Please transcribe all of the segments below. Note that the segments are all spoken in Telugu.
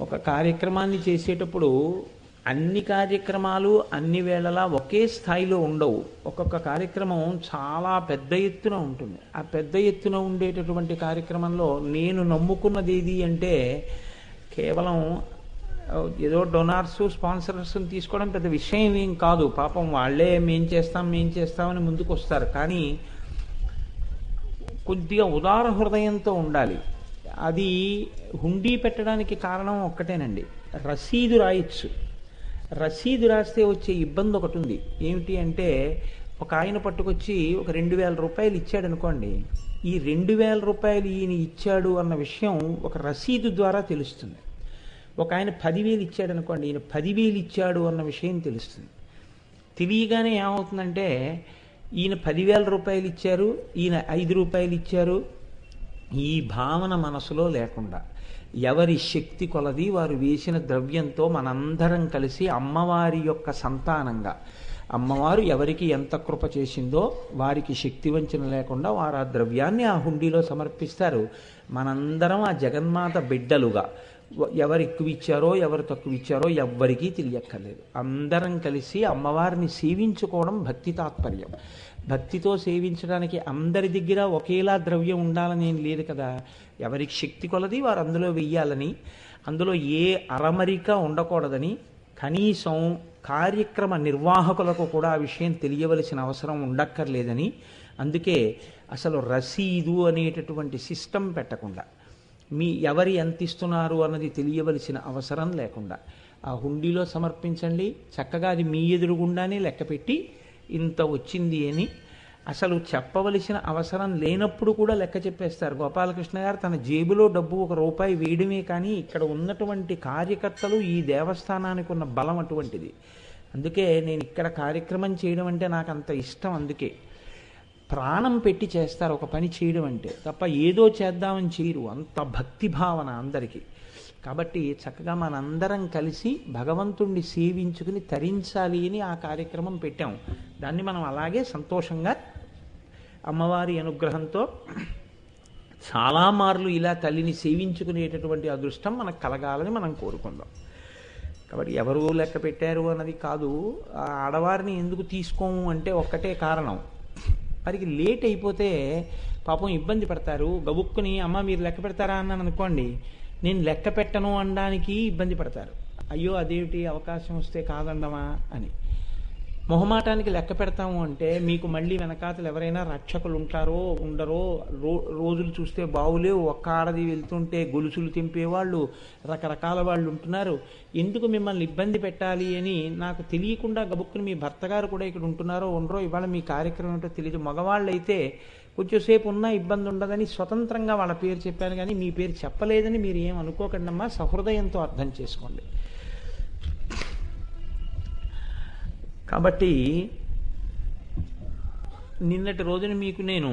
ఒక కార్యక్రమాన్ని చేసేటప్పుడు అన్ని కార్యక్రమాలు అన్ని వేళలా ఒకే స్థాయిలో ఉండవు. ఒక్కొక్క కార్యక్రమం చాలా పెద్ద ఎత్తున ఉంటుంది. ఆ పెద్ద ఎత్తున ఉండేటటువంటి కార్యక్రమంలో నేను నమ్ముకున్నది ఏది అంటే కేవలం ఏదో డొనార్స్ స్పాన్సర్స్ని తీసుకోవడం పెద్ద విషయం ఏం కాదు. పాపం వాళ్ళే మేం చేస్తామని ముందుకు వస్తారు. కానీ కొద్దిగా ఉదార హృదయంతో ఉండాలి. అది హుండీ పెట్టడానికి కారణం ఒక్కటేనండి, రసీదు రాయొచ్చు. రసీదు రాస్తే వచ్చే ఇబ్బంది ఒకటి ఉంది. ఏమిటి అంటే ఒక ఆయన పట్టుకొచ్చి ఒక 2,000 రూపాయలు ఇచ్చాడు అనుకోండి, ఈ 2,000 రూపాయలు ఈయన ఇచ్చాడు అన్న విషయం ఒక రసీదు ద్వారా తెలుస్తుంది. ఒక ఆయన 10,000 ఇచ్చాడు అనుకోండి, ఈయన 10,000 ఇచ్చాడు అన్న విషయం తెలుస్తుంది. తెలియగానే ఏమవుతుందంటే ఈయన 10,000 రూపాయలు ఇచ్చారు, ఈయన 5 రూపాయలు ఇచ్చారు, ఈ భావన మనసులో లేకుండా ఎవరి శక్తి కొలది వారు వేసిన ద్రవ్యంతో మనందరం కలిసి అమ్మవారి యొక్క సంతానంగా, అమ్మవారు ఎవరికి ఎంత కృప చేసిందో వారికి శక్తి వంచన లేకుండా వారు ఆ ద్రవ్యాన్ని ఆ హుండీలో సమర్పిస్తారు. మనందరం ఆ జగన్మాత బిడ్డలుగా ఎవరు ఎక్కువ ఇచ్చారో ఎవరు తక్కువ ఇచ్చారో ఎవ్వరికీ తెలియక్కర్లేదు. అందరం కలిసి అమ్మవారిని సేవించుకోవడం భక్తి తాత్పర్యం. భక్తితో సేవించడానికి అందరి దగ్గర ఒకేలా ద్రవ్యం ఉండాలని ఏం లేదు కదా. ఎవరికి శక్తి కొలది వారు అందులో వెయ్యాలని, అందులో ఏ అరమరిక ఉండకూడదని, కనీసం కార్యక్రమ నిర్వాహకులకు కూడా ఆ విషయం తెలియవలసిన అవసరం ఉండక్కర్లేదని, అందుకే అసలు రసీదు అనేటటువంటి సిస్టమ్ పెట్టకుండా, ఎవరి ఎంత ఇస్తున్నారు అన్నది తెలియవలసిన అవసరం లేకుండా ఆ హుండీలో సమర్పించండి. చక్కగా అది మీ ఎదురుగుండానే లెక్కపెట్టి ఇంత వచ్చింది అని అసలు చెప్పవలసిన అవసరం లేనప్పుడు కూడా లెక్క చెప్పేస్తారు. గోపాలకృష్ణ గారు తన జేబులో డబ్బు ₹1 వేయడమే కానీ ఇక్కడ ఉన్నటువంటి కార్యకర్తలు ఈ దేవస్థానానికి ఉన్న బలం అటువంటిది. అందుకే నేను ఇక్కడ కార్యక్రమం చేయడం అంటే నాకు అంత ఇష్టం. అందుకే ప్రాణం పెట్టి చేస్తారు ఒక పని చేయడం అంటే, తప్ప ఏదో చేద్దామని చేయరు. అంత భక్తి భావన అందరికీ. కాబట్టి చక్కగా మనందరం కలిసి భగవంతుణ్ణి సేవించుకుని తరించాలి అని ఆ కార్యక్రమం పెట్టాం. దాన్ని మనం అలాగే సంతోషంగా అమ్మవారి అనుగ్రహంతో చాలా మార్లు ఇలా తల్లిని సేవించుకునేటటువంటి అదృష్టం మనకు కలగాలని మనం కోరుకుందాం. కాబట్టి ఎవరు లెక్క పెట్టారు అన్నది కాదు. ఆ ఆడవారిని ఎందుకు తీసుకోము అంటే ఒక్కటే కారణం, వారికి లేట్ అయిపోతే పాపం ఇబ్బంది పడతారు. గబుక్కుని అమ్మ మీరు లెక్క పెడతారా అన్నాను అనుకోండి, నేను లెక్క పెట్టను అనడానికి ఇబ్బంది పడతారు. అయ్యో అదేమిటి అవకాశం వస్తే కాదండమా అని. మొహమాటానికి లెక్క పెడతాము అంటే మీకు మళ్ళీ వెనకాతలు ఎవరైనా రక్షకులు ఉంటారో ఉండరో, రోజులు చూస్తే బావులేవు, ఒక్క ఆడది వెళ్తుంటే గొలుసులు తెంపేవాళ్ళు రకరకాల వాళ్ళు ఉంటున్నారు, ఎందుకు మిమ్మల్ని ఇబ్బంది పెట్టాలి అని నాకు తెలియకుండా గబుక్కుని మీ భర్త గారు కూడా ఇక్కడ ఉంటున్నారో ఉండరో, ఇవాళ మీ కార్యక్రమం ఏంటో తెలియదు, మగవాళ్ళు అయితే కొంచెంసేపు ఉన్నా ఇబ్బంది ఉండదని స్వతంత్రంగా వాళ్ళ పేరు చెప్పాను కానీ మీ పేరు చెప్పలేదని మీరు ఏం అనుకోకండి అమ్మా, సహృదయంతో అర్థం చేసుకోండి. కాబట్టి నిన్నటి రోజున మీకు నేను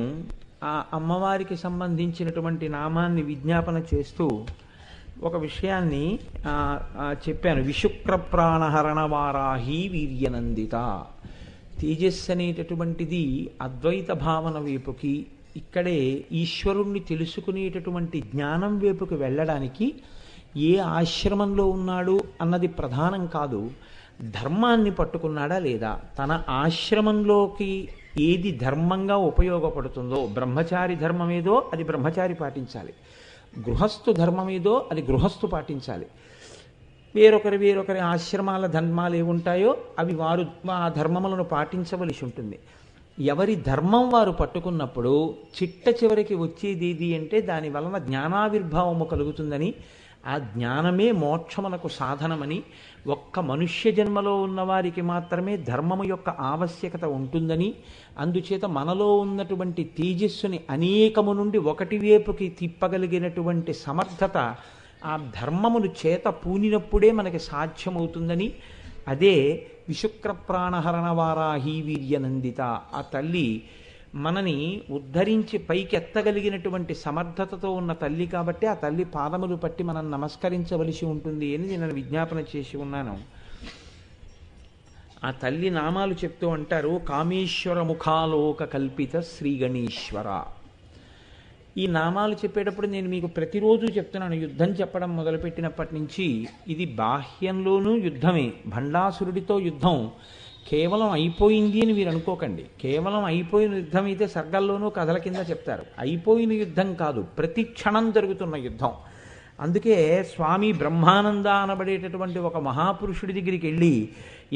ఆ అమ్మవారికి సంబంధించినటువంటి నామాన్ని విజ్ఞాపన చేస్తూ ఒక విషయాన్ని చెప్పాను. విశుక్ర ప్రాణహరణ వారాహి వీర్యనందిత. తేజస్సు అనేటటువంటిది అద్వైత భావన వైపుకి, ఇక్కడే ఈశ్వరుణ్ణి తెలుసుకునేటటువంటి జ్ఞానం వైపుకి వెళ్ళడానికి ఏ ఆశ్రమంలో ఉన్నాడు అన్నది ప్రధానం కాదు, ధర్మాన్ని పట్టుకున్నాడా లేదా, తన ఆశ్రమంలోకి ఏది ధర్మంగా ఉపయోగపడుతుందో, బ్రహ్మచారి ధర్మం ఏదో అది బ్రహ్మచారి పాటించాలి, గృహస్థు ధర్మం ఏదో అది గృహస్థు పాటించాలి. వేరొకరి ఆశ్రమాల ధర్మాలు ఏముంటాయో అవి వారు ఆ ధర్మములను పాటించవలసి ఉంటుంది. ఎవరి ధర్మం వారు పట్టుకున్నప్పుడు చిట్ట చివరికి వచ్చేది ఏది అంటే దాని వలన జ్ఞానావిర్భావము కలుగుతుందని, ఆ జ్ఞానమే మోక్షమునకు సాధనమని, ఒక్క మనుష్య జన్మలో ఉన్నవారికి మాత్రమే ధర్మము యొక్క ఆవశ్యకత ఉంటుందని, అందుచేత మనలో ఉన్నటువంటి తేజస్సుని అనేకము నుండి ఒకటి వైపుకి తిప్పగలిగినటువంటి సమర్థత ఆ ధర్మమును చేత పూనినప్పుడే మనకి సాధ్యమవుతుందని, అదే విశుక్ర ప్రాణహరణ వారాహి వీర్యనందిత. ఆ తల్లి మనని ఉద్ధరించి పైకెత్తగలిగినటువంటి సమర్థతతో ఉన్న తల్లి కాబట్టి ఆ తల్లి పాదములు పట్టి మనం నమస్కరించవలసి ఉంటుంది అని నేను విజ్ఞాపన చేసి ఉన్నాను. ఆ తల్లి నామాలు చెప్తూ అంటారు, కామేశ్వర ముఖాలోక కల్పిత శ్రీ గణేశ్వర. ఈ నామాలు చెప్పేటప్పుడు నేను మీకు ప్రతిరోజు చెప్తున్నాను, యుద్ధం చెప్పడం మొదలుపెట్టినప్పటి నుంచి ఇది బాహ్యంలోనూ యుద్ధమే. భండాసురుడితో యుద్ధం కేవలం అయిపోయింది అని మీరు అనుకోకండి. కేవలం అయిపోయిన యుద్ధం అయితే సర్గల్లోనూ కథల కింద చెప్తారు. అయిపోయిన యుద్ధం కాదు, ప్రతి క్షణం జరుగుతున్న యుద్ధం. అందుకే స్వామి బ్రహ్మానంద అనబడేటటువంటి ఒక మహాపురుషుడి దగ్గరికి వెళ్ళి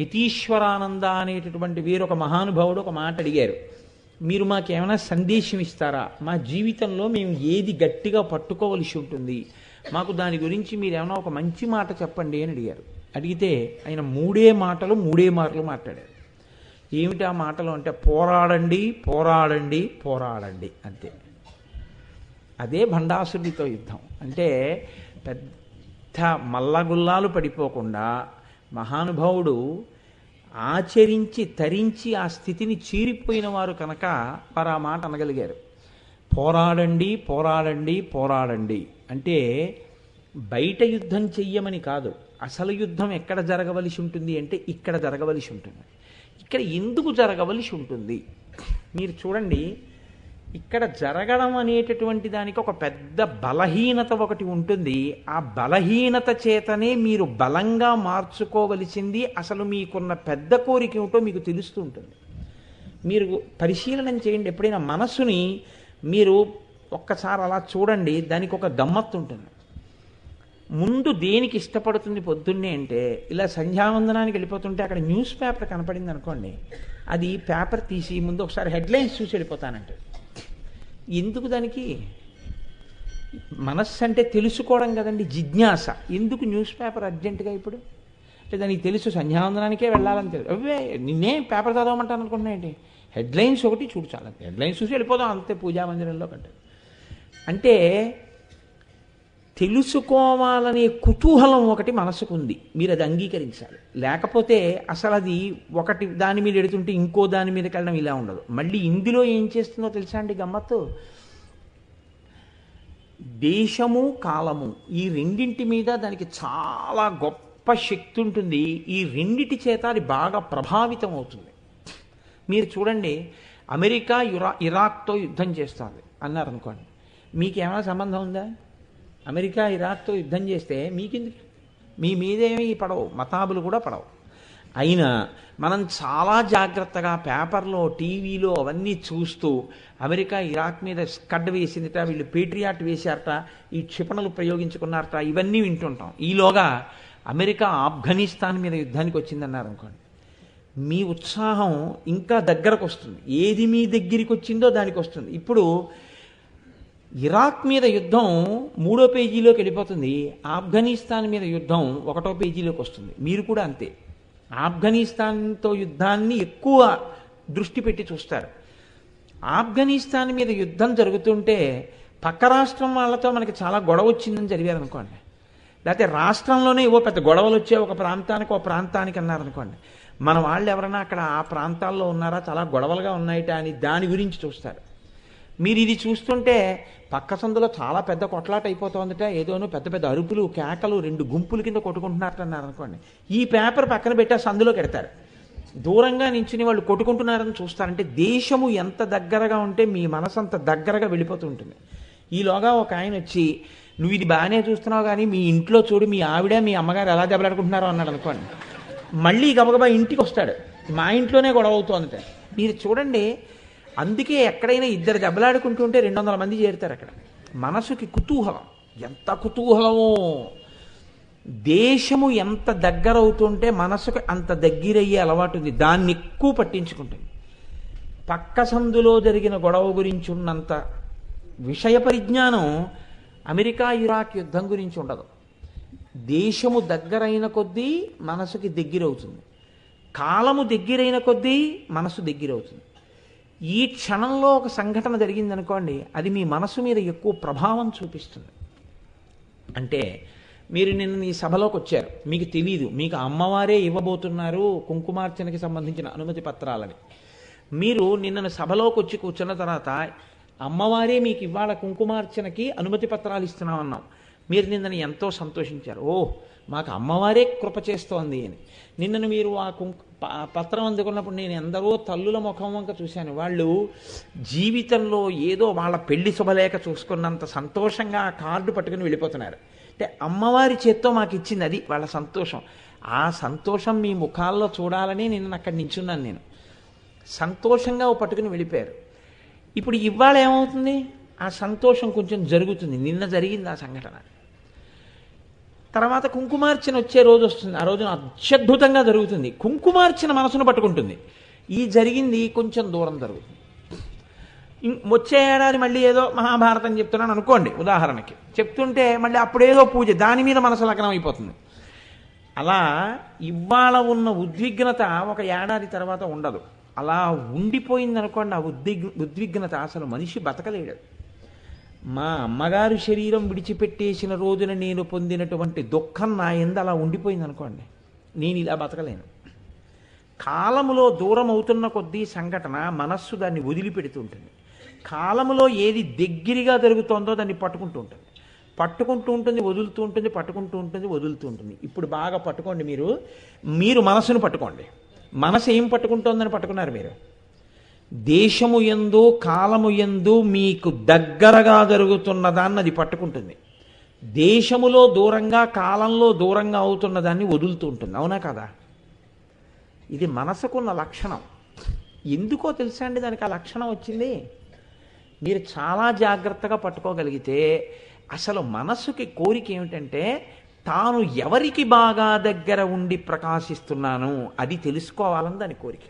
యతీశ్వరానంద అనేటటువంటి వీరొక మహానుభావుడు ఒక మాట అడిగారు, మీరు మాకేమైనా సందేశం ఇస్తారా? మా జీవితంలో మేము ఏది గట్టిగా పట్టుకోవలసి ఉంటుంది, మాకు దాని గురించి మీరు ఏమైనా ఒక మంచి మాట చెప్పండి అని అడిగారు. అడిగితే ఆయన మూడే మార్లు మాట్లాడారు. ఏమిటి ఆ మాటలు అంటే, పోరాడండి పోరాడండి పోరాడండి, అంతే. అదే భండాసురుడితో యుద్ధం అంటే. పెద్ద మల్లగుల్లాలు పడిపోకుండా మహానుభావుడు ఆచరించి తరించి ఆ స్థితిని చీరిపోయిన వారు కనుక వారు ఆ మాట అనగలిగారు. పోరాడండి పోరాడండి పోరాడండి అంటే బయట యుద్ధం చెయ్యమని కాదు, అసలు యుద్ధం ఎక్కడ జరగవలసి ఉంటుంది అంటే ఇక్కడ జరగవలసి ఉంటుంది. ఇక్కడ ఎందుకు జరగవలసి ఉంటుంది మీరు చూడండి. ఇక్కడ జరగడం అనేటటువంటి దానికి ఒక పెద్ద బలహీనత ఒకటి ఉంటుంది. ఆ బలహీనత చేతనే మీరు బలంగా మార్చుకోవలసింది. అసలు మీకున్న పెద్ద కోరిక ఏమిటో మీకు తెలుస్తూ ఉంటుంది. మీరు పరిశీలన చేయండి. ఎప్పుడైనా మనస్సుని మీరు ఒక్కసారి అలా చూడండి, దానికి ఒక గమ్మత్తు ఉంటుంది. ముందు దేనికి ఇష్టపడుతుంది పొద్దున్నే అంటే, ఇలా సంధ్యావందనానికి వెళ్ళిపోతుంటే అక్కడ న్యూస్ పేపర్ కనపడింది అనుకోండి, అది పేపర్ తీసి ముందు ఒకసారి హెడ్లైన్స్ చూసి వెళ్ళిపోతానంటే. ఎందుకు దానికి? మనస్సు అంటే తెలుసుకోవడం కదండి, జిజ్ఞాస. ఎందుకు న్యూస్ పేపర్ అర్జెంటుగా ఇప్పుడు అంటే దానికి తెలుసు సంధ్యావందనానికే వెళ్ళాలని తెలుసు. అవే నిన్నే పేపర్ చదవమంటాను అనుకుంటున్నా ఏంటి, హెడ్లైన్స్ ఒకటి చూడు చాలా, హెడ్లైన్స్ చూసి వెళ్ళిపోదాం అంతే పూజా మందిరంలో కంటే. అంటే తెలుసుకోవాలనే కుతూహలం ఒకటి మనసుకు ఉంది, మీరు అది అంగీకరించాలి. లేకపోతే అసలు అది ఒకటి దాని మీద ఎడుతుంటే ఇంకో దాని మీదకి వెళ్ళడం ఇలా ఉండదు. మళ్ళీ ఇందులో ఏం చేస్తుందో తెలుసా అండి గమ్మత్తు? దేశము కాలము ఈ రెండింటి మీద దానికి చాలా గొప్ప శక్తి ఉంటుంది. ఈ రెండిటి చేత అది బాగా ప్రభావితం అవుతుంది. మీరు చూడండి, అమెరికా ఇరాక్తో యుద్ధం చేస్తుంది అన్నారనుకోండి, మీకేమైనా సంబంధం ఉందా? అమెరికా ఇరాక్తో యుద్ధం చేస్తే మీకెందుకు? మీ మీదేమీ పడవు, మతాబులు కూడా పడవు. అయినా మనం చాలా జాగ్రత్తగా పేపర్లో టీవీలో అవన్నీ చూస్తూ అమెరికా ఇరాక్ మీద స్కడ్ వేసిందిట, వీళ్ళు పేట్రియాట్ వేశారట, ఈ క్షిపణులు ప్రయోగించుకున్నారట, ఇవన్నీ వింటుంటాం. ఈలోగా అమెరికా ఆఫ్ఘనిస్తాన్ మీద యుద్ధానికి వచ్చిందన్నారు అనుకోండి, మీ ఉత్సాహం ఇంకా దగ్గరకు వస్తుంది. ఏది మీ దగ్గరికి వచ్చిందో దానికి వస్తుంది. ఇప్పుడు ఇరాక్ మీద యుద్ధం 3వ పేజీలోకి వెళ్ళిపోతుంది, ఆఫ్ఘనిస్తాన్ మీద యుద్ధం 1వ పేజీలోకి వస్తుంది. మీరు కూడా అంతే, ఆఫ్ఘనిస్తాన్తో యుద్ధాన్ని ఎక్కువ దృష్టి పెట్టి చూస్తారు. ఆఫ్ఘనిస్తాన్ మీద యుద్ధం జరుగుతుంటే పక్క రాష్ట్రం వాళ్ళతో మనకి చాలా గొడవ వచ్చిందని జరిగారు అనుకోండి, లేకపోతే రాష్ట్రంలోనే ఏవో పెద్ద గొడవలు వచ్చే ఒక ప్రాంతానికి అన్నారనుకోండి, మన వాళ్ళు ఎవరైనా అక్కడ ఆ ప్రాంతాల్లో ఉన్నారా, చాలా గొడవలుగా ఉన్నాయిట అని దాని గురించి చూస్తారు. మీరు ఇది చూస్తుంటే పక్క సందులో చాలా పెద్ద కొట్లాట అయిపోతుందట, ఏదోనో పెద్ద పెద్ద అరుపులు కేకలు 2 గుంపుల కింద కొట్టుకుంటున్నారట అన్నారు అనుకోండి, ఈ పేపర్ పక్కన పెట్టి ఆ సందులో పెడతారు. దూరంగా నించుని వాళ్ళు కొట్టుకుంటున్నారని చూస్తారంటే దేశము ఎంత దగ్గరగా ఉంటే మీ మనసు అంత దగ్గరగా వెళ్ళిపోతూ ఉంటుంది. ఈలోగా ఒక ఆయన వచ్చి, నువ్వు ఇది బాగానే చూస్తున్నావు కానీ మీ ఇంట్లో చూడు, మీ ఆవిడ మీ అమ్మగారు ఎలా దెబ్బలాడుకుంటున్నారో అన్నాడు అనుకోండి, మళ్ళీ గబగబా ఇంటికి వస్తాడు, మా ఇంట్లోనే గొడవ అవుతుందట. మీరు చూడండి, అందుకే ఎక్కడైనా ఇద్దరు దెబ్బలాడుకుంటుంటే 200 మంది చేరుతారు అక్కడ. మనసుకి కుతూహలం, ఎంత కుతూహలమో. దేశము ఎంత దగ్గర అవుతుంటే మనసుకు అంత దగ్గరయ్యే అలవాటు ఉంది, దాన్ని ఎక్కువ పట్టించుకుంటుంది. పక్క సందులో జరిగిన గొడవ గురించి ఉన్నంత విషయ పరిజ్ఞానం అమెరికా ఇరాక్ యుద్ధం గురించి ఉండదు. దేశము దగ్గరైన కొద్దీ మనసుకి దగ్గరవుతుంది, కాలము దగ్గరైన కొద్దీ మనసు దగ్గరవుతుంది. ఈ క్షణంలో ఒక సంఘటన జరిగిందనుకోండి, అది మీ మనసు మీద ఎక్కువ ప్రభావం చూపిస్తుంది. అంటే మీరు నిన్న ఈ సభలోకి వచ్చారు, మీకు తెలీదు, మీకు అమ్మవారే ఇవ్వబోతున్నారు కుంకుమార్చనకి సంబంధించిన అనుమతి పత్రాలని. మీరు నిన్న సభలోకి వచ్చి కూర్చున్న తర్వాత అమ్మవారే మీకు ఇవాళ కుంకుమార్చనకి అనుమతి పత్రాలు ఇస్తున్నామన్నాం. మీరు నిన్నను ఎంతో సంతోషించారు, ఓ మాకు అమ్మవారే కృప చేస్తోంది అని. నిన్నను మీరు ఆ పత్రం అందుకున్నప్పుడు నేను ఎందరో తల్లుల ముఖం వంక చూశాను. వాళ్ళు జీవితంలో ఏదో వాళ్ళ పెళ్లి శుభలేఖ చూసుకున్నంత సంతోషంగా ఆ కార్డు పట్టుకుని వెళ్ళిపోతున్నారు. అంటే అమ్మవారి చేత్తో మాకు ఇచ్చింది, అది వాళ్ళ సంతోషం. ఆ సంతోషం మీ ముఖాల్లో చూడాలని నేను అక్కడ నించున్నాను. నేను సంతోషంగా పట్టుకుని వెళ్ళిపోయారు. ఇప్పుడు ఇవాళ ఏమవుతుంది? ఆ సంతోషం కొంచెం జరుగుతుంది. నిన్న జరిగింది ఆ సంఘటన. తర్వాత కుంకుమార్చన వచ్చే రోజు వస్తుంది. ఆ రోజున అత్యద్భుతంగా జరుగుతుంది. కుంకుమార్చన మనసును పట్టుకుంటుంది. ఈ జరిగింది కొంచెం దూరం జరుగుతుంది. వచ్చే ఏడాది మళ్ళీ ఏదో మహాభారతం చెప్తున్నాను అనుకోండి, ఉదాహరణకి చెప్తుంటే మళ్ళీ అప్పుడేదో పూజ, దాని మీద మనసు లగ్నం అయిపోతుంది. అలా ఇవాళ ఉన్న ఉద్విగ్నత ఒక ఏడాది తర్వాత ఉండదు. అలా ఉండిపోయింది అనుకోండి ఆ ఉద్విగ్నత, అసలు మనిషి బతకలేడు. మా అమ్మగారు శరీరం విడిచిపెట్టేసిన రోజున నేను పొందినటువంటి దుఃఖం నా ఎందు అలా ఉండిపోయింది అనుకోండి, నేను ఇలా బతకలేను. కాలములో దూరం అవుతున్న కొద్దీ సంఘటన మనస్సు దాన్ని వదిలిపెడుతూ ఉంటుంది. కాలములో ఏది దగ్గరగా జరుగుతోందో దాన్ని పట్టుకుంటూ ఉంటుంది, పట్టుకుంటూ ఉంటుంది, వదులుతూ ఉంటుంది, పట్టుకుంటూ ఉంటుంది, వదులుతూ ఉంటుంది. ఇప్పుడు బాగా పట్టుకోండి. మీరు మనసును పట్టుకోండి. మనసు ఏం పట్టుకుంటోందని పట్టుకున్నారు మీరు? దేశము యందు కాలము యందు మీకు దగ్గరగా జరుగుతున్న దాన్ని అది పట్టుకుంటుంది. దేశములో దూరంగా కాలంలో దూరంగా అవుతున్న దాన్ని వదులుతూ ఉంటుంది. అవునా కదా? ఇది మనసుకున్న లక్షణం. ఎందుకో తెలుసా అండి దానికి ఆ లక్షణం వచ్చింది? మీరు చాలా జాగ్రత్తగా పట్టుకోగలిగితే అసలు మనసుకి కోరిక ఏమిటంటే తాను ఎవరికి బాగా దగ్గర ఉండి ప్రకాశిస్తున్నాను అది తెలుసుకోవాలని దాని కోరిక.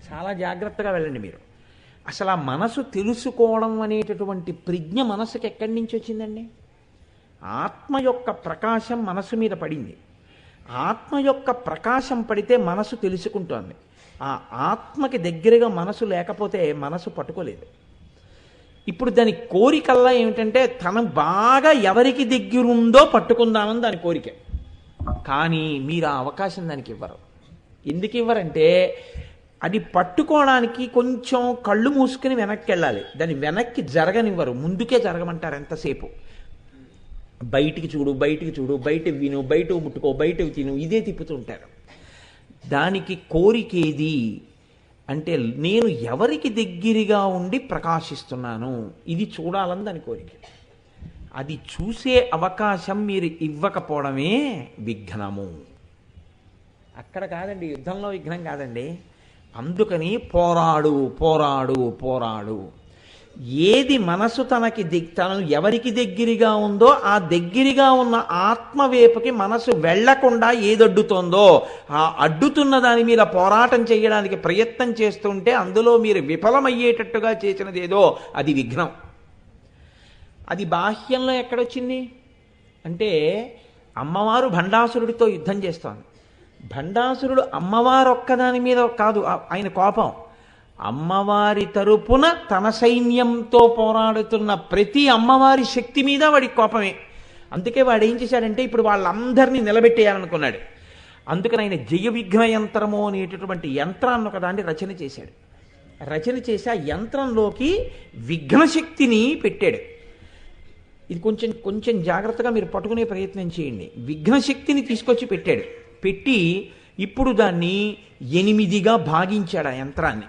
చాలా జాగ్రత్తగా వెళ్ళండి మీరు. అసలు ఆ మనసు తెలుసుకోవడం అనేటటువంటి ప్రజ్ఞ మనసుకి ఎక్కడి నుంచి వచ్చిందండి? ఆత్మ యొక్క ప్రకాశం మనసు మీద పడింది. ఆత్మ యొక్క ప్రకాశం పడితే మనసు తెలుసుకుంటోంది. ఆ ఆత్మకి దగ్గరగా మనసు లేకపోతే మనసు పట్టుకోలేదు. ఇప్పుడు దాని కోరికల్లా ఏమిటంటే తను బాగా ఎవరికి దగ్గరుందో పట్టుకుందామని దాని కోరిక. కానీ మీరు ఆ అవకాశం దానికి ఇవ్వరు. ఎందుకు ఇవ్వరంటే అది పట్టుకోవడానికి కొంచెం కళ్ళు మూసుకుని వెనక్కి వెళ్ళాలి. దాన్ని వెనక్కి జరగనివ్వరు, ముందుకే జరగమంటారు. ఎంతసేపు బయటికి చూడు, బయటికి చూడు, బయట విను, బయట ముట్టుకో, బయట తిను, ఇదే తిప్పుతూ ఉంటారు. దానికి కోరికేది అంటే నేను ఎవరికి దగ్గరగా ఉండి ప్రకాశిస్తున్నాను ఇది చూడాలని దాని కోరిక. అది చూసే అవకాశం మీరు ఇవ్వకపోవడమే విఘ్నము. అక్కడ కాదండి, యుద్ధంలో విఘ్నం కాదండి. అందుకని పోరాడు పోరాడు పోరాడు. ఏది మనసు తను ఎవరికి దగ్గరగా ఉందో ఆ దగ్గరగా ఉన్న ఆత్మవేపుకి మనసు వెళ్లకుండా ఏది అడ్డుతోందో ఆ అడ్డుతున్న దాని మీద పోరాటం చేయడానికి ప్రయత్నం చేస్తుంటే అందులో మీరు విఫలమయ్యేటట్టుగా చేసినదేదో అది విఘ్నం. అది బాహ్యంలో ఎక్కడొచ్చింది అంటే అమ్మవారు భండాసురుడితో యుద్ధం చేస్తోంది. భండాసురుడు అమ్మవారు ఒక్కదాని మీద కాదు ఆయన కోపం, అమ్మవారి తరపున తన సైన్యంతో పోరాడుతున్న ప్రతి అమ్మవారి శక్తి మీద వాడికి కోపమే. అందుకే వాడు ఏం చేశాడంటే ఇప్పుడు వాళ్ళందరినీ నిలబెట్టేయాలనుకున్నాడు. అందుకని ఆయన జయ విఘ్న యంత్రము అనేటటువంటి యంత్రాన్ని ఒకదాన్ని రచన చేశాడు. రచన చేసి ఆ యంత్రంలోకి విఘ్నశక్తిని పెట్టాడు. ఇది కొంచెం జాగ్రత్తగా మీరు పట్టుకునే ప్రయత్నం చేయండి. విఘ్నశక్తిని తీసుకొచ్చి పెట్టాడు. పెట్టి ఇప్పుడు దాన్ని 8గా భాగించాడు. ఆ యంత్రాన్ని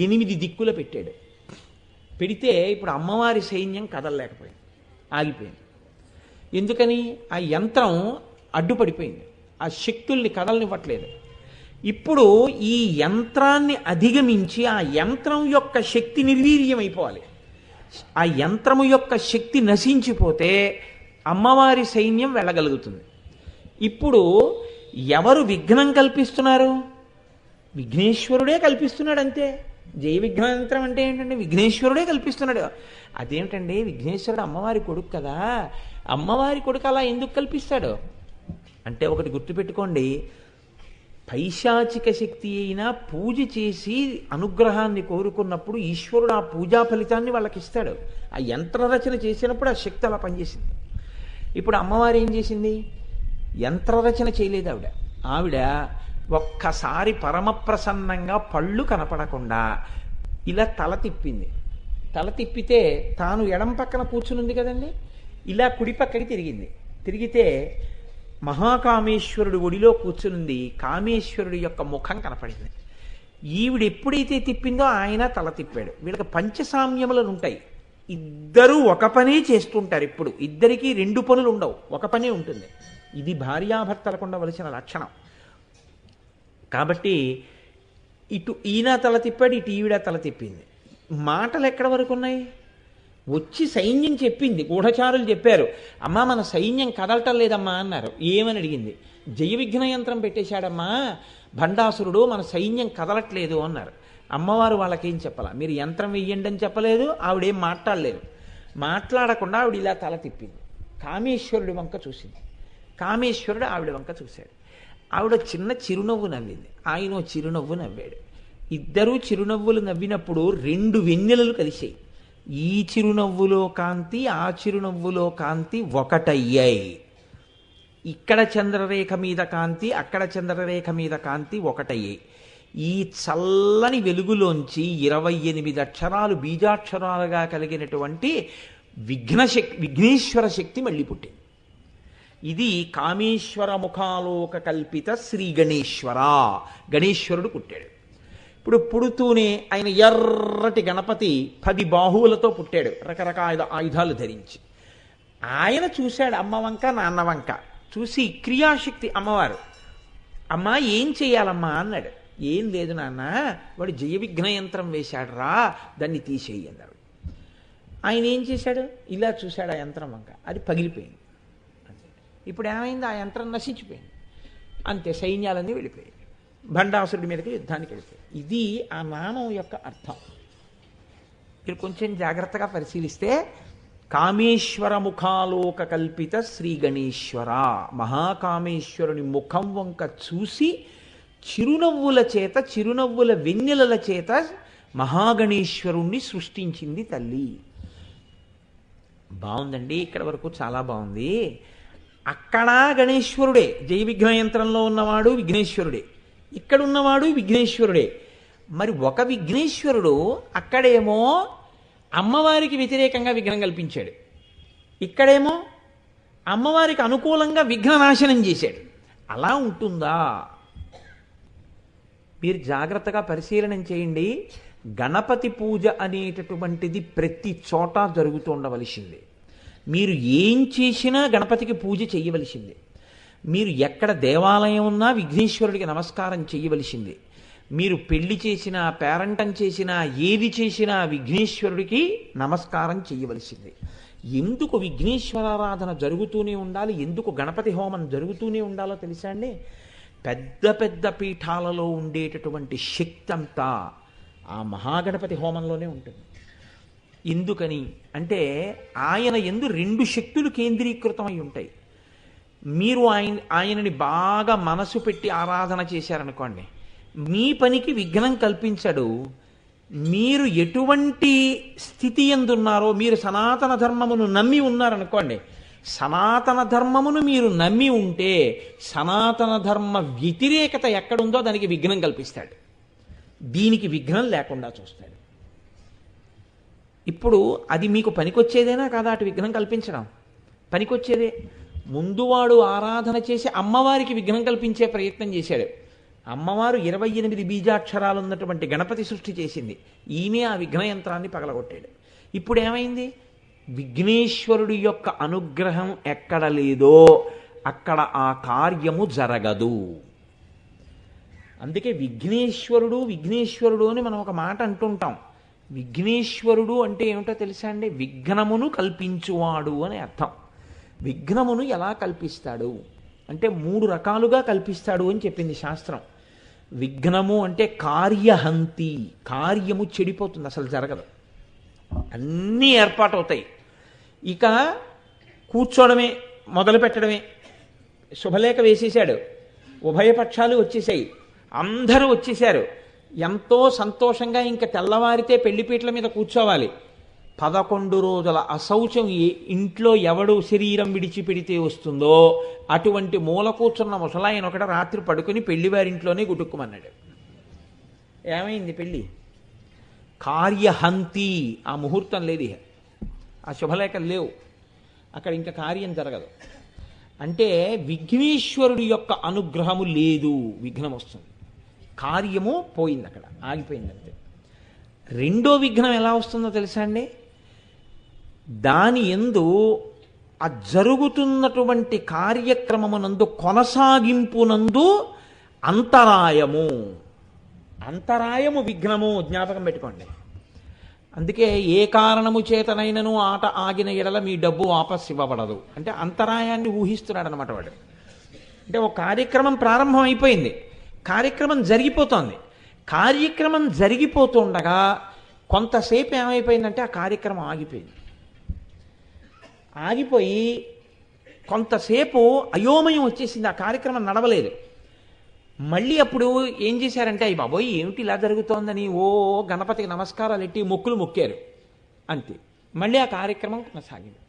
8 దిక్కులు పెట్టాడు. పెడితే ఇప్పుడు అమ్మవారి సైన్యం కదలలేకపోయింది, ఆగిపోయింది. ఎందుకని? ఆ యంత్రం అడ్డుపడిపోయింది, ఆ శక్తుల్ని కదలనివ్వట్లేదు. ఇప్పుడు ఈ యంత్రాన్ని అధిగమించి ఆ యంత్రం యొక్క శక్తి నిర్వీర్యమైపోవాలి. ఆ యంత్రము యొక్క శక్తి నశించిపోతే అమ్మవారి సైన్యం వెళ్ళగలుగుతుంది. ఇప్పుడు ఎవరు విఘ్నం కల్పిస్తున్నారు? విఘ్నేశ్వరుడే కల్పిస్తున్నాడు. అంతే. జయ విఘ్నయంత్రం అంటే ఏంటంటే విఘ్నేశ్వరుడే కల్పిస్తున్నాడు. అదేమిటండి, విఘ్నేశ్వరుడు అమ్మవారి కొడుకు కదా, అమ్మవారి కొడుకు అలా ఎందుకు కల్పిస్తాడు అంటే ఒకటి గుర్తుపెట్టుకోండి, పైశాచిక శక్తి అయినా పూజ చేసి అనుగ్రహాన్ని కోరుకున్నప్పుడు ఈశ్వరుడు ఆ పూజా ఫలితాన్ని వాళ్ళకి ఇస్తాడు. ఆ యంత్రరచన చేసినప్పుడు ఆ శక్తి అలా పనిచేసింది. ఇప్పుడు అమ్మవారు ఏం చేసింది? యంత్రరచన చేయలేదు ఆవిడ. ఆవిడ ఒక్కసారి పరమప్రసన్నంగా పళ్ళు కనపడకుండా ఇలా తల తిప్పింది. తల తిప్పితే తాను ఎడం పక్కన కూర్చునుంది కదండి, ఇలా కుడి పక్కకి తిరిగింది. తిరిగితే మహాకామేశ్వరుడు ఒడిలో కూర్చునుంది. కామేశ్వరుడి యొక్క ముఖం కనపడింది. ఈవిడ ఎప్పుడైతే తిప్పిందో ఆయన తల తిప్పాడు. వీళ్ళకి పంచసామ్యములను ఉంటాయి. ఇద్దరూ ఒక పనే చేస్తుంటారు. ఇప్పుడు ఇద్దరికీ రెండు పనులు ఉండవు, ఒక పనే ఉంటుంది. ఇది భార్యాభర్తలకు ఉండవలసిన లక్షణం. కాబట్టి ఇటు ఈయన తల తిప్పాడు, ఇటు ఈవిడ తల తిప్పింది. మాటలు ఎక్కడి వరకు ఉన్నాయి? వచ్చి సైన్యం చెప్పింది, గూఢచారులు చెప్పారు, అమ్మా మన సైన్యం కదలటం లేదమ్మా అన్నారు. ఏమని అడిగింది? జయ విఘ్న యంత్రం పెట్టేశాడమ్మా భండాసురుడు, మన సైన్యం కదలట్లేదు అన్నారు. అమ్మవారు వాళ్ళకేం చెప్పాల, మీరు యంత్రం వెయ్యండి అని చెప్పలేదు, ఆవిడేం మాట్లాడలేదు. మాట్లాడకుండా ఆవిడ ఇలా తల తిప్పింది. కామేశ్వరుడి వంక చూసింది. కామేశ్వరుడు ఆవిడ వంక చూశాడు. ఆవిడ చిన్న చిరునవ్వు నవ్వింది, ఆయన చిరునవ్వు నవ్వాడు. ఇద్దరూ చిరునవ్వులు నవ్వినప్పుడు రెండు వెన్నెలలు కలిసాయి. ఈ చిరునవ్వులో కాంతి ఆ చిరునవ్వులో కాంతి ఒకటయ్యాయి. ఇక్కడ చంద్రరేఖ మీద కాంతి, అక్కడ చంద్రరేఖ మీద కాంతి ఒకటయ్యాయి. ఈ చల్లని వెలుగులోంచి 28 అక్షరాలు బీజాక్షరాలుగా కలిగినటువంటి విఘ్నేశ్వర శక్తి మళ్ళీ పుట్టింది. ఇది కామేశ్వర ముఖాలోక కల్పిత శ్రీ గణేశ్వర. గణేశ్వరుడు పుట్టాడు. ఇప్పుడు పుడుతూనే ఆయన ఎర్రటి గణపతి 10 బాహువులతో పుట్టాడు, రకరకాల ఆయుధాలు ధరించి. ఆయన చూశాడు అమ్మ వంక నాన్న వంక. చూసి క్రియాశక్తి అమ్మవారు, అమ్మా ఏం చెయ్యాలమ్మా అన్నాడు. ఏం లేదు నాన్న, వాడు జయ విఘ్న యంత్రం వేశాడు రా, దాన్ని తీసేయి అన్నాడు. ఆయన ఏం చేశాడు? ఇలా చూశాడు ఆ యంత్రం వంక, అది పగిలిపోయింది. ఇప్పుడు ఏమైంది? ఆ యంత్రం నశించిపోయింది. అంతే, సైన్యాలన్నీ వెళ్ళిపోయాయి, భండాసురుడి మీదకి యుద్ధానికి వెళ్ళిపోయాయి. ఇది ఆ నామం యొక్క అర్థం. మీరు కొంచెం జాగ్రత్తగా పరిశీలిస్తే కామేశ్వర ముఖాలోక కల్పిత శ్రీ గణేశ్వర, మహాకామేశ్వరుని ముఖం వంక చూసి చిరునవ్వుల చేత, చిరునవ్వుల వెన్నెలల చేత మహాగణేశ్వరుణ్ణి సృష్టించింది తల్లి. బాగుందండి, ఇక్కడ వరకు చాలా బాగుంది. అక్కడ గణేశ్వరుడే, జయ విఘ్న యంత్రంలో ఉన్నవాడు విఘ్నేశ్వరుడే, ఇక్కడున్నవాడు విఘ్నేశ్వరుడే. మరి ఒక విఘ్నేశ్వరుడు అక్కడేమో అమ్మవారికి వ్యతిరేకంగా విఘ్నం కల్పించాడు, ఇక్కడేమో అమ్మవారికి అనుకూలంగా విఘ్ననాశనం చేశాడు. అలా ఉంటుందా? మీరు జాగ్రత్తగా పరిశీలనం చేయండి. గణపతి పూజ అనేటటువంటిది ప్రతి చోట జరుగుతూ ఉండవలసిందే. మీరు ఏం చేసినా గణపతికి పూజ చేయవలసిందే. మీరు ఎక్కడ దేవాలయం ఉన్నా విఘ్నేశ్వరుడికి నమస్కారం చేయవలసిందే. మీరు పెళ్లి చేసినా, పేరంటం చేసినా, ఏది చేసినా విఘ్నేశ్వరుడికి నమస్కారం చేయవలసిందే. ఎందుకు విఘ్నేశ్వరారాధన జరుగుతూనే ఉండాలి, ఎందుకు గణపతి హోమం జరుగుతూనే ఉండాలో తెలుసా అండి? పెద్ద పెద్ద పీఠాలలో ఉండేటటువంటి శక్తి అంతా ఆ మహాగణపతి హోమంలోనే ఉంటుంది. ఎందుకని అంటే ఆయన యందు 2 శక్తులు కేంద్రీకృతమై ఉంటాయి. మీరు ఆయనని బాగా మనసు పెట్టి ఆరాధన చేశారనుకోండి, మీ పనికి విఘ్నం కల్పించడు. మీరు ఎటువంటి స్థితి ఎందున్నారో, మీరు సనాతన ధర్మమును నమ్మి ఉన్నారనుకోండి, సనాతన ధర్మమును మీరు నమ్మి ఉంటే సనాతన ధర్మ వ్యతిరేకత ఎక్కడుందో దానికి విఘ్నం కల్పిస్తాడు, దీనికి విఘ్నం లేకుండా చూస్తాడు. ఇప్పుడు అది మీకు పనికొచ్చేదేనా కాదా? అటు విఘ్నం కల్పించడం పనికొచ్చేదే. ముందువాడు ఆరాధన చేసి అమ్మవారికి విఘ్నం కల్పించే ప్రయత్నం చేశాడు. అమ్మవారు 28 బీజాక్షరాలు ఉన్నటువంటి గణపతి సృష్టి చేసింది, ఈయనే ఆ విఘ్న యంత్రాన్ని పగలగొట్టాడు. ఇప్పుడు ఏమైంది? విఘ్నేశ్వరుడి యొక్క అనుగ్రహం ఎక్కడ లేదో అక్కడ ఆ కార్యము జరగదు. అందుకే విఘ్నేశ్వరుడు విఘ్నేశ్వరుడు అని మనం ఒక మాట అంటుంటాం. విఘ్నేశ్వరుడు అంటే ఏమిటో తెలుసా అండి? విఘ్నమును కల్పించువాడు అని అర్థం. విఘ్నమును ఎలా కల్పిస్తాడు అంటే 3 రకాలుగా కల్పిస్తాడు అని చెప్పింది శాస్త్రం. విఘ్నము అంటే కార్యహంతి, కార్యము చెడిపోతుంది, అసలు జరగదు, అన్నీ ఏర్పాటవుతాయి. ఇక కూర్చోవడమే, మొదలు పెట్టడమే. శుభలేఖ వేసేశాడు, ఉభయపక్షాలు వచ్చేసాయి, అందరూ వచ్చేశారు, ఎంతో సంతోషంగా ఇంకా తెల్లవారితే పెళ్లిపీటల మీద కూర్చోవాలి. 11 రోజుల అశౌచం ఇంట్లో ఎవడు శరీరం విడిచిపెడితే వస్తుందో అటువంటి మూల కూర్చున్న ముసలాయన ఒకటి రాత్రి పడుకుని పెళ్లివారింట్లోనే గుటుక్కుమన్నాడు. ఏమైంది? పెళ్ళి కార్యహంతి. ఆ ముహూర్తం లేదు, ఆ శుభలేఖలు లేవు, అక్కడ ఇంకా కార్యం జరగదు. అంటే విఘ్నేశ్వరుడి యొక్క అనుగ్రహము లేదు, విఘ్నం వస్తుంది, కార్యము పోయింది, అక్కడ ఆగిపోయింది అంతే. రెండో విఘ్నం ఎలా వస్తుందో తెలుసా అండి? దాని యందు ఆ జరుగుతున్నటువంటి కార్యక్రమమునందు కొనసాగింపునందు అంతరాయము, అంతరాయము విఘ్నము, జ్ఞాపకం పెట్టుకోండి. అందుకే ఏ కారణము చేతనైనను ఆట ఆగిన ఎడల మీ డబ్బు వాపస్ ఇవ్వబడదు అంటే అంతరాయాన్ని ఊహిస్తున్నాడు అనమాట వాడు. అంటే ఒక కార్యక్రమం ప్రారంభం అయిపోయింది, కార్యక్రమం జరిగిపోతోంది, కార్యక్రమం జరిగిపోతుండగా కొంతసేపు ఏమైపోయిందంటే ఆ కార్యక్రమం ఆగిపోయింది. ఆగిపోయి కొంతసేపు అయోమయం వచ్చేసింది, ఆ కార్యక్రమం నడవలేదు. మళ్ళీ అప్పుడు ఏం చేశారంటే అయ్యి బాబోయ్ ఏమిటి ఇలా జరుగుతోందని ఓ గణపతికి నమస్కారాలు ఎట్టి మొక్కులు మొక్కారు అంతే. మళ్ళీ ఆ కార్యక్రమం కొనసాగింది.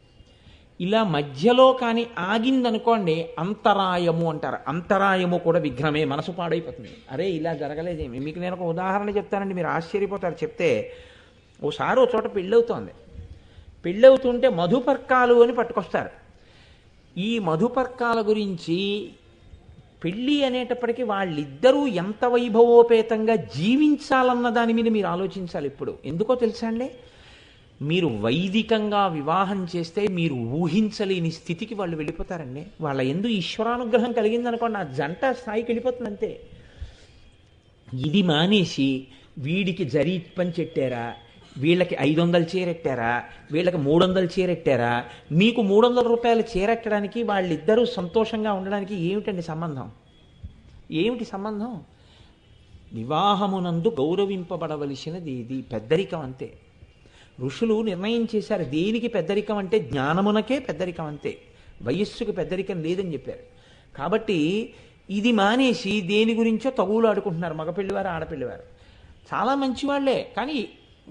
ఇలా మధ్యలో కానీ ఆగిందనుకోండి అంతరాయము అంటారు. అంతరాయము కూడా విఘ్నమే, మనసు పాడైపోతుంది. అరే ఇలా జరగలేదేమి. మీకు నేను ఒక ఉదాహరణ చెప్తానండి, మీరు ఆశ్చర్యపోతారు చెప్తే. ఓసారి ఓ చోట పెళ్ళవుతోంది, పెళ్ళవుతుంటే మధుపర్కాలు అని పట్టుకొస్తారు. ఈ మధుపర్కాల గురించి పెళ్ళి అనేటప్పటికీ వాళ్ళిద్దరూ ఎంత వైభవోపేతంగా జీవించాలన్న దాని మీద మీరు ఆలోచించాలి. ఇప్పుడు ఎందుకో తెలుసా అండి, మీరు వైదికంగా వివాహం చేస్తే మీరు ఊహించలేని స్థితికి వాళ్ళు వెళ్ళిపోతారండి. వాళ్ళ యందు ఈశ్వరానుగ్రహం కలిగిందనుకోండి, ఆ జంట స్థాయికి వెళ్ళిపోతుంది అంతే. ఇది మానేసి వీడికి జరీ పంచెట్టారా, వీళ్ళకి 500 చీరెట్టారా, వీళ్ళకి 300 చీరెట్టారా, మీకు 300 రూపాయలు చీరెట్టడానికి వాళ్ళిద్దరూ సంతోషంగా ఉండడానికి ఏమిటండి సంబంధం? ఏమిటి సంబంధం? వివాహమునందు గౌరవింపబడవలసినది ఇది, పెద్దరికం అంతే. ఋషులు నిర్ణయం చేశారు దేనికి పెద్దరికం అంటే జ్ఞానమునకే పెద్దరికం అంతే, వయస్సుకు పెద్దరికం లేదని చెప్పారు. కాబట్టి ఇది మానేసి దేని గురించో తగులు ఆడుకుంటున్నారు మగపెళ్లివారు ఆడపిల్లివారు. చాలా మంచివాళ్లే కానీ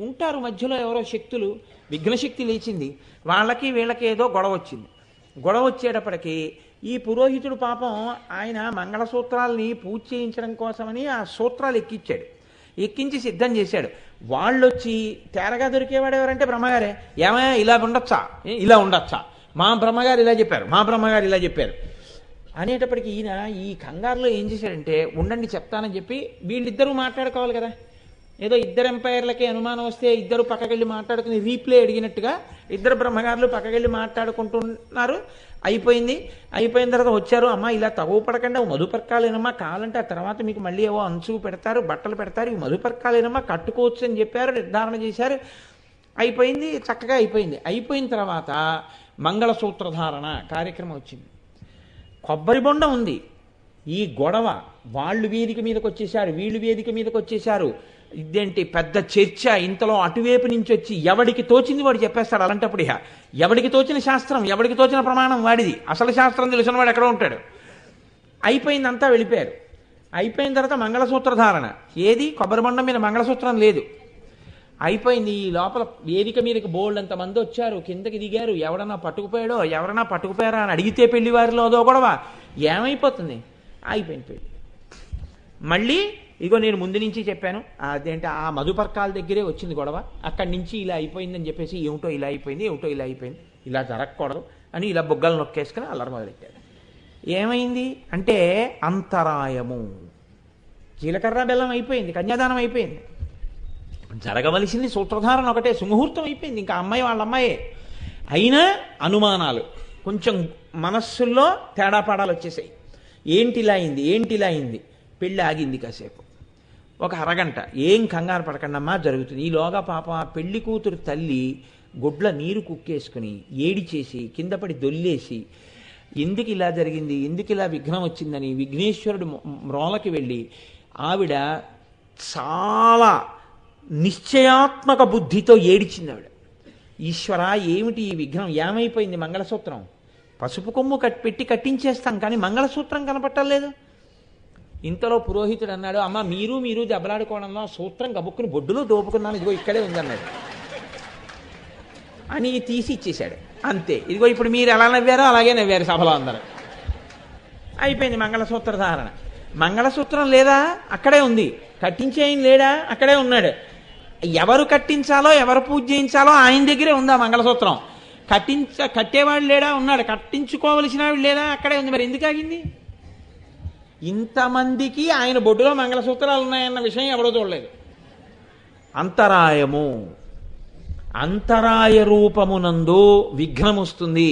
ఉంటారు మధ్యలో ఎవరో శక్తులు, విఘ్నశక్తి లేచింది, వాళ్ళకి వీళ్ళకి ఏదో గొడవ వచ్చింది. గొడవ వచ్చేటప్పటికి ఈ పురోహితుడు పాపం ఆయన మంగళసూత్రాలని పూజ చేయించడం కోసమని ఆ సూత్రాలు ఎక్కించాడు, ఎక్కించి సిద్ధం చేశాడు. వాళ్ళు వచ్చి తేరగా దొరికేవాడు ఎవరంటే బ్రహ్మగారే. ఏమయ్యా ఇలా ఉండొచ్చా, ఇలా ఉండొచ్చా, మా బ్రహ్మగారు ఇలా చెప్పారు, మా బ్రహ్మగారు ఇలా చెప్పారు అనేటప్పటికి ఈయన ఈ కంగారులో ఏం చేశాడంటే ఉండండి చెప్తానని చెప్పి వీళ్ళిద్దరూ మాట్లాడుకోవాలి కదా. ఏదో ఇద్దరు ఎంపైర్లకి అనుమానం వస్తే ఇద్దరు పక్కకెళ్ళి మాట్లాడుకుని రీప్లే అడిగినట్టుగా ఇద్దరు బ్రహ్మగారులు పక్కకెళ్ళి మాట్లాడుకుంటున్నారు. అయిపోయింది. అయిపోయిన తర్వాత వచ్చారు, అమ్మ ఇలా తగువ పడకండి, మధుపర్కాలేనమ్మా, కావాలంటే ఆ తర్వాత మీకు మళ్ళీ ఏవో అంచు పెడతారు, బట్టలు పెడతారు, ఇవి మధుపర్కాలేనమ్మా, కట్టుకోవచ్చు అని చెప్పారు, నిర్ధారణ చేశారు. అయిపోయింది, చక్కగా అయిపోయింది. అయిపోయిన తర్వాత మంగళసూత్రధారణ కార్యక్రమం వచ్చింది. కొబ్బరి బొండ ఉంది. ఈ గొడవ, వాళ్ళు వేదిక మీదకి వచ్చేసారు, వీళ్ళు వేదిక మీదకి వచ్చేసారు, ఇదేంటి పెద్ద చర్చ. ఇంతలో అటువైపు నుంచి వచ్చి ఎవడికి తోచింది వాడు చెప్పేస్తాడు. అలాంటప్పుడు ఇక ఎవడికి తోచిన శాస్త్రం, ఎవడికి తోచిన ప్రమాణం వాడిది. అసలు శాస్త్రం తెలిసిన వాడు ఎక్కడ ఉంటాడు. అయిపోయిందంతా వెళ్ళిపోయారు. అయిపోయిన తర్వాత మంగళసూత్రధారణ. ఏది కొబ్బరి బొండం మీద మంగళసూత్రం లేదు. అయిపోయింది. ఈ లోపల వేదిక మీదకి బోల్డ్ అంతమంది వచ్చారు, కిందకి దిగారు. ఎవడన్నా పట్టుకుపోయాడో, ఎవరన్నా పట్టుకుపోయారా అని అడిగితే పెళ్లి వారిలో అదో గొడవ. ఏమైపోతుంది? అయిపోయింది పెళ్ళి. మళ్ళీ ఇగో నేను ముందు నుంచి చెప్పాను, అదేంటి ఆ మధుపర్కాల దగ్గరే వచ్చింది గొడవ, అక్కడి నుంచి ఇలా అయిపోయిందని చెప్పేసి ఏమిటో ఇలా అయిపోయింది, ఏమిటో ఇలా అయిపోయింది, ఇలా జరగకూడదు అని ఇలా బొగ్గలు నొక్కేసుకుని అల్లరి మొదలెట్టాడు. ఏమైంది అంటే అంతరాయము. జీలకర్ర బెల్లం అయిపోయింది, కన్యాదానం అయిపోయింది, జరగవలసింది సూత్రధారణ ఒకటే, సుముహూర్తం అయిపోయింది, ఇంకా అమ్మాయి వాళ్ళ అమ్మాయే. అయినా అనుమానాలు, కొంచెం మనస్సుల్లో తేడాపాడాలు వచ్చేసాయి. ఏంటిలా అయింది, ఏంటిలా అయింది. పెళ్ళి ఆగింది కాసేపు, ఒక అరగంట. ఏం కంగారు పడకండమ్మా, జరుగుతుంది. ఈలోగా పాప పెళ్లి కూతురు తల్లి గుడ్ల నీరు కుక్కేసుకుని ఏడిచేసి కింద పడి దొల్లేసి ఎందుకు ఇలా జరిగింది, ఎందుకు ఇలా విఘ్నం వచ్చిందని విఘ్నేశ్వరుడు మ్రోలకి వెళ్ళి ఆవిడ చాలా నిశ్చయాత్మక బుద్ధితో ఏడిచింది. ఆవిడ, ఈశ్వర ఏమిటి ఈ విఘ్నం, ఏమైపోయింది? మంగళసూత్రం పసుపు కొమ్ము పెట్టి కట్టించేస్తాం కానీ మంగళసూత్రం కనపట్టలేదు. ఇంతలో పురోహితుడు అన్నాడు, అమ్మ మీరు దెబ్బలాడుకోవడంలో సూత్రం గబుక్కుని బొడ్డులో దోపుకున్నాను, ఇదిగో ఇక్కడే ఉందన్నాడు అని తీసి ఇచ్చేశాడు. అంతే, ఇదిగో ఇప్పుడు మీరు ఎలా నవ్వారో అలాగే నవ్వారు సభలో అందరూ. అయిపోయింది మంగళసూత్ర ధారణ. మంగళసూత్రం లేదా? అక్కడే ఉంది. కట్టించే ఆయన లేడా? అక్కడే ఉన్నాడు. ఎవరు కట్టించాలో ఎవరు పూజ చేయించాలో ఆయన దగ్గరే ఉంది ఆ మంగళసూత్రం. కట్టేవాడు లేడా? ఉన్నాడు. కట్టించుకోవలసిన వాడు లేదా? అక్కడే ఉంది. మరి ఎందుకు ఆగింది? ఇంతమందికి ఆయన బొడ్డులో మంగళసూత్రాలు ఉన్నాయన్న విషయం ఎవడో చూడలేదు. అంతరాయము, అంతరాయ రూపమునందు విఘ్నం వస్తుంది.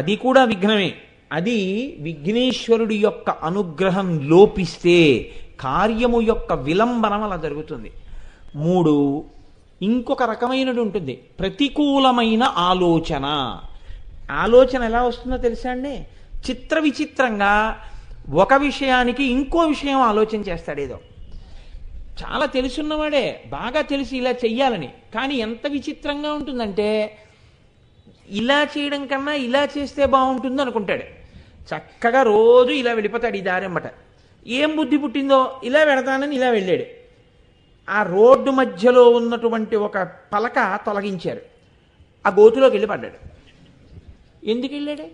అది కూడా విఘ్నమే. అది విఘ్నేశ్వరుడి యొక్క అనుగ్రహం లోపిస్తే కార్యము యొక్క విలంబనం అలా జరుగుతుంది. 3, ఇంకొక రకమైనది ఉంటుంది, ప్రతికూలమైన ఆలోచన. ఆలోచన ఎలా వస్తుందో తెలుసా అండి? చిత్ర విచిత్రంగా ఒక విషయానికి ఇంకో విషయం ఆలోచన చేస్తాడు. ఏదో చాలా తెలుసున్నవాడే, బాగా తెలిసి ఇలా చెయ్యాలని, కానీ ఎంత విచిత్రంగా ఉంటుందంటే ఇలా చేయడం కన్నా ఇలా చేస్తే బాగుంటుంది అనుకుంటాడు. చక్కగా రోజు ఇలా వెళ్ళిపోతాడు ఈ దారెంబట. ఏం బుద్ధి పుట్టిందో ఇలా వెడతానని ఇలా వెళ్ళాడు. ఆ రోడ్డు మధ్యలో ఉన్నటువంటి ఒక పలక తొలగించారు. ఆ గోతులోకి వెళ్ళి పడ్డాడు. ఎందుకు వెళ్ళాడు?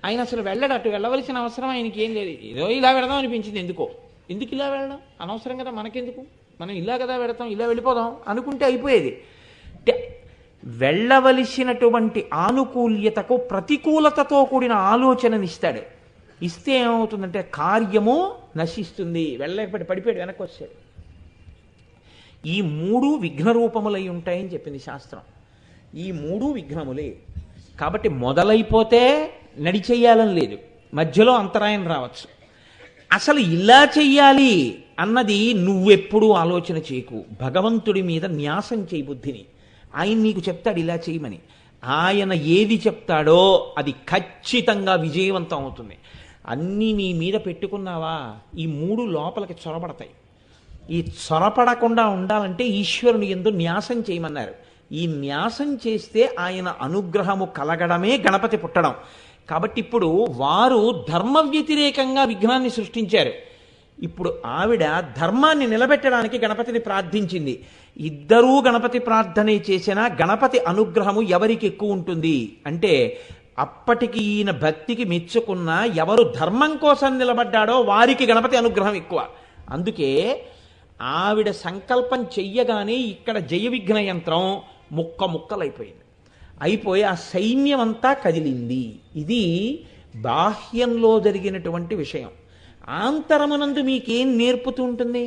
ఆయన అసలు వెళ్ళాడు. అటు వెళ్ళవలసిన అవసరం ఆయనకి ఏం లేదు. ఏదో ఇలా వెడదాం అనిపించింది. ఎందుకు ఇలా వెళ్ళడం? అనవసరం కదా, మనకెందుకు, మనం ఇలా కదా వెడతాం, ఇలా వెళ్ళిపోదాం అనుకుంటే అయిపోయేది. వెళ్ళవలసినటువంటి ఆనుకూల్యతకు ప్రతికూలతతో కూడిన ఆలోచననిస్తాడు. ఇస్తే ఏమవుతుందంటే కార్యము నశిస్తుంది. వెళ్ళలేకపోతే పడిపోయాడు, వెనక్కి వచ్చాడు. ఈ 3 విఘ్న రూపములై ఉంటాయని చెప్పింది శాస్త్రం. ఈ 3 విఘ్నములే. కాబట్టి మొదలైపోతే నడిచెయ్యాలని లేదు, మధ్యలో అంతరాయం రావచ్చు. అసలు ఇలా చెయ్యాలి అన్నది నువ్వెప్పుడూ ఆలోచన చేయకు. భగవంతుడి మీద న్యాసం చేయి బుద్ధిని. ఆయన నీకు చెప్తాడు ఇలా చేయమని. ఆయన ఏది చెప్తాడో అది ఖచ్చితంగా విజయవంతం అవుతుంది. అన్నీ నీ మీద పెట్టుకున్నావా, ఈ 3 లోపలికి చొరబడతాయి. ఈ చొరపడకుండా ఉండాలంటే ఈశ్వరుని యందు న్యాసం చేయమన్నారు. ఈ న్యాసం చేస్తే ఆయన అనుగ్రహము కలగడమే గణపతి పుట్టడం. కాబట్టి ఇప్పుడు వారు ధర్మ వ్యతిరేకంగా విఘ్నాన్ని సృష్టించారు. ఇప్పుడు ఆవిడ ధర్మాన్ని నిలబెట్టడానికి గణపతిని ప్రార్థించింది. ఇద్దరూ గణపతి ప్రార్థనే చేసినా గణపతి అనుగ్రహము ఎవరికి ఎక్కువ ఉంటుంది అంటే, అప్పటికి ఈయన భక్తికి మెచ్చుకున్న ఎవరు ధర్మం కోసం నిలబడ్డాడో వారికి గణపతి అనుగ్రహం ఎక్కువ. అందుకే ఆవిడ సంకల్పం చెయ్యగానే ఇక్కడ జయ విఘ్న యంత్రం ముక్కలైపోయింది. అయిపోయి ఆ సైన్యం అంతా కదిలింది. ఇది బాహ్యంలో జరిగినటువంటి విషయం. ఆంతరమునందు మీకేం నేర్పుతూ ఉంటుంది?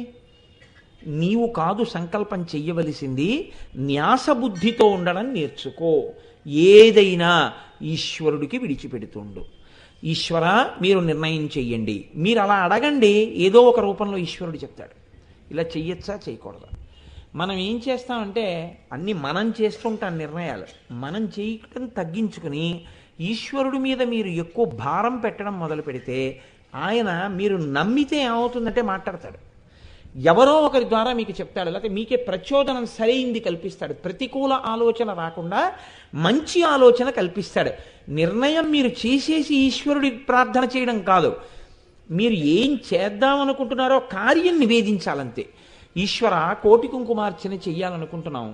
నీవు కాదు సంకల్పం చెయ్యవలసింది, న్యాసబుద్ధితో ఉండడం నేర్చుకో. ఏదైనా ఈశ్వరుడికి విడిచిపెడుతుండు. ఈశ్వర మీరు నిర్ణయం చెయ్యండి. మీరు అలా అడగండి, ఏదో ఒక రూపంలో ఈశ్వరుడు చెప్తాడు. ఇలా చెయ్యొచ్చా చేయకూడదా? మనం ఏం చేస్తామంటే అన్నీ మనం చేస్తుంటాం నిర్ణయాలు. మనం చేయటం తగ్గించుకుని ఈశ్వరుడి మీద మీరు ఎక్కువ భారం పెట్టడం మొదలు పెడితే ఆయన మీరు నమ్మితే ఏమవుతుందంటే మాట్లాడతాడు. ఎవరో ఒకరి ద్వారా మీకు చెప్తాడు, లేకపోతే మీకే ప్రచోదనం సరైంది కల్పిస్తాడు. ప్రతికూల ఆలోచన రాకుండా మంచి ఆలోచన కల్పిస్తాడు. నిర్ణయం మీరు చేసేసి ఈశ్వరుడి ప్రార్థన చేయడం కాదు, మీరు ఏం చేద్దామనుకుంటున్నారో కార్యం నివేదించాలంతే. ఈశ్వర కోటి కుంకుమార్చన చెయ్యాలనుకుంటున్నాం,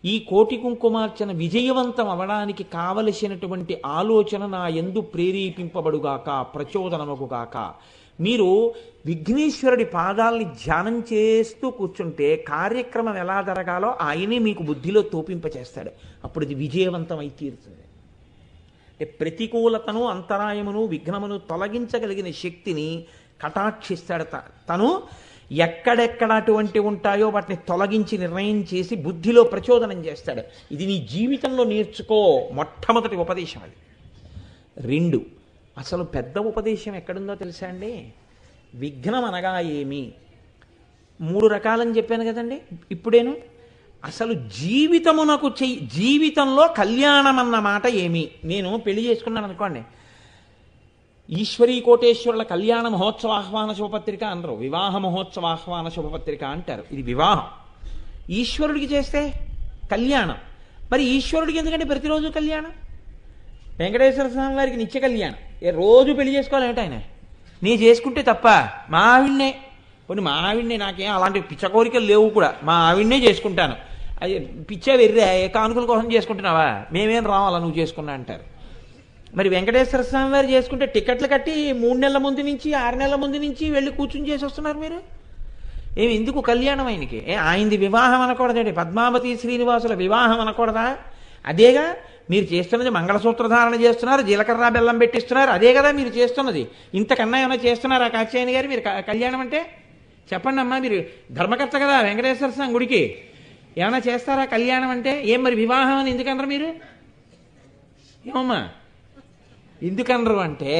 ఈ కోటి కుంకుమార్చన విజయవంతం అవడానికి కావలసినటువంటి ఆలోచన నా యందు ప్రేరేపింపబడుగాక, ప్రచోదనమగుగాక. మీరు విఘ్నేశ్వరుడి పాదాలని ధ్యానం చేస్తూ కూర్చుంటే కార్యక్రమం ఎలా జరగాలో ఆయనే మీకు బుద్ధిలో తోపింపచేస్తాడు. అప్పుడు ఇది విజయవంతం అయి తీరుతుంది. ప్రతికూలతను, అంతరాయమును, విఘ్నమును తొలగించగలిగిన శక్తిని కటాక్షిస్తాడు. తను ఎక్కడెక్కడ అటువంటి ఉంటాయో వాటిని తొలగించి నిర్ణయం చేసి బుద్ధిలో ప్రచోదనం చేస్తాడు. ఇది నీ జీవితంలో నేర్చుకో. మొట్టమొదటి ఉపదేశం అది. 2, అసలు పెద్ద ఉపదేశం ఎక్కడుందో తెలుసా అండి? విఘ్నం అనగా ఏమి? 3 రకాలని చెప్పాను కదండి ఇప్పుడేను. అసలు జీవితంలో కళ్యాణం అన్న మాట ఏమి? నేను పెళ్లి చేసుకున్నాను అనుకోండి, ఈశ్వరీ కోటేశ్వరుల కళ్యాణ మహోత్సవ ఆహ్వాన శుభపత్రిక అనరు, వివాహ మహోత్సవ ఆహ్వాన శుభపత్రిక అంటారు. ఇది వివాహం. ఈశ్వరుడికి చేస్తే కళ్యాణం. మరి ఈశ్వరుడికి ఎందుకంటే ప్రతిరోజు కళ్యాణం? వెంకటేశ్వర స్వామి వారికి నిత్య కళ్యాణం. రోజు పెళ్లి చేసుకోవాలంటే ఆయన నీ చేసుకుంటే తప్ప మా ఆవిడ్నే, కొన్ని మా ఆవిడ్నే, నాకేం అలాంటి పిచ్చ కోరికలు లేవు కూడా, మా ఆవిడ్నే చేసుకుంటాను. అది పిచ్చా వెర్రే, కానుకల కోసం చేసుకుంటున్నావా, మేమేం రావాలా నువ్వు చేసుకున్నా అంటారు. మరి వెంకటేశ్వర స్వామి వారు చేసుకుంటే టికెట్లు కట్టి 3 నెలల ముందు నుంచి 6 నెలల ముందు నుంచి వెళ్ళి కూర్చుని చేసి వస్తున్నారు మీరు. ఏమి ఎందుకు కళ్యాణం ఆయనకి? ఆయనది వివాహం అనకూడదండి, పద్మావతి శ్రీనివాసుల వివాహం అనకూడదా? అదేగా మీరు చేస్తున్నది మంగళసూత్ర ధారణ చేస్తున్నారు, జీలకర్ర బెల్లం పెట్టిస్తున్నారు, అదే కదా మీరు చేస్తున్నది. ఇంతకన్నా ఏమైనా చేస్తున్నారా కాత్యాయని గారు మీరు కళ్యాణం అంటే? చెప్పండి అమ్మా, మీరు ధర్మకర్త కదా వెంకటేశ్వర స్వామి గుడికి, ఏమైనా చేస్తారా కళ్యాణం అంటే? ఏం మరి వివాహం అని ఎందుకనరు మీరు? ఏమమ్మా ఎందుకనరు అంటే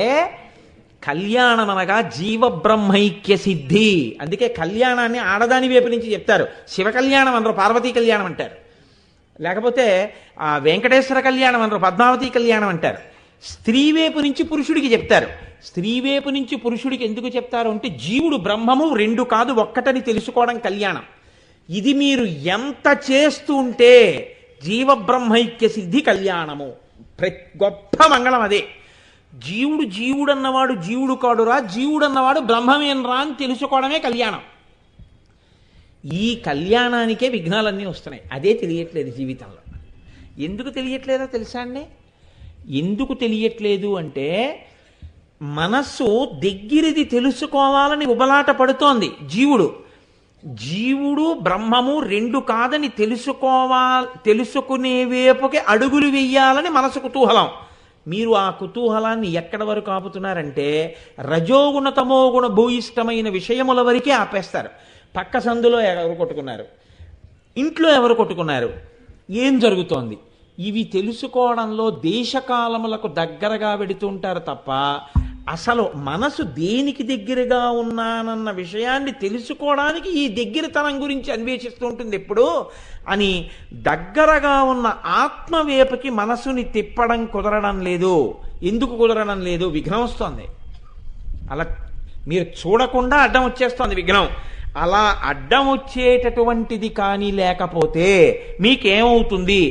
కళ్యాణం అనగా జీవబ్రహ్మైక్య సిద్ధి. అందుకే కళ్యాణాన్ని ఆడదాని వైపు నుంచి చెప్తారు. శివ కళ్యాణం అనరు, పార్వతీ కళ్యాణం అంటారు. లేకపోతే వెంకటేశ్వర కళ్యాణం అనరు, పద్మావతి కళ్యాణం అంటారు. స్త్రీ వైపు నుంచి పురుషుడికి చెప్తారు. స్త్రీ వైపు నుంచి పురుషుడికి ఎందుకు చెప్తారు అంటే జీవుడు బ్రహ్మము రెండు కాదు ఒక్కటని తెలుసుకోవడం కళ్యాణం. ఇది మీరు ఎంత చేస్తూ ఉంటే జీవబ్రహ్మైక్య సిద్ధి కళ్యాణము. గొప్ప మంగళం అదే. జీవుడు అన్నవాడు జీవుడు కాడురా, జీవుడు అన్నవాడు బ్రహ్మమేనరా అని తెలుసుకోవడమే కళ్యాణం. ఈ కళ్యాణానికే విఘ్నాలన్నీ వస్తున్నాయి. అదే తెలియట్లేదు జీవితంలో. ఎందుకు తెలియట్లేదో తెలుసా అండి? ఎందుకు తెలియట్లేదు అంటే మనస్సు దగ్గరిది తెలుసుకోవాలని ఉబలాట పడుతోంది జీవుడు. జీవుడు బ్రహ్మము రెండు కాదని తెలుసుకునే వైపుకి అడుగులు వెయ్యాలని మనసు కుతూహలం. మీరు ఆ కుతూహలాన్ని ఎక్కడి వరకు ఆపుతున్నారంటే రజోగుణ తమోగుణ భూయిష్టమైన విషయముల వరకే ఆపేస్తారు. పక్క సందులో ఎవరు కొట్టుకున్నారు, ఇంట్లో ఎవరు కొట్టుకున్నారు, ఏం జరుగుతోంది, ఇవి తెలుసుకోవడంలో దేశకాలములకు దగ్గరగా వెడుతుంటారు తప్ప అసలు మనసు దేనికి దగ్గరగా ఉన్నానన్న విషయాన్ని తెలుసుకోవడానికి ఈ దగ్గరతనం గురించి అన్వేషిస్తూ ఉంటుంది ఎప్పుడు అని. దగ్గరగా ఉన్న ఆత్మవేపకి మనసుని తిప్పడం కుదరడం లేదు. ఎందుకు కుదరడం లేదు? విఘ్నం వస్తోంది. అలా మీరు చూడకుండా అడ్డం వచ్చేస్తోంది విఘ్నం. అలా అడ్డం వచ్చేటటువంటిది కానీ లేకపోతే మీకేమవుతుంది?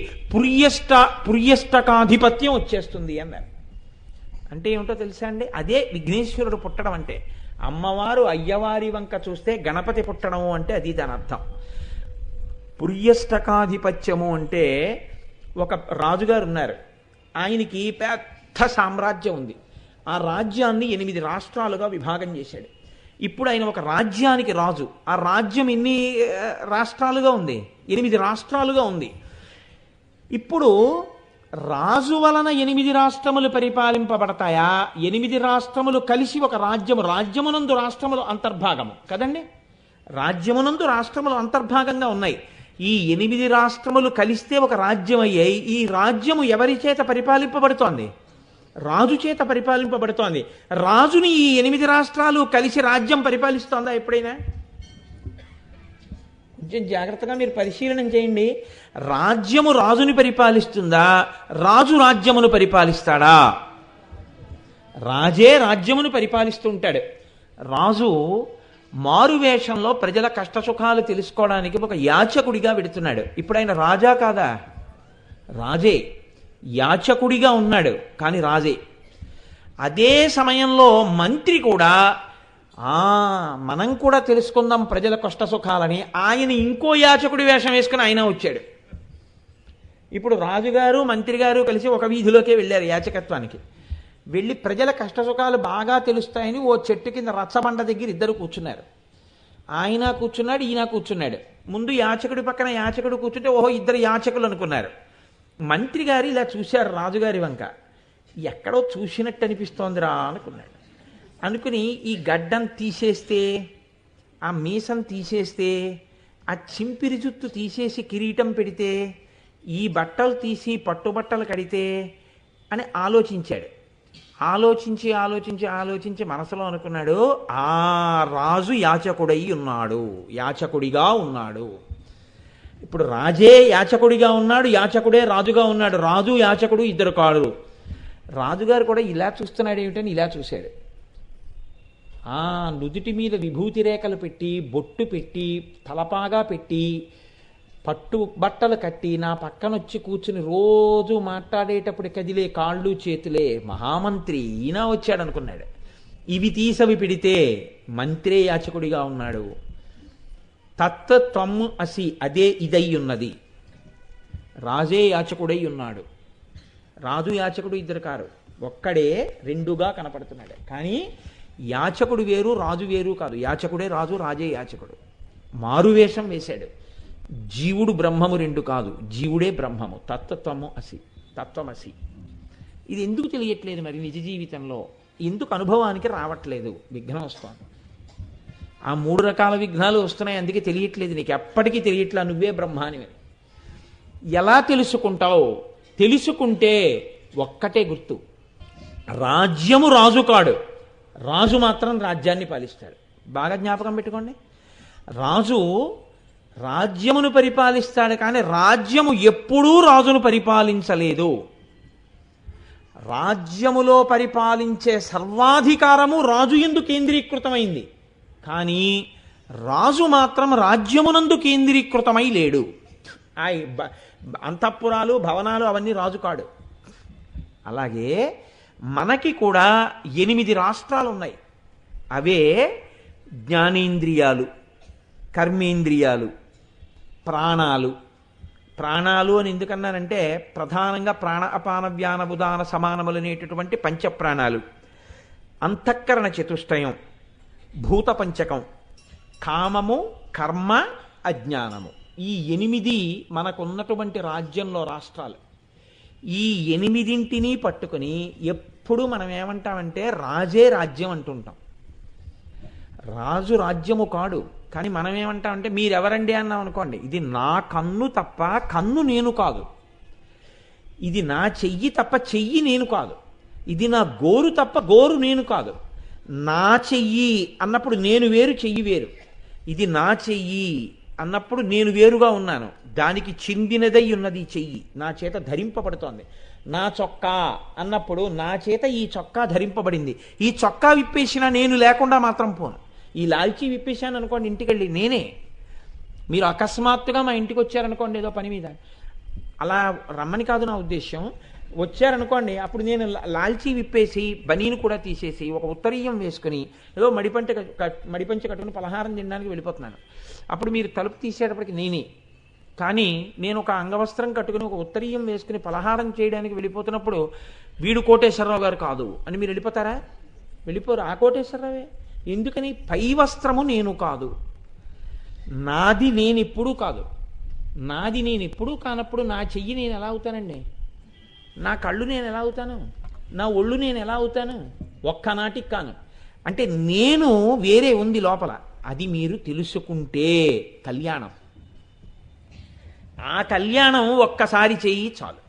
పుర్యష్టకాధిపత్యం వచ్చేస్తుంది అన్నారు. అంటే ఏమిటో తెలుసా అండి? అదే విఘ్నేశ్వరుడు పుట్టడం అంటే. అమ్మవారు అయ్యవారి వంక చూస్తే గణపతి పుట్టడము అంటే అది దాని అర్థం. పుర్యష్టకాధిపత్యము అంటే ఒక రాజుగారు ఉన్నారు, ఆయనకి పెద్ద సామ్రాజ్యం ఉంది. ఆ రాజ్యాన్ని 8 రాష్ట్రాలుగా విభాగం చేశాడు. ఇప్పుడు ఆయన ఒక రాజ్యానికి రాజు. ఆ రాజ్యం ఎన్ని రాష్ట్రాలుగా ఉంది? 8 రాష్ట్రాలుగా ఉంది. ఇప్పుడు రాజు వలన 8 రాష్ట్రములు పరిపాలింపబడతాయా? 8 రాష్ట్రములు కలిసి ఒక రాజ్యము, రాజ్యమునందు రాష్ట్రములు అంతర్భాగము కదండి. రాజ్యమునందు రాష్ట్రములు అంతర్భాగంగా ఉన్నాయి. ఈ 8 రాష్ట్రములు కలిస్తే ఒక రాజ్యం అయ్యాయి. ఈ రాజ్యము ఎవరి చేత పరిపాలింపబడుతోంది? రాజు చేత పరిపాలింపబడుతోంది. రాజుని ఈ 8 రాష్ట్రాలు కలిసి రాజ్యం పరిపాలిస్తోందా ఎప్పుడైనా? కొంచెం జాగ్రత్తగా మీరు పరిశీలన చేయండి. రాజ్యము రాజుని పరిపాలిస్తుందా? రాజు రాజ్యమును పరిపాలిస్తాడా? రాజే రాజ్యమును పరిపాలిస్తూ ఉంటాడు. రాజు మారువేషంలో ప్రజల కష్టసుఖాలు తెలుసుకోవడానికి ఒక యాచకుడిగా వెడుతున్నాడు. ఇప్పుడు ఆయన రాజా కాదా? రాజే. యాచకుడిగా ఉన్నాడు కానీ రాజే. అదే సమయంలో మంత్రి కూడా మనం కూడా తెలుసుకుందాం ప్రజల కష్టసుఖాలని ఆయన ఇంకో యాచకుడి వేషం వేసుకుని ఆయన వచ్చాడు. ఇప్పుడు రాజుగారు మంత్రి గారు కలిసి ఒక వీధిలోకే వెళ్ళారు యాచకత్వానికి. వెళ్ళి ప్రజల కష్టసుఖాలు బాగా తెలుస్తాయని ఓ చెట్టు కింద రచ్చబండ దగ్గర ఇద్దరు కూర్చున్నారు. ఆయన కూర్చున్నాడు, ఈయన కూర్చున్నాడు. ముందు యాచకుడి పక్కన యాచకుడు కూర్చుంటే ఓహో ఇద్దరు యాచకులు అనుకున్నారు. మంత్రి గారు ఇలా చూశారు రాజుగారి వంక. ఎక్కడో చూసినట్టు అనిపిస్తోందిరా అనుకున్నాడు. అనుకుని ఈ గడ్డం తీసేస్తే, ఆ మీసం తీసేస్తే, ఆ చింపిరి జుత్తు తీసేసి కిరీటం పెడితే, ఈ బట్టలు తీసి పట్టుబట్టలు కడితే అని ఆలోచించాడు. ఆలోచించి ఆలోచించి ఆలోచించి మనసులో అనుకున్నాడు, ఆ రాజు యాచకుడై ఉన్నాడు, యాచకుడిగా ఉన్నాడు. ఇప్పుడు రాజే యాచకుడిగా ఉన్నాడు, యాచకుడే రాజుగా ఉన్నాడు. రాజు యాచకుడు ఇద్దరు కాడు. రాజుగారు కూడా ఇలా చూస్తున్నాడు ఏమిటని ఇలా చూశాడు. నుదుటి మీద విభూతి రేఖలు పెట్టి, బొట్టు పెట్టి, తలపాగా పెట్టి, పట్టు బట్టలు కట్టి నా పక్కనొచ్చి కూర్చుని రోజు మాట్లాడేటప్పుడు కదిలే కాళ్ళు చేతులే మహామంత్రి ఈయన వచ్చాడు అనుకున్నాడు. ఇవి తీసవి పెడితే మంత్రే యాచకుడిగా ఉన్నాడు. తత్వము అసి అదే ఇదై ఉన్నది. రాజే యాచకుడై ఉన్నాడు. రాజు యాచకుడు ఇద్దరు కారు, ఒక్కడే రెండుగా కనపడుతున్నాడు. కానీ యాచకుడు వేరు రాజు వేరు కాదు. యాచకుడే రాజు, రాజే యాచకుడు. మారువేషం వేశాడు. జీవుడు బ్రహ్మము రెండు కాదు, జీవుడే బ్రహ్మము. తత్వము అసి. తత్వమసి. ఇది ఎందుకు తెలియట్లేదు మరి నిజ జీవితంలో? ఎందుకు అనుభవానికి రావట్లేదు? విఘ్నం వస్తుంది. ఆ 3 రకాల విఘ్నాలు వస్తున్నాయి, అందుకే తెలియట్లేదు నీకు. ఎప్పటికీ తెలియట్లా నువ్వే బ్రహ్మానివి. ఎలా తెలుసుకుంటావు? తెలుసుకుంటే ఒక్కటే గుర్తు, రాజ్యము రాజు కాడు, రాజు మాత్రం రాజ్యాన్ని పాలిస్తాడు. బాగా జ్ఞాపకం పెట్టుకోండి. రాజు రాజ్యమును పరిపాలిస్తాడు, కానీ రాజ్యము ఎప్పుడూ రాజును పరిపాలించలేదు. రాజ్యములో పరిపాలించే సర్వాధికారము రాజు యందు కేంద్రీకృతమైంది, కానీ రాజు మాత్రం రాజ్యమునందు కేంద్రీకృతమై లేడు. అంతఃపురాలు భవనాలు అవన్నీ రాజు కాడు. అలాగే మనకి కూడా 8 రాష్ట్రాలు ఉన్నాయి. అవే జ్ఞానేంద్రియాలు, కర్మేంద్రియాలు, ప్రాణాలు. ప్రాణాలు అని ఎందుకన్నానంటే ప్రధానంగా ప్రాణ అపాన వ్యాన ఉదాన సమానములనేటటువంటి పంచప్రాణాలు, అంతఃకరణ చతుష్టయం, భూత పంచకం, కామము, కర్మ, అజ్ఞానము. ఈ 8 మనకున్నటువంటి రాజ్యంలో రాష్ట్రాలు. ఈ 8ంటిని పట్టుకుని ఎప్పుడు మనం ఏమంటామంటే రాజే రాజ్యం అంటుంటాం. రాజు రాజ్యము కాడు. కానీ మనం ఏమంటామంటే మీరెవరండి అన్నాం అనుకోండి, ఇది నా కన్ను తప్ప కన్ను నేను కాదు, ఇది నా చెయ్యి తప్ప చెయ్యి నేను కాదు, ఇది నా గోరు తప్ప గోరు నేను కాదు. నా చెయ్యి అన్నప్పుడు నేను వేరు, చెయ్యి వేరు. ఇది నా చెయ్యి అన్నప్పుడు నేను వేరుగా ఉన్నాను, దానికి చెందినదై ఉన్నది చెయ్యి, నా చేత ధరింపబడుతోంది. నా చొక్కా అన్నప్పుడు నా చేత ఈ చొక్కా ధరింపబడింది, ఈ చొక్కా విప్పేసినా నేను లేకుండా మాత్రం పోను. ఈ లాల్చీ విప్పేశాను అనుకోండి ఇంటికి వెళ్ళి, నేనే. మీరు అకస్మాత్తుగా మా ఇంటికి వచ్చారనుకోండి ఏదో పని మీద, అలా రమ్మని కాదు నా ఉద్దేశ్యం, వచ్చారనుకోండి అప్పుడు నేను లాల్చీ విప్పేసి బనీను కూడా తీసేసి ఒక ఉత్తరీయం వేసుకుని ఏదో మడిపంచ కట్టుకుని పలహారం తినడానికి వెళ్ళిపోతున్నాను. అప్పుడు మీరు తలుపు తీసేటప్పటికి నేనే. కానీ నేను ఒక అంగవస్త్రం కట్టుకుని ఒక ఉత్తరీయం వేసుకుని పలహారం చేయడానికి వెళ్ళిపోతున్నప్పుడు వీడు కోటేశ్వరరావు గారు కాదు అని మీరు వెళ్ళిపోతారా? వెళ్ళిపోరు. ఆ కోటేశ్వరరావే. ఎందుకని? పై వస్త్రము నేను కాదు, నాది నేనెప్పుడూ కాదు. నాది నేనెప్పుడూ కానప్పుడు నా చెయ్యి నేను ఎలా అవుతానండి? నా కళ్ళు నేను ఎలా అవుతాను? నా ఒళ్ళు నేను ఎలా అవుతాను? ఒక్కనాటికి కాను. అంటే నేను వేరే ఉంది లోపల. అది మీరు తెలుసుకుంటే కళ్యాణం. ఆ కళ్యాణం ఒక్కసారి చెయ్యి చాలు.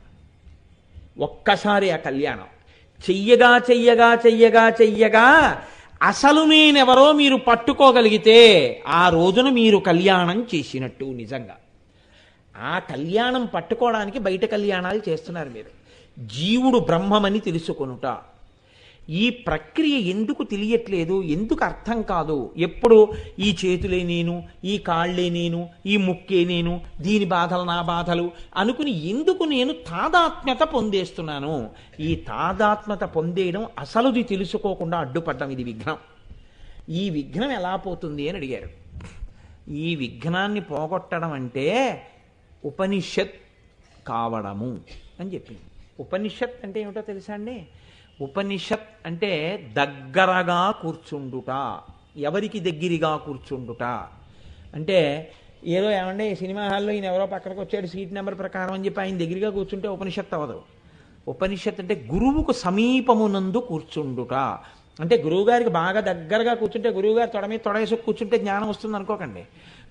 ఒక్కసారి ఆ కళ్యాణం చెయ్యగా చెయ్యగా చెయ్యగా చెయ్యగా అసలు నేనెవరో మీరు పట్టుకోగలిగితే ఆ రోజున మీరు కళ్యాణం చేసినట్టు. నిజంగా ఆ కళ్యాణం పట్టుకోవడానికి బయట కళ్యాణాలు చేస్తున్నారు మీరు. జీవుడు బ్రహ్మమని తెలుసుకొనుట. ఈ ప్రక్రియ ఎందుకు తెలియట్లేదు? ఎందుకు అర్థం కాదు? ఎప్పుడు ఈ చేతులే నేను, ఈ కాళ్ళే నేను, ఈ ముక్కే నేను, దీని బాధలు నా బాధలు అనుకుని ఎందుకు నేను తాదాత్మ్యత పొందేస్తున్నాను? ఈ తాదాత్మ్యత పొందేయడం అసలుది తెలుసుకోకుండా అడ్డుపడ్డం. ఇది విఘ్నం. ఈ విఘ్నం ఎలా పోతుంది అని అడిగారు. ఈ విఘ్నాన్ని పోగొట్టడం అంటే ఉపనిషత్ కావడము అని చెప్పింది. ఉపనిషత్ అంటే ఏమిటో తెలుసా అండి? ఉపనిషత్ అంటే దగ్గరగా కూర్చుండుట. ఎవరికి దగ్గరగా కూర్చుండుట అంటే ఏదో ఏమంటే సినిమా హాల్లో ఈయన ఎవరో పక్కనకు వచ్చాడు సీట్ నెంబర్ ప్రకారం అని చెప్పి ఆయన దగ్గరగా కూర్చుంటే ఉపనిషత్ అవ్వదు. ఉపనిషత్ అంటే గురువుకు సమీపమునందు కూర్చుండుట. అంటే గురువుగారికి బాగా దగ్గరగా కూర్చుంటే గురువుగారు తొడ మీద తొడేసి కూర్చుంటే జ్ఞానం వస్తుంది అనుకోకండి.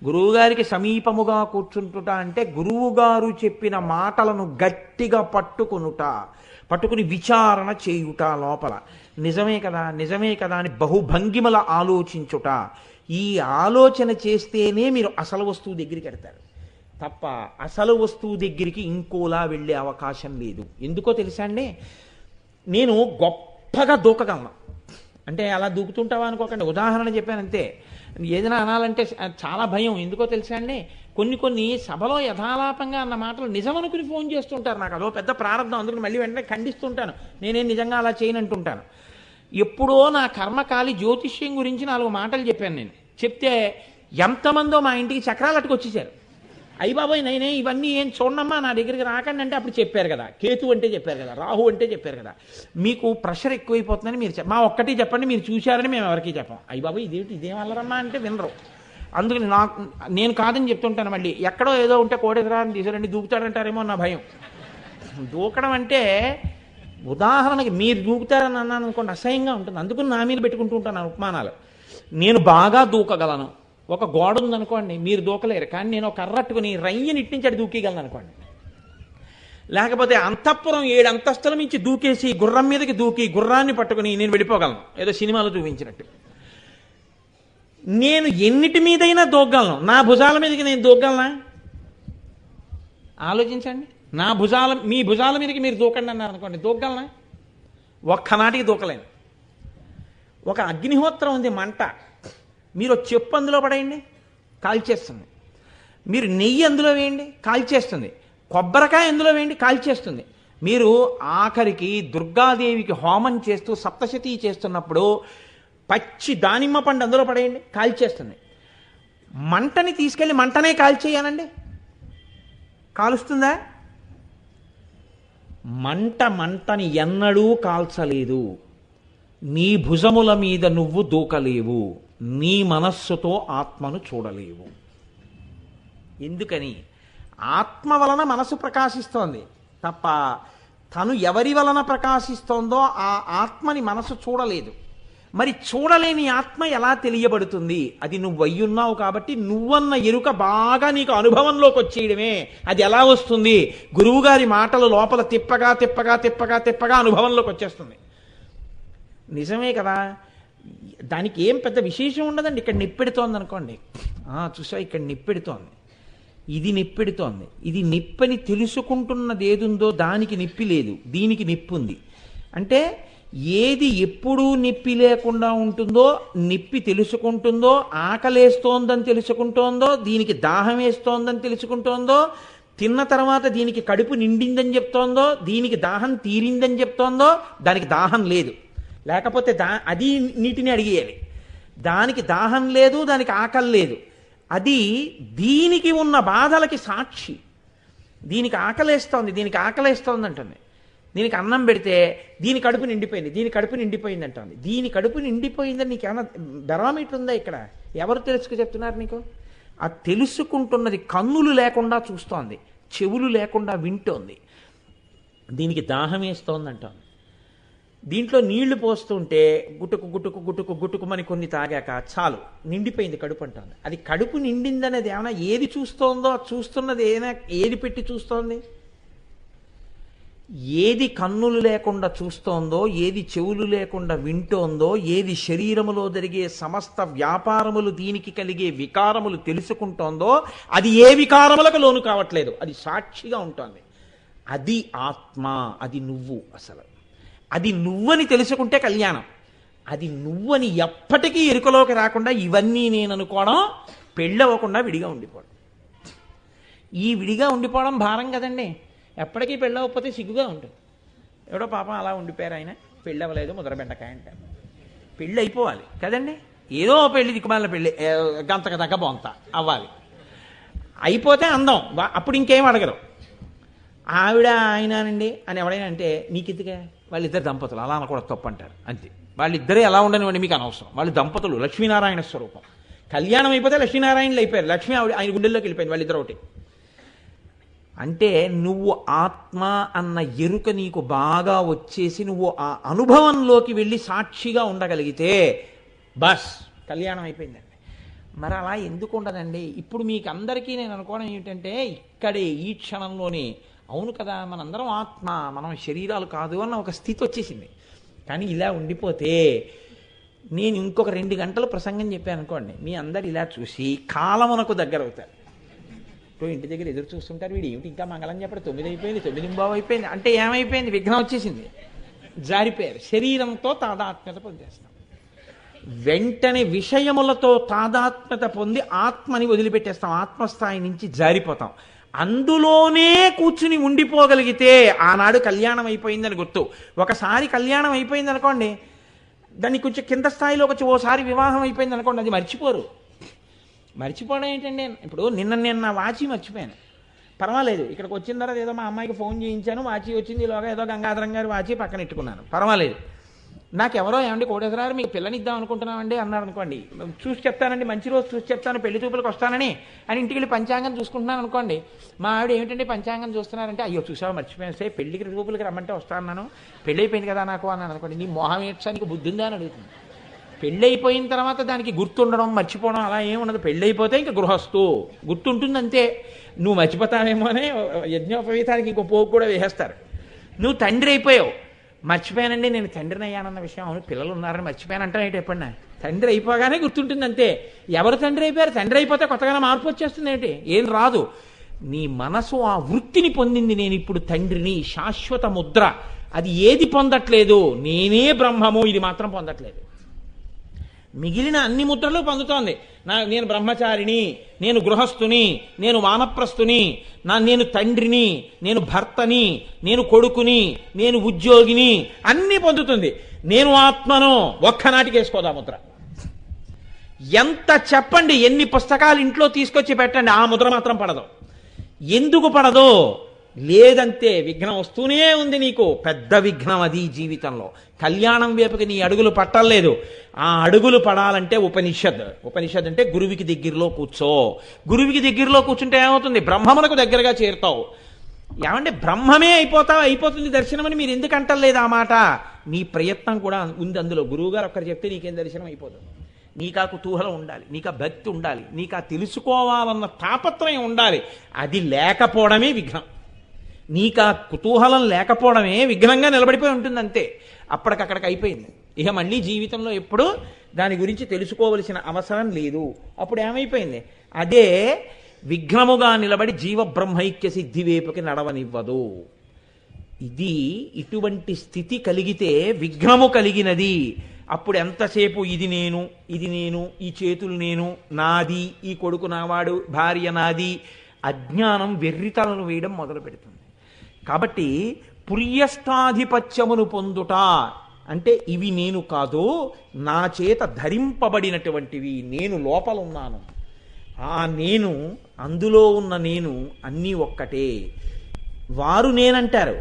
గురువుగారికి సమీపముగా కూర్చుంటుట అంటే గురువుగారు చెప్పిన మాటలను గట్టిగా పట్టుకుని విచారణ చేయుట. లోపల నిజమే కదా నిజమే కదా అని బహుభంగిమల ఆలోచించుట. ఈ ఆలోచన చేస్తేనే మీరు అసలు వస్తువు దగ్గరికి వెడతారు తప్ప అసలు వస్తువు దగ్గరికి ఇంకోలా వెళ్ళే అవకాశం లేదు. ఎందుకో తెలుసా అండి? నేను గొప్పగా దూకగలను. అంటే అలా దూకుతుంటావా అనుకోకండి, ఉదాహరణ చెప్పానంతే. ఏదైనా అనాలంటే చాలా భయం. ఎందుకో తెలుసా అండి? కొన్ని సభలో యథాలాపంగా అన్న మాటలు నిజం అనుకుని ఫోన్ చేస్తుంటారు. నాకు అదో పెద్ద ప్రారంభం, అందుకని మళ్ళీ వెంటనే ఖండిస్తుంటాను. నేనేం నిజంగా అలా చేయనంటుంటాను. ఎప్పుడో నా కర్మకాలి జ్యోతిష్యం గురించి 4 మాటలు చెప్పాను నేను. చెప్తే ఎంతమందో మా ఇంటికి చక్రాలు అట్టుకొచ్చేసారు. అయ్యి బాబోయ్ నేనే ఇవన్నీ ఏం చూడమ్మా, నా దగ్గరికి రాకండి అంటే అప్పుడు చెప్పారు కదా, కేతు అంటే చెప్పారు కదా, రాహు అంటే చెప్పారు కదా, మీకు ప్రెషర్ ఎక్కువైపోతుందని మీరు మా ఒక్కటి చెప్పండి, మీరు చూశారని మేము ఎవరికి చెప్పాం. అయ్యి బాబోయ్ ఇదేం అల్లరమ్మా అంటే వినరు. అందుకని నేను కాదని చెప్తుంటాను. మళ్ళీ ఎక్కడో ఏదో ఉంటే కోటేశ్వరాన్ని తీసుకురండి దూకుతాడంటారేమో నా భయం. దూకడం అంటే ఉదాహరణకి మీరు దూకుతారని అన్నాను అనుకోండి, అసహ్యంగా ఉంటుంది. అందుకు నా మీద పెట్టుకుంటూ ఉంటాను ఉపమానాలు. నేను బాగా దూకగలను. ఒక గోడ ఉందనుకోండి, మీరు దూకలేరు, కానీ నేను ఒక కర్రట్టుకుని రయ్యని ఇట్టించి అటు దూకేయగలను అనుకోండి. లేకపోతే అంతఃపురం 7 అంతస్తుల నుంచి దూకేసి గుర్రం మీదకి దూకి గుర్రాన్ని పట్టుకుని నేను వెళ్ళిపోగలను, ఏదో సినిమాలో చూపించినట్టు. నేను ఎన్నిటి మీదైనా దూకగలను. నా భుజాల మీదకి నేను దూకగలనా? ఆలోచించండి. మీ భుజాల మీదకి మీరు దూకండి అన్నారు అనుకోండి, దూకగలనా? ఒక్కనాటికి దూకలేను. ఒక అగ్నిహోత్రం ఉంది, మంట. మీరు చెప్పు అందులో పడేయండి, కాల్చేస్తుంది. మీరు నెయ్యి అందులో వేయండి, కాల్చేస్తుంది. కొబ్బరికాయ అందులో వేయండి, కాల్చేస్తుంది. మీరు ఆఖరికి దుర్గాదేవికి హోమం చేస్తూ సప్తశతి చేస్తున్నప్పుడు పచ్చి దానిమ్మ పండు అందులో పడేయండి, కాల్చేస్తుంది. మంటని తీసుకెళ్ళి మంటనే కాల్చేయాలండి, కాలుస్తుందా? మంటని ఎన్నడూ కాల్చలేదు. నీ భుజముల మీద నువ్వు దూకలేవు, నీ మనస్సుతో ఆత్మను చూడలేవు. ఎందుకని? ఆత్మ వలన మనసు ప్రకాశిస్తోంది తప్ప తను ఎవరి వలన ప్రకాశిస్తోందో ఆ ఆత్మని మనసు చూడలేదు. మరి చూడలేని ఆత్మ ఎలా తెలియబడుతుంది? అది నువ్వు అయ్యున్నావు కాబట్టి నువ్వన్న ఎరుక బాగా నీకు అనుభవంలోకి వచ్చేయడమే. అది ఎలా వస్తుంది? గురువుగారి మాటలు లోపల తిప్పగా తిప్పగా తిప్పగా తిప్పగా అనుభవంలోకి వచ్చేస్తుంది. నిజమే కదా, దానికి ఏం పెద్ద విశేషం ఉండదండి. ఇక్కడ నిప్పెడుతోంది అనుకోండి, చూసా ఇక్కడ నిప్పెడుతోంది, ఇది నిప్పెడుతోంది. ఇది నిప్పని తెలుసుకుంటున్నది ఏదుందో దానికి నిప్పి లేదు, దీనికి నిప్పు ఉంది. అంటే ఏది ఎప్పుడూ నిప్పి లేకుండా ఉంటుందో, నిప్పి తెలుసుకుంటుందో, ఆకలేస్తోందని తెలుసుకుంటోందో, దీనికి దాహం వేస్తోందని తెలుసుకుంటోందో, తిన్న తర్వాత దీనికి కడుపు నిండిందని చెప్తోందో, దీనికి దాహం తీరిందని చెప్తోందో, దానికి దాహం లేదు. లేకపోతే అది నీటిని అడిగేయాలి. దానికి దాహం లేదు, దానికి ఆకలి లేదు. అది దీనికి ఉన్న బాధలకి సాక్షి. దీనికి ఆకలేస్తోంది, దీనికి ఆకలేస్తోంది అంటుంది. దీనికి అన్నం పెడితే దీని కడుపు నిండిపోయింది, దీని కడుపు నిండిపోయింది అంటుంది. దీని కడుపు నిండిపోయిందని నీకేమన్నా బెరామీటర్ ఉందా ఇక్కడ? ఎవరు తెలుసుకు చెప్తున్నారు నీకు? ఆ తెలుసుకుంటున్నది కన్నులు లేకుండా చూస్తోంది, చెవులు లేకుండా వింటోంది. దీనికి దాహం వేస్తోంది అంటోంది. దీంట్లో నీళ్లు పోస్తుంటే గుటుకు గుటుకు గుటుకు గుటుకుమని కొన్ని తాగాక చాలు నిండిపోయింది కడుపు అంటుంది. అది కడుపు నిండిందనేది ఏమైనా ఏది చూస్తోందో, చూస్తున్నది ఏది పెట్టి చూస్తోంది? ఏది కన్నులు లేకుండా చూస్తోందో, ఏది చెవులు లేకుండా వింటోందో, ఏది శరీరములో జరిగే సమస్త వ్యాపారములు దీనికి కలిగే వికారములు తెలుసుకుంటోందో, అది ఏ వికారములకు లోను కావట్లేదు, అది సాక్షిగా ఉంటుంది. అది ఆత్మ, అది నువ్వు. అసలు అది నువ్వని తెలుసుకుంటే కళ్యాణం. అది నువ్వని ఎప్పటికీ ఎరుకలోకి రాకుండా ఇవన్నీ నేను అనుకోవడం, పెళ్ళవకుండా విడిగా ఉండిపోవడం. ఈ విడిగా ఉండిపోవడం భారం కదండి. ఎప్పటికీ పెళ్ళవకపోతే సిగ్గుగా ఉంటుంది. ఎవడో పాపం అలా ఉండిపోయారు, ఆయన పెళ్ళి అవ్వలేదు, ముద్ర బెండకాయ అంటారు. పెళ్ళి అయిపోవాలి కదండి. ఏదో పెళ్ళి దిక్కుమాలిన పెళ్ళి గంతక దగ్గ బొంత అవ్వాలి. అయిపోతే అందం, అప్పుడు ఇంకేం అడగరు. ఆవిడ ఆయనండి అని ఎవడైనా అంటే నీకెందుకే, వాళ్ళిద్దరు దంపతులు, అలా అనకూడదు, తప్పు అంటారు. అంతే. వాళ్ళిద్దరే ఎలా ఉండనివ్వండి, మీకు అనవసరం. వాళ్ళు దంపతులు, లక్ష్మీనారాయణ స్వరూపం. కళ్యాణం అయిపోతే లక్ష్మీనారాయణలు అయిపోయారు, లక్ష్మి ఆయన గుండెల్లోకి వెళ్ళిపోయింది, వాళ్ళిద్దరు ఒకటి. అంటే నువ్వు ఆత్మ అన్న ఎరుక నీకు బాగా వచ్చేసి నువ్వు ఆ అనుభవంలోకి వెళ్ళి సాక్షిగా ఉండగలిగితే బస్ కళ్యాణం అయిపోయిందండి. మరి అలా ఎందుకు ఉండదండి? ఇప్పుడు మీకు అందరికీ నేను అనుకోవడం ఏమిటంటే, ఇక్కడే ఈ క్షణంలోనే అవును కదా మనందరం ఆత్మ, మనం శరీరాలు కాదు అన్న ఒక స్థితి వచ్చేసింది. కానీ ఇలా ఉండిపోతే నేను ఇంకొక 2 గంటలు ప్రసంగం చెప్పాను అనుకోండి, మీ అందరు ఇలా చూసి కాలమునకు దగ్గర అవుతారు. ఇప్పుడు ఇంటి దగ్గర ఎదురు చూస్తుంటారు, వీడు ఏమిటి ఇంకా మంగళం చెప్పడం, 9 అయిపోయింది, 9:15 అయిపోయింది అంటే ఏమైపోయింది? విఘ్నం వచ్చేసింది, జారిపోయారు. శరీరంతో తాదాత్మ్యత పొందేస్తాం. వెంటనే విషయములతో తాదాత్మ్యత పొంది ఆత్మని వదిలిపెట్టేస్తాం, ఆత్మస్థాయి నుంచి జారిపోతాం. అందులోనే కూర్చుని ఉండిపోగలిగితే ఆనాడు కళ్యాణం అయిపోయిందని గుర్తు. ఒకసారి కళ్యాణం అయిపోయింది అనుకోండి, దాన్ని కొంచెం కింద స్థాయిలోకి వచ్చి ఓసారి వివాహం అయిపోయింది అనుకోండి, అది మర్చిపోరు. మర్చిపోవడం ఏంటండి? ఇప్పుడు నిన్న నా వాచి మర్చిపోయాను, పర్వాలేదు. ఇక్కడికి వచ్చిన తర్వాత ఏదో మా అమ్మాయికి ఫోన్ చేయించాను, వాచి వచ్చింది, ఈలోగా ఏదో గంగాధరం గారి వాచి పక్కన పెట్టుకున్నాను, పర్వాలేదు. నాకెవరో ఏమండి కోటేశ్వరరావు మీకు పిల్లనిద్దాం అనుకుంటున్నామండి అన్నారు అనుకోండి, చూసి చెప్తానండి, మంచి రోజు చూసి చెప్తాను, పెళ్లి చూపులకు వస్తానని అని ఇంటికి వెళ్ళి పంచాంగం చూసుకుంటున్నాను అనుకోండి. మా ఆవిడ ఏమిటండి పంచాంగం చూస్తున్నారంటే, అయ్యో చూసావా మర్చిపోయాను సే పెళ్లికి చూపులకి రమ్మంటే వస్తాను, పెళ్ళి అయిపోయింది కదా నాకు అన్నాను అనుకోండి. నీ మొహం ఏడ్చానికి బుద్ధి ఉందా అని అడుగుతుంది. పెళ్ళి అయిపోయిన తర్వాత దానికి గుర్తుండడం మర్చిపోవడం అలా ఏముండదు. పెళ్ళి అయిపోతే ఇంకా గృహస్థు గుర్తుంటుంది అంతే. నువ్వు మర్చిపోతావేమో అనే యజ్ఞోపవీతానికి ఇంకో పోగు కూడా వేసేస్తారు. నువ్వు తండ్రి అయిపోయావు, మర్చిపోయానండి నేను తండ్రిని అయ్యానన్న విషయం, అవును పిల్లలు ఉన్నారని మర్చిపోయానంటే ఎప్పుడన్నా తండ్రి అయిపోగానే గుర్తుంటుంది అంతే. ఎవరు తండ్రి అయిపోయారు? తండ్రి అయిపోతే కొత్తగా మార్పు వచ్చేస్తుంది ఏంటి? ఏం రాదు. నీ మనసు ఆ వృత్తిని పొందింది, నేను ఇప్పుడు తండ్రిని, శాశ్వత ముద్ర. అది ఏది పొందట్లేదు? నేనే బ్రహ్మము, ఇది మాత్రం పొందట్లేదు. మిగిలిన అన్ని ముద్రలు పొందుతోంది. నేను బ్రహ్మచారిని, నేను గృహస్థుని, నేను వానప్రస్థుని, నేను తండ్రిని, నేను భర్తని, నేను కొడుకుని, నేను ఉద్యోగిని, అన్నీ పొందుతుంది. నేను ఆత్మను ఒక్కనాటికి వేసుకోదా ముద్ర. ఎంత చెప్పండి, ఎన్ని పుస్తకాలు ఇంట్లో తీసుకొచ్చి పెట్టండి, ఆ ముద్ర మాత్రం పడదు. ఎందుకు పడదు? లేదంతే. విఘ్నం వస్తూనే ఉంది నీకు, పెద్ద విఘ్నం అది జీవితంలో. కళ్యాణం వైపుకి నీ అడుగులు పట్టలేదు. ఆ అడుగులు పడాలంటే ఉపనిషద్ అంటే గురువుకి దగ్గరలో కూర్చో. గురువుకి దగ్గరలో కూర్చుంటే ఏమవుతుంది? బ్రహ్మమునకు దగ్గరగా చేరుతావు. ఏమంటే బ్రహ్మమే అయిపోతుంది దర్శనమని మీరు ఎందుకు అంటలేదు ఆ మాట? నీ ప్రయత్నం కూడా ఉంది అందులో. గురువు గారు ఒక్కరు చెప్తే నీకేం దర్శనం అయిపోతుంది. నీకా కుతూహలం ఉండాలి, నీకా భక్తి ఉండాలి, నీకా తెలుసుకోవాలన్న తాపత్రయం ఉండాలి. అది లేకపోవడమే విఘ్నం. నీకా కుతూహలం లేకపోవడమే విఘ్నంగా నిలబడిపోయి ఉంటుంది అంతే. అప్పటికక్కడికి అయిపోయింది. ఇక మళ్ళీ జీవితంలో ఎప్పుడు దాని గురించి తెలుసుకోవలసిన అవసరం లేదు. అప్పుడు ఏమైపోయింది? అదే విఘ్నముగా నిలబడి జీవబ్రహ్మైక్య సిద్ధి వైపుకి నడవనివ్వదు. ఇది ఇటువంటి స్థితి కలిగితే విఘ్నము కలిగినది. అప్పుడు ఎంతసేపు ఇది నేను, ఈ చేతులు నేను, నాది, ఈ కొడుకు నావాడు, భార్య నాది, అజ్ఞానం వెర్రితలను వేయడం మొదలు పెడుతుంది. కాబట్టి పుర్యస్థాధిపత్యమును పొందుట అంటే ఇవి నేను కాదు, నా చేత ధరింపబడినటువంటివి, నేను లోపల ఉన్నాను. ఆ నేను, అందులో ఉన్న నేను అన్నీ ఒక్కటే. వారు నేనంటారు,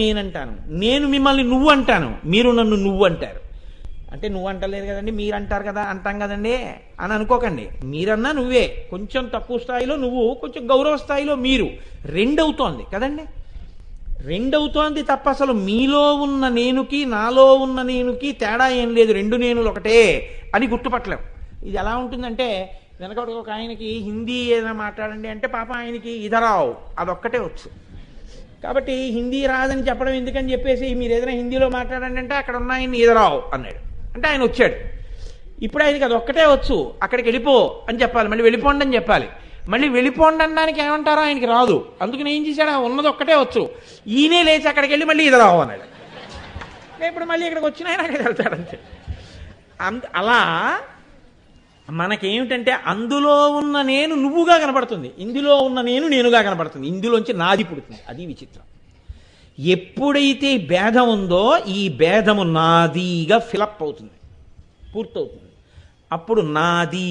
నేనంటాను, నేను మిమ్మల్ని నువ్వు అంటాను, మీరు నన్ను నువ్వు అంటారు. అంటే నువ్వు అంటలేదు కదండి, మీరు అంటారు కదా, అంటాం కదండి అని అనుకోకండి. మీరన్నా నువ్వే, కొంచెం తక్కువ స్థాయిలో నువ్వు, కొంచెం గౌరవ స్థాయిలో మీరు. రెండవుతోంది కదండి, రెండవుతోంది తప్ప అసలు మీలో ఉన్న నేనుకి నాలో ఉన్న నేనుకి తేడా ఏం లేదు. రెండు నేనులు ఒకటే అని గుర్తుపట్టలేం. ఇది ఎలా ఉంటుందంటే, వెనకటి ఒక ఆయనకి హిందీ ఏదైనా మాట్లాడండి అంటే పాప ఆయనకి ఇదరావు, అదొక్కటే వచ్చు. కాబట్టి హిందీ రాదని చెప్పడం ఎందుకని చెప్పేసి మీరు ఏదైనా హిందీలో మాట్లాడండి అంటే అక్కడ ఉన్న ఆయన ఇదరావు అన్నాడు. అంటే ఆయన వచ్చాడు. ఇప్పుడు ఆయనకి అది ఒక్కటే వచ్చు, అక్కడికి వెళ్ళిపో అని చెప్పాలి, మళ్ళీ వెళ్ళిపోండి అని చెప్పాలి. మళ్ళీ వెళ్ళిపోండి అనడానికి ఏమంటారో ఆయనకి రాదు. అందుకని ఏం చేశాడు? ఉన్నది ఒక్కటే వచ్చు. ఈయనే లేచి అక్కడికి వెళ్ళి మళ్ళీ ఇదరావు అన్నాడు. ఇప్పుడు మళ్ళీ ఇక్కడికి వచ్చిన ఆయన అక్కడికి వెళ్తాడంతే. అలా మనకేమిటంటే అందులో ఉన్న నేను నువ్వుగా కనపడుతుంది, ఇందులో ఉన్న నేను నేనుగా కనపడుతుంది, ఇందులోంచి నాది పుడుతుంది. అది విచిత్రం. ఎప్పుడైతే భేదం ఉందో ఈ భేదము నాదిగా ఫిలప్ అవుతుంది, పూర్తవుతుంది. అప్పుడు నాది,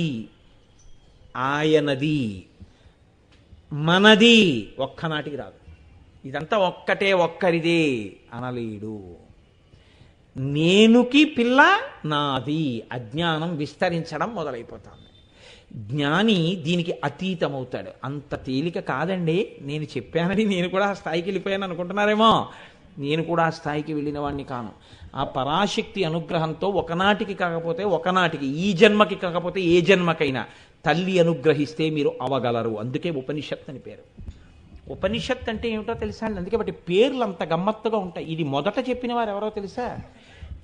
ఆయనది, మనది ఒక్కనాటికి రాదు. ఇదంతా ఒక్కటే, ఒక్కరిదే అనలేడు. నేనుకి పిల్ల నాది, అజ్ఞానం విస్తరించడం మొదలైపోతుంది. జ్ఞాని దీనికి అతీతమవుతాడు. అంత తేలిక కాదండి. నేను చెప్పానని నేను కూడా ఆ స్థాయికి వెళ్ళిపోయాను అనుకుంటున్నారేమో. నేను కూడా ఆ స్థాయికి వెళ్ళిన వాడిని కాను. ఆ పరాశక్తి అనుగ్రహంతో ఒకనాటికి కాకపోతే ఒకనాటికి, ఈ జన్మకి కాకపోతే ఏ జన్మకైనా తల్లి అనుగ్రహిస్తే మీరు అవగలరు. అందుకే ఉపనిషత్ అని పేరు. ఉపనిషత్ అంటే ఏమిటో తెలుసా అండి? అందుకే బట్టి పేర్లు అంత గమ్మత్తుగా ఉంటాయి. ఇది మొదట చెప్పిన వారు ఎవరో తెలుసా?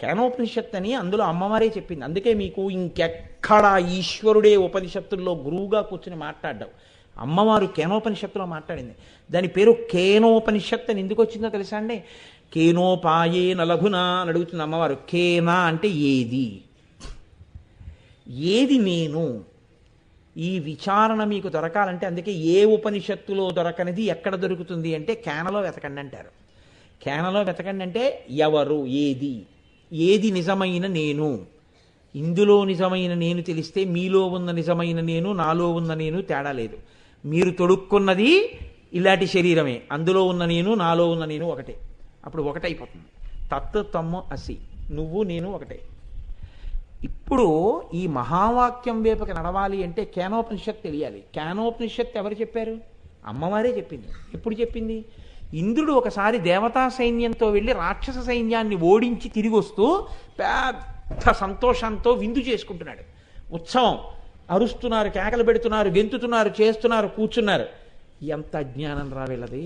కేనోపనిషత్ అని, అందులో అమ్మవారే చెప్పింది. అందుకే మీకు ఇంకెక్కడా ఈశ్వరుడే ఉపనిషత్తుల్లో గురువుగా కూర్చుని మాట్లాడ్డావు. అమ్మవారు కేనోపనిషత్తులో మాట్లాడింది. దాని పేరు కేనోపనిషత్ అని ఎందుకు వచ్చిందో తెలుసా అండి? కేనోపాయే నలఘునా అని అడుగుతుంది అమ్మవారు. కేనా అంటే ఏది, ఏది నేను. ఈ విచారణ మీకు దొరకాలంటే అందుకే ఏ ఉపనిషత్తులో దొరకనిది ఎక్కడ దొరుకుతుంది అంటే కేనలో వెతకండి అంటారు. కేనలో వెతకండి అంటే ఎవరు, ఏది, ఏది నిజమైన నేను. ఇందులో నిజమైన నేను తెలిస్తే మీలో ఉన్న నిజమైన నేను, నాలో ఉన్న నేను తేడా లేదు. మీరు తొడుక్కున్నది ఇలాంటి శరీరమే, అందులో ఉన్న నేను నాలో ఉన్న నేను ఒకటే. అప్పుడు ఒకటైపోతుంది. తత్ తమ్ము అసి. నువ్వు నేను ఒకటే. ఇప్పుడు ఈ మహావాక్యం వైపుకి నడవాలి అంటే కేనోపనిషత్ తెలియాలి. కేనోపనిషత్ ఎవరు చెప్పారు? అమ్మవారే చెప్పింది. ఎప్పుడు చెప్పింది? ఇంద్రుడు ఒకసారి దేవతా సైన్యంతో వెళ్ళి రాక్షస సైన్యాన్ని ఓడించి తిరిగి వస్తూ పెద్ద సంతోషంతో విందు చేసుకుంటున్నాడు. ఉత్సవం, అరుస్తున్నారు, కేకలు పెడుతున్నారు, గెంతుతున్నారు, చేస్తున్నారు, కూర్చున్నారు. ఎంత అజ్ఞానం రా వీళ్ళది!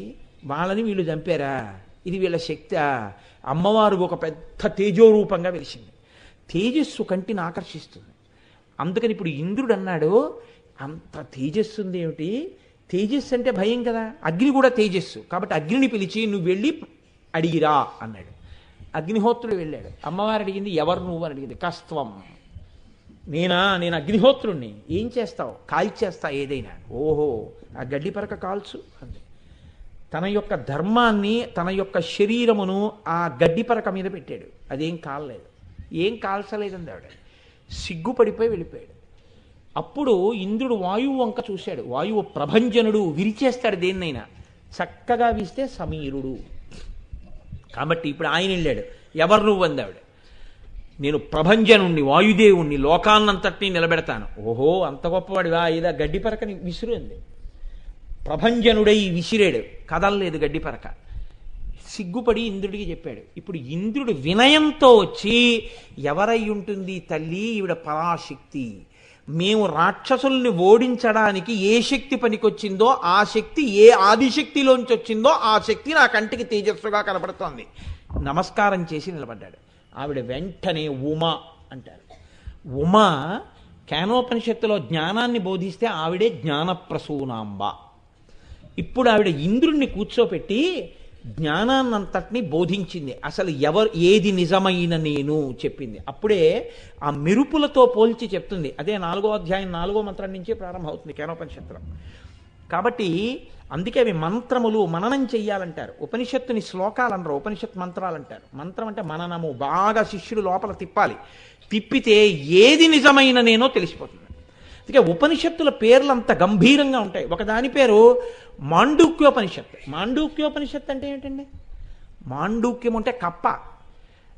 వాళ్ళని వీళ్ళు చంపారా? ఇది వీళ్ళ శక్తి. అమ్మవారు ఒక పెద్ద తేజోరూపంగా వెలిసింది. తేజస్సు కంటిని ఆకర్షిస్తుంది. అందుకని ఇప్పుడు ఇంద్రుడు అన్నాడు, అంత తేజస్సు ఉంది ఏమిటి? తేజస్సు అంటే భయం కదా. అగ్ని కూడా తేజస్సు కాబట్టి అగ్నిని పిలిచి నువ్వు వెళ్ళి అడిగిరా అన్నాడు. అగ్నిహోత్రుడు వెళ్ళాడు. అమ్మవారు అడిగింది, ఎవరు నువ్వు అని అడిగింది. కస్త్వం. నేను అగ్నిహోత్రుణ్ణి. ఏం చేస్తావు? కాల్చేస్తా ఏదైనా. ఓహో, ఆ గడ్డి పరక కాల్చు అంది. తన యొక్క ధర్మాన్ని, తన యొక్క శరీరమును ఆ గడ్డి పరక మీద పెట్టాడు. అదేం కాలలేదు, ఏం కాల్చలేదండి ఆవిడ. సిగ్గుపడిపోయి వెళ్ళిపోయాడు. అప్పుడు ఇంద్రుడు వాయువు వంక చూశాడు. వాయువు ప్రభంజనుడు, విరిచేస్తాడు దేన్నైనా. చక్కగా వీస్తే సమీరుడు. కాబట్టి ఇప్పుడు ఆయన వెళ్ళాడు. ఎవరు నువ్వు అంది ఆవిడ. నేను ప్రభంజనుణ్ణి, వాయుదేవుణ్ణి, లోకాన్నంతటినీ నిలబెడతాను. ఓహో, అంత గొప్పవాడివా? ఏదా గడ్డి పరకని విసురు అంది. ప్రభంజనుడై విసిరాడు. కదలలేదు గడ్డి పరక. సిగ్గుపడి ఇంద్రుడికి చెప్పాడు. ఇప్పుడు ఇంద్రుడు వినయంతో వచ్చి, ఎవరై ఉంటుంది తల్లి? ఈవిడ పరాశక్తి. మేము రాక్షసుల్ని ఓడించడానికి ఏ శక్తి పనికొచ్చిందో ఆ శక్తి, ఏ ఆదిశక్తిలోంచి వచ్చిందో ఆ శక్తి నా కంటికి తేజస్సుగా కనపడుతోంది. నమస్కారం చేసి నిలబడ్డాడు. ఆవిడ వెంటనే ఉమ అంటారు. ఉమ కేనోపనిషత్తులో జ్ఞానాన్ని బోధిస్తే ఆవిడే జ్ఞానప్రసూనాంబ. ఇప్పుడు ఆవిడ ఇంద్రుణ్ణి కూర్చోపెట్టి జ్ఞానాన్నంతటినీ బోధించింది. అసలు ఏది నిజమైన నేను చెప్పింది. అప్పుడే ఆ మెరుపులతో పోల్చి చెప్తుంది. అదే 4వ అధ్యాయం 4వ మంత్రం నుంచే ప్రారంభమవుతుంది కేనోపనిషత్తులో. కాబట్టి అందుకే అవి మంత్రములు, మననం చెయ్యాలంటారు. ఉపనిషత్తుని శ్లోకాలు అనరు, ఉపనిషత్ మంత్రాలు అంటారు. మంత్రం అంటే మననము. బాగా శిష్యుడు లోపల తిప్పాలి. తిప్పితే ఏది నిజమైన నేనో తెలిసిపోతుంది. అందుకే ఉపనిషత్తుల పేర్లు అంత గంభీరంగా ఉంటాయి. ఒకదాని పేరు మాండూక్యోపనిషత్. మాండూక్యోపనిషత్ అంటే ఏంటండి? మాండూక్యం అంటే కప్ప.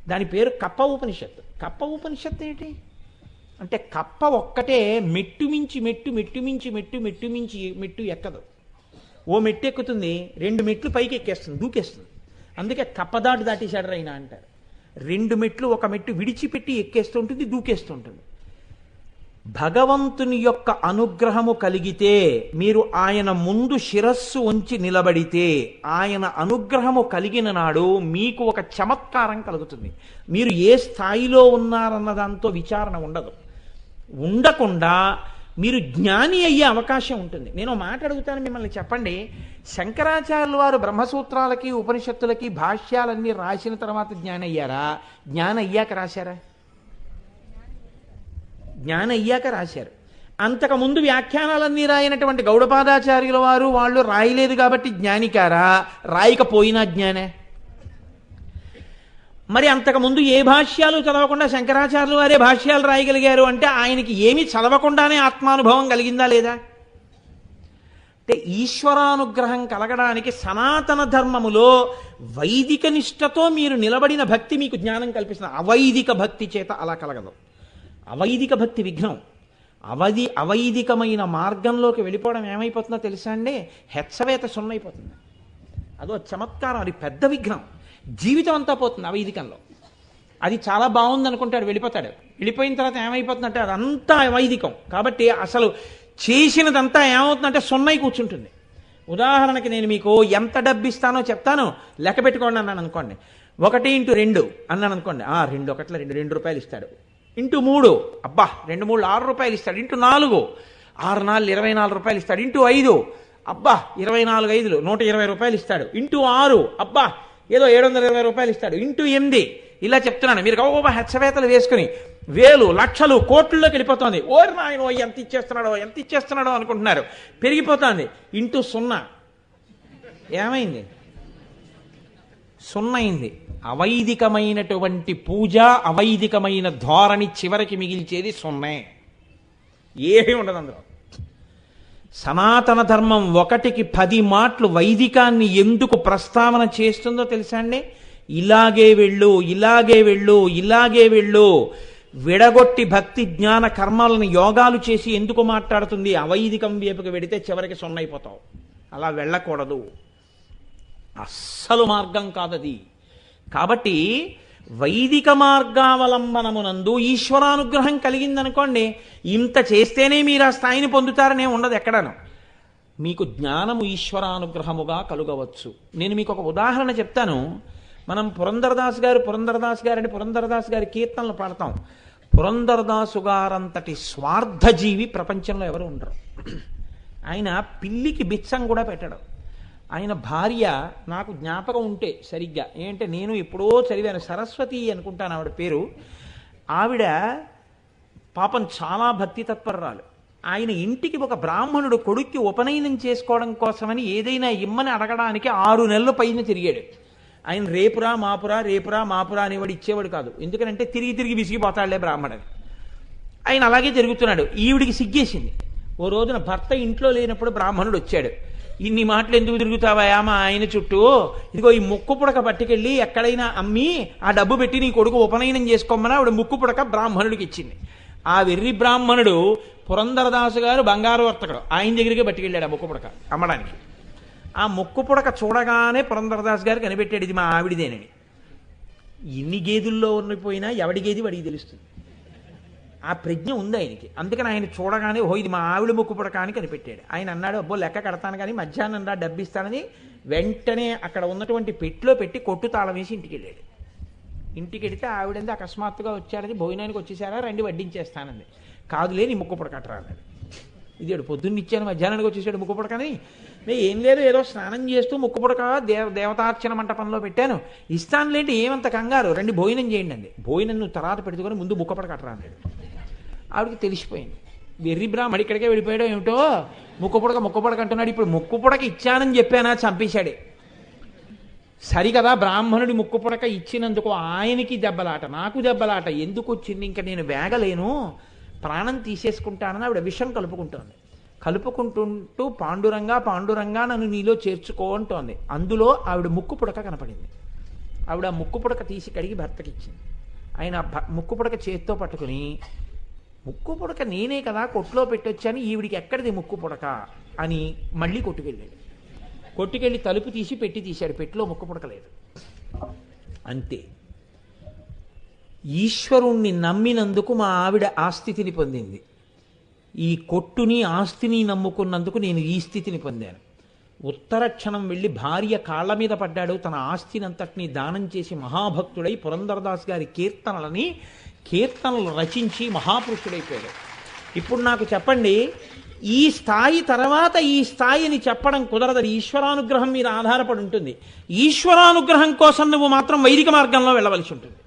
దాని పేరు కప్ప ఉపనిషత్తు. కప్ప ఉపనిషత్తు ఏంటి అంటే, కప్ప ఒక్కటే మెట్టు మించి మెట్టు, మెట్టు మించి మెట్టు, మెట్టు మించి మెట్టు ఎక్కదు. ఓ మెట్టు ఎక్కుతుంది, 2 మెట్లు పైకి ఎక్కేస్తుంది, దూకేస్తుంది. అందుకే కప్పదాటు దాటేశాడు రైనా అంటారు. 2 మెట్లు, ఒక మెట్టు విడిచిపెట్టి ఎక్కేస్తుంటుంది, దూకేస్తుంటుంది. భగవంతుని యొక్క అనుగ్రహము కలిగితే, మీరు ఆయన ముందు శిరస్సు ఉంచి నిలబడితే, ఆయన అనుగ్రహము కలిగిన నాడు మీకు ఒక చమత్కారం కలుగుతుంది. మీరు ఏ స్థాయిలో ఉన్నారన్న దాంతో విచారణ ఉండదు. ఉండకుండా మీరు జ్ఞాని అయ్యే అవకాశం ఉంటుంది. నేను మాట అడుగుతాను మిమ్మల్ని, చెప్పండి, శంకరాచార్యుల వారు బ్రహ్మసూత్రాలకి ఉపనిషత్తులకి భాష్యాలన్నీ రాసిన తర్వాత జ్ఞాని అయ్యారా? జ్ఞాని అయ్యాక రాశారా? జ్ఞాని అయ్యాక రాశారు. అంతకుముందు వ్యాఖ్యానాలన్నీ రాయనటువంటి గౌడపాదాచార్యుల వారు వాళ్ళు రాయలేదు కాబట్టి జ్ఞానికారా? రాయకపోయినా జ్ఞానే. మరి అంతకుముందు ఏ భాష్యాలు చదవకుండా శంకరాచార్యుల వారే భాష్యాలు రాయగలిగారు అంటే ఆయనకి ఏమీ చదవకుండానే ఆత్మానుభవం కలిగిందా లేదా? అంటే ఈశ్వరానుగ్రహం కలగడానికి సనాతన ధర్మములో వైదిక నిష్టతో మీరు నిలబడిన భక్తి మీకు జ్ఞానం కల్పిస్తుంది. అవైదిక భక్తి చేత అలా కలగదు. అవైదిక భక్తి విఘ్నం. అవైదికమైన మార్గంలోకి వెళ్ళిపోవడం ఏమైపోతుందో తెలుసా అండి? హెచ్చవేత సున్నైపోతుంది. అదో చమత్కారం, అది పెద్ద విఘ్నం. జీవితం అంతా పోతుంది అవైదికంలో. అది చాలా బాగుంది అనుకుంటాడు, వెళ్ళిపోతాడు. వెళ్ళిపోయిన తర్వాత ఏమైపోతుందంటే అదంతా అవైదికం. కాబట్టి అసలు చేసినదంతా ఏమవుతుందంటే సున్నై కూర్చుంటుంది. ఉదాహరణకి నేను మీకు ఎంత డబ్బు ఇస్తానో చెప్తాను, లెక్క పెట్టుకోండి అన్నాను అనుకోండి. 1x2 అన్నాను అనుకోండి. 2 ఒకట్ల 2 రూపాయలు ఇస్తాడు. x3, అబ్బా 2 3 6 రూపాయలు ఇస్తాడు. x4 6 4 24 రూపాయలు ఇస్తాడు. x5 అబ్బా 24 5 120 రూపాయలు ఇస్తాడు. x6 అబ్బా ఏదో 720 రూపాయలు ఇస్తాడు. x8 ఇలా చెప్తున్నాను. మీరు గౌరవ హెచ్చవేతలు వేసుకుని వేలు లక్షలు కోట్లలోకి వెళ్ళిపోతుంది. ఓరి నాయనో ఎంత ఇచ్చేస్తున్నాడో అనుకుంటున్నారు. పెరిగిపోతుంది. x0 ఏమైంది? 0 అయింది. అవైదికమైనటువంటి పూజ, అవైదికమైన ధోరణి చివరికి మిగిల్చేది 0. ఏమీ ఉండదు అందులో. సనాతన ధర్మం 1కి 10 మాటలు వైదికాన్ని ఎందుకు ప్రస్తావన చేస్తుందో తెలుసా అండి? ఇలాగే వెళ్ళు, ఇలాగే వెళ్ళు, ఇలాగే వెళ్ళు. విడగొట్టి భక్తి జ్ఞాన కర్మలను యోగాలు చేసి ఎందుకు మాట్లాడుతుంది? అవైదికం వైపుకి వెడితే చివరికి సొన్నైపోతావు. అలా వెళ్ళకూడదు, అస్సలు మార్గం కాదది. కాబట్టి వైదిక మార్గావలంబనమునందు ఈశ్వరానుగ్రహం కలిగిందనుకోండి, ఇంత చేస్తేనే మీరు ఆ స్థాయిని పొందుతారనే ఉండదు ఎక్కడను. మీకు జ్ఞానము ఈశ్వరానుగ్రహముగా కలుగవచ్చు. నేను మీకు ఒక ఉదాహరణ చెప్తాను. మనం పురంధరదాస్ గారు అని పురంధరదాస్ గారి కీర్తనలు పాడతాం. పురంధరదాసు గారంతటి స్వార్థజీవి ప్రపంచంలో ఎవరు ఉండరు. ఆయన పిల్లికి బిచ్చం కూడా పెట్టడం. ఆయన భార్య, నాకు జ్ఞాపకం ఉంటే సరిగ్గా ఏంటంటే నేను ఎప్పుడో చదివాను, సరస్వతి అనుకుంటాను ఆవిడ పేరు. ఆవిడ పాపం చాలా భక్తి తత్పరురాలు. ఆయన ఇంటికి ఒక బ్రాహ్మణుడు కొడుక్కి ఉపనయనం చేసుకోవడం కోసమని ఏదైనా ఇమ్మని అడగడానికి 6 నెలల పైన తిరిగాడు. ఆయన రేపురా మాపురా అనేవాడు, ఇచ్చేవాడు కాదు. ఎందుకంటే తిరిగి తిరిగి విసిగిపోతాడులే బ్రాహ్మణుడు. ఆయన అలాగే తిరుగుతున్నాడు. ఈవిడికి సిగ్గేసింది. ఓ రోజున భర్త ఇంట్లో లేనప్పుడు బ్రాహ్మణుడు వచ్చాడు. ఇన్ని మాటలు ఎందుకు తిరుగుతావా మా ఆయన చుట్టూ? ఇదిగో ఈ ముక్కు పుడక పట్టుకెళ్ళి ఎక్కడైనా అమ్మి ఆ డబ్బు పెట్టి నీ కొడుకు ఉపనయనం చేసుకోమని ఆవిడ ముక్కు పుడక బ్రాహ్మణుడికి ఇచ్చింది. ఆ వెర్రి బ్రాహ్మణుడు పురంధరదాసు గారు బంగారు వర్తకుడు, ఆయన దగ్గరికి పట్టుకెళ్ళాడు ఆ ముక్కు పుడక అమ్మడానికి. ఆ ముక్కు పుడక చూడగానే పురంధరదాస్ గారు కనిపెట్టాడు, ఇది మా ఆవిడిదేనని. ఇన్ని గేదుల్లో ఉండిపోయినా ఎవడి గేది వాడికి తెలుస్తుంది. ఆ ప్రజ్ఞ ఉంది ఆయనకి. అందుకని ఆయన చూడగానే ఓ ఇది మా ఆవిడ ముక్కు పుడక అని కనిపెట్టాడు. ఆయన అన్నాడు, అబ్బో లెక్క కడతాను కానీ మధ్యాహ్నం రా డబ్బిస్తానని వెంటనే అక్కడ ఉన్నటువంటి పెట్టిలో పెట్టి కొట్టు తాళం వేసి ఇంటికి వెళ్ళాడు. ఇంటికి వెడితే ఆవిడంది అకస్మాత్తుగా వచ్చాడని, భోజనానికి వచ్చేసారా, రండి వడ్డించేస్తానండి. కాదులే నీ ముక్కు పుడకట్రా అన్నాడు. ఇది పొద్దున్న ఇచ్చాను, మధ్యాహ్నానికి వచ్చేసాడు ముక్కు పుడకని. ఏం లేదు, ఏదో స్నానం చేస్తూ ముక్కు పుడక దేవతార్చన మంటపంలో పెట్టాను, ఇస్తానులేంటి, ఏమంత కంగారు, రండి భోజనం చేయండి అండి. భోజనం నువ్వు తర్వాత పెట్టుకొని ముందు ముక్కు పుడకట్రా అన్నాడు. ఆవిడకి తెలిసిపోయింది, వెర్రి బ్రాహ్మడు ఇక్కడికే వెళ్ళిపోయాడో ఏమిటో, ముక్కు పుడక అంటున్నాడు. ఇప్పుడు ముక్కు పుడక ఇచ్చానని చెప్పానా, చంపేశాడే. సరికదా, బ్రాహ్మణుడి ముక్కు పుడక ఇచ్చినందుకు ఆయనకి దెబ్బలాట, నాకు దెబ్బలాట ఎందుకు వచ్చింది, ఇంకా నేను వేగలేను, ప్రాణం తీసేసుకుంటానని ఆవిడ విషం కలుపుకుంటోంది. కలుపుకుంటుంటూ పాండురంగా నన్ను నీలో చేర్చుకో అంటోంది. అందులో ఆవిడ ముక్కు పుడక కనపడింది. ఆవిడ ముక్కు పుడక తీసి కడిగి భర్తకి ఇచ్చింది. ఆయన ముక్కు పుడక చేత్తో పట్టుకుని, ముక్కు పుడక నేనే కదా కొట్లో పెట్టొచ్చాను, ఈవిడికి ఎక్కడిది ముక్కు పుడక అని మళ్ళీ కొట్టుకెళ్ళాడు. కొట్టుకెళ్ళి తలుపు తీసి పెట్టి తీశాడు. పెట్టిలో ముక్కు పుడక లేదు. అంతే. ఈశ్వరుణ్ణి నమ్మినందుకు మా ఆవిడ ఆ స్థితిని పొందింది. ఈ కొట్టుని ఆస్తిని నమ్ముకున్నందుకు నేను ఈ స్థితిని పొందాను. ఉత్తర క్షణం వెళ్ళి భార్య కాళ్ళ మీద పడ్డాడు. తన ఆస్తినంతటినీ దానం చేసి మహాభక్తుడై పురంధరదాస్ గారి కీర్తనలు రచించి మహాపురుషుడైపోయాడు. ఇప్పుడు నాకు చెప్పండి, ఈ స్థాయి తర్వాత ఈ స్థాయిని చెప్పడం కుదరదు. ఈశ్వరానుగ్రహం మీద ఆధారపడి ఉంటుంది. ఈశ్వరానుగ్రహం కోసం నువ్వు మాత్రం వైదిక మార్గంలో వెళ్ళవలసి ఉంటుంది.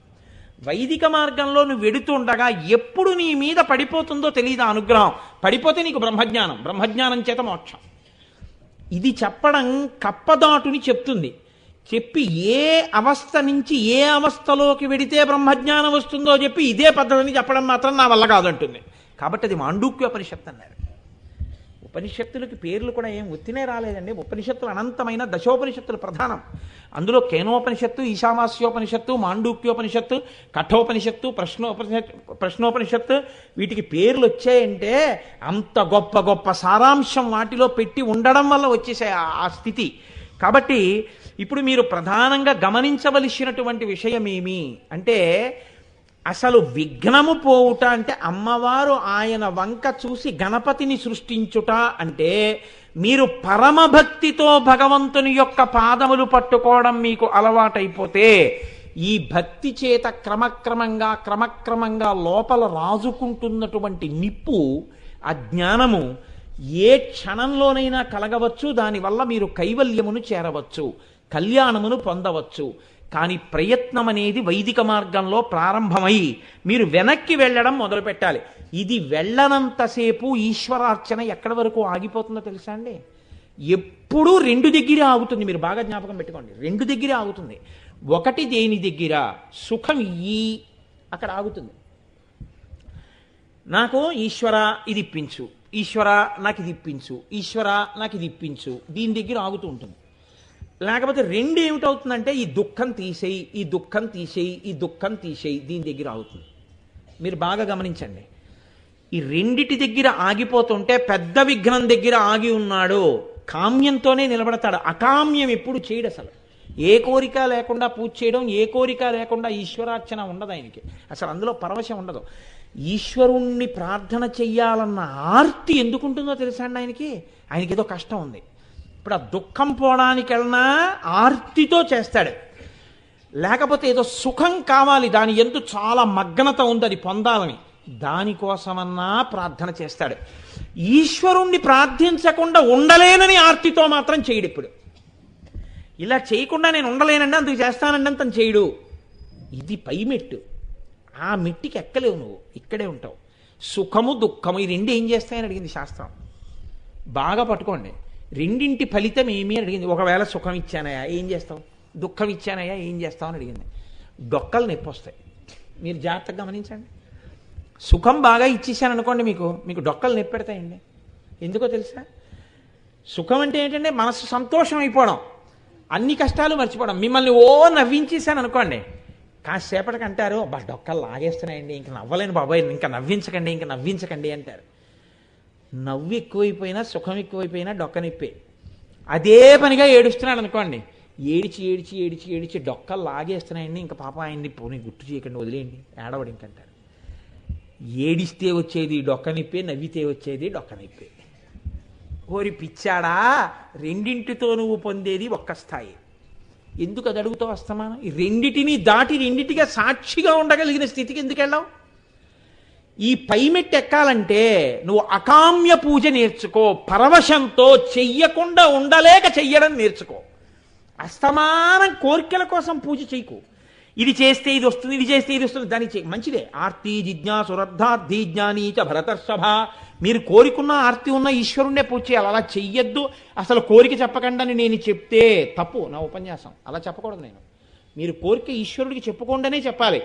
వైదిక మార్గంలో నువ్వు వెడుతుండగా ఎప్పుడు నీ మీద పడిపోతుందో తెలియదు అనుగ్రహం. పడిపోతే నీకు బ్రహ్మజ్ఞానం చేత మోక్షం. ఇది చెప్పడం కప్పదాటుని చెప్తుంది. చెప్పి ఏ అవస్థ నుంచి ఏ అవస్థలోకి వెడితే బ్రహ్మజ్ఞానం వస్తుందో చెప్పి ఇదే పద్ధతిని చెప్పడం మాత్రం నా వల్ల కాదంటుంది. కాబట్టి అది మాండూక్యోపనిషత్తు అన్నారు. ఉపనిషత్తులకి పేర్లు కూడా ఏం ఒత్తినే రాలేదండి. ఉపనిషత్తులు అనంతమైన, దశోపనిషత్తులు ప్రధానం. అందులో కేనోపనిషత్తు, ఈశావాస్యోపనిషత్తు, మాండూక్యోపనిషత్తు, కఠోపనిషత్తు, ప్రశ్నోపనిషత్తు, వీటికి పేర్లు వచ్చాయంటే అంత గొప్ప గొప్ప సారాంశం వాటిలో పెట్టి ఉండడం వల్ల వచ్చేసాయి ఆ స్థితి. కాబట్టి ఇప్పుడు మీరు ప్రధానంగా గమనించవలసినటువంటి విషయం ఏమి అంటే, అసలు విఘ్నము పోవుట అంటే అమ్మవారు ఆయన వంక చూసి గణపతిని సృష్టించుట అంటే, మీరు పరమభక్తితో భగవంతుని యొక్క పాదములు పట్టుకోవడం మీకు అలవాటైపోతే, ఈ భక్తి చేత క్రమక్రమంగా లోపల రాజుకుంటున్నటువంటి నిప్పు, ఆ జ్ఞానము ఏ క్షణంలోనైనా కలగవచ్చు. దానివల్ల మీరు కైవల్యమును చేరవచ్చు, కళ్యాణమును పొందవచ్చు. కానీ ప్రయత్నం అనేది వైదిక మార్గంలో ప్రారంభమై మీరు వెనక్కి వెళ్ళడం మొదలు పెట్టాలి. ఇది వెళ్ళనంతసేపు ఈశ్వరార్చన ఎక్కడి వరకు ఆగిపోతుందో తెలుసా అండి? ఎప్పుడూ 2 దగ్గరే ఆగుతుంది. మీరు బాగా జ్ఞాపకం పెట్టుకోండి, 2 దగ్గరే ఆగుతుంది. ఒకటి దేని దగ్గర? సుఖం అక్కడ ఆగుతుంది. నాకు ఈశ్వర ఇది ఇప్పించు, ఈశ్వర నాకు ఇది ఇప్పించు, ఈశ్వర నాకు ఇది ఇప్పించు, దీని దగ్గర ఆగుతూ ఉంటుంది. లేకపోతే రెండు ఏమిటవుతుందంటే ఈ దుఃఖం తీసేయి, ఈ దుఃఖం తీసేయి, ఈ దుఃఖం తీసేయి, దీని దగ్గర అవుతుంది. మీరు బాగా గమనించండి. ఈ రెండిటి దగ్గర ఆగిపోతుంటే పెద్ద విఘ్నం దగ్గర ఆగి ఉన్నాడు. కామ్యంతోనే నిలబడతాడు, అకామ్యం ఎప్పుడు చేయడు. అసలు ఏ కోరిక లేకుండా పూజ చేయడం, ఏ కోరిక లేకుండా ఈశ్వరార్చన ఉండదు ఆయనకి. అసలు అందులో పరవశం ఉండదు. ఈశ్వరుణ్ణి ప్రార్థన చెయ్యాలన్న ఆర్తి ఎందుకుంటుందో తెలుసా అండి ఆయనకి. ఆయనకి ఏదో కష్టం ఉంది. ఇప్పుడు ఆ దుఃఖం పోవడానికి వెళ్ళినా ఆర్తితో చేస్తాడు. లేకపోతే ఏదో సుఖం కావాలి, దాని ఎందు చాలా మగ్నత ఉంది, అది పొందాలని, దానికోసమన్నా ప్రార్థన చేస్తాడు. ఈశ్వరుణ్ణి ప్రార్థించకుండా ఉండలేనని ఆర్తితో మాత్రం చేయడు. ఇప్పుడు ఇలా చేయకుండా నేను ఉండలేనండి అందుకు చేస్తానండి అని తను చేయడు. ఇది పై మెట్టు. ఆ మెట్టికి ఎక్కలేవు, నువ్వు ఇక్కడే ఉంటావు. సుఖము దుఃఖము ఈ రెండు ఏం చేస్తాయని అడిగింది శాస్త్రం. బాగా పట్టుకోండి. రెండింటి ఫలితం ఏమీ అని అడిగింది. ఒకవేళ సుఖం ఇచ్చానయా ఏం చేస్తావు, దుఃఖం ఇచ్చానయా ఏం చేస్తావు అని అడిగింది. డొక్కలు నొప్పి వస్తాయి. మీరు జాగ్రత్తగా గమనించండి. సుఖం బాగా ఇచ్చేసాను అనుకోండి, మీకు డొక్కలు నొప్పి పెడతాయండి. ఎందుకో తెలుసా? సుఖం అంటే ఏంటంటే మనసు సంతోషం అయిపోవడం, అన్ని కష్టాలు మర్చిపోవడం. మిమ్మల్ని నవ్వించేసాను అనుకోండి, కాసేపటికి అంటారు అబ్బా డొక్కలు లాగేస్తున్నాయండి, ఇంక నవ్వలేను బాబాయ్, ఇంకా నవ్వించకండి అంటారు. నవ్వు ఎక్కువైపోయినా సుఖం ఎక్కువైపోయినా డొక్క నొప్పి. అదే పనిగా ఏడుస్తున్నాడు అనుకోండి, ఏడిచి డొక్కలు లాగేస్తున్నాయండి, ఇంకా పాప ఆయన్ని పోనీ గుర్తు చేయకండి, వదిలేయండి, ఏడవడు ఇంకంటారు. ఏడిస్తే వచ్చేది డొక్క నొప్పి, నవ్వితే వచ్చేది డొక్క నొప్పి. ఓరి పిచ్చాడా, రెండింటితో నువ్వు పొందేది ఒక్క స్థాయి. ఎందుకు అది అడుగుతావు అస్తమానం? ఈ రెండిటిని దాటి రెండిటిగా సాక్షిగా ఉండగలిగిన స్థితికి ఎందుకు వెళ్ళావు? ఈ పైమెట్టు ఎక్కాలంటే నువ్వు అకామ్య పూజ నేర్చుకో. పరవశంతో చెయ్యకుండా ఉండలేక చెయ్యడం నేర్చుకో. అస్తమానం కోరికల కోసం పూజ చేయకు. ఇది చేస్తే ఇది వస్తుంది, ఇది చేస్తే ఇది వస్తుంది, దాన్ని చేయి, మంచిదే. ఆర్తి జిజ్ఞాసురర్థార్థి జ్ఞానీచ భరతర్షభ. మీరు కోరికున్న ఆర్తి ఉన్న ఈశ్వరుణ్ణే పూజ చేయాలి. అలా చెయ్యొద్దు. అసలు కోరిక చెప్పకండి అని నేను చెప్తే తప్పు. నా ఉపన్యాసం అలా చెప్పకూడదు. నేను మీరు కోరిక ఈశ్వరుడికి చెప్పుకోండనే చెప్పాలి.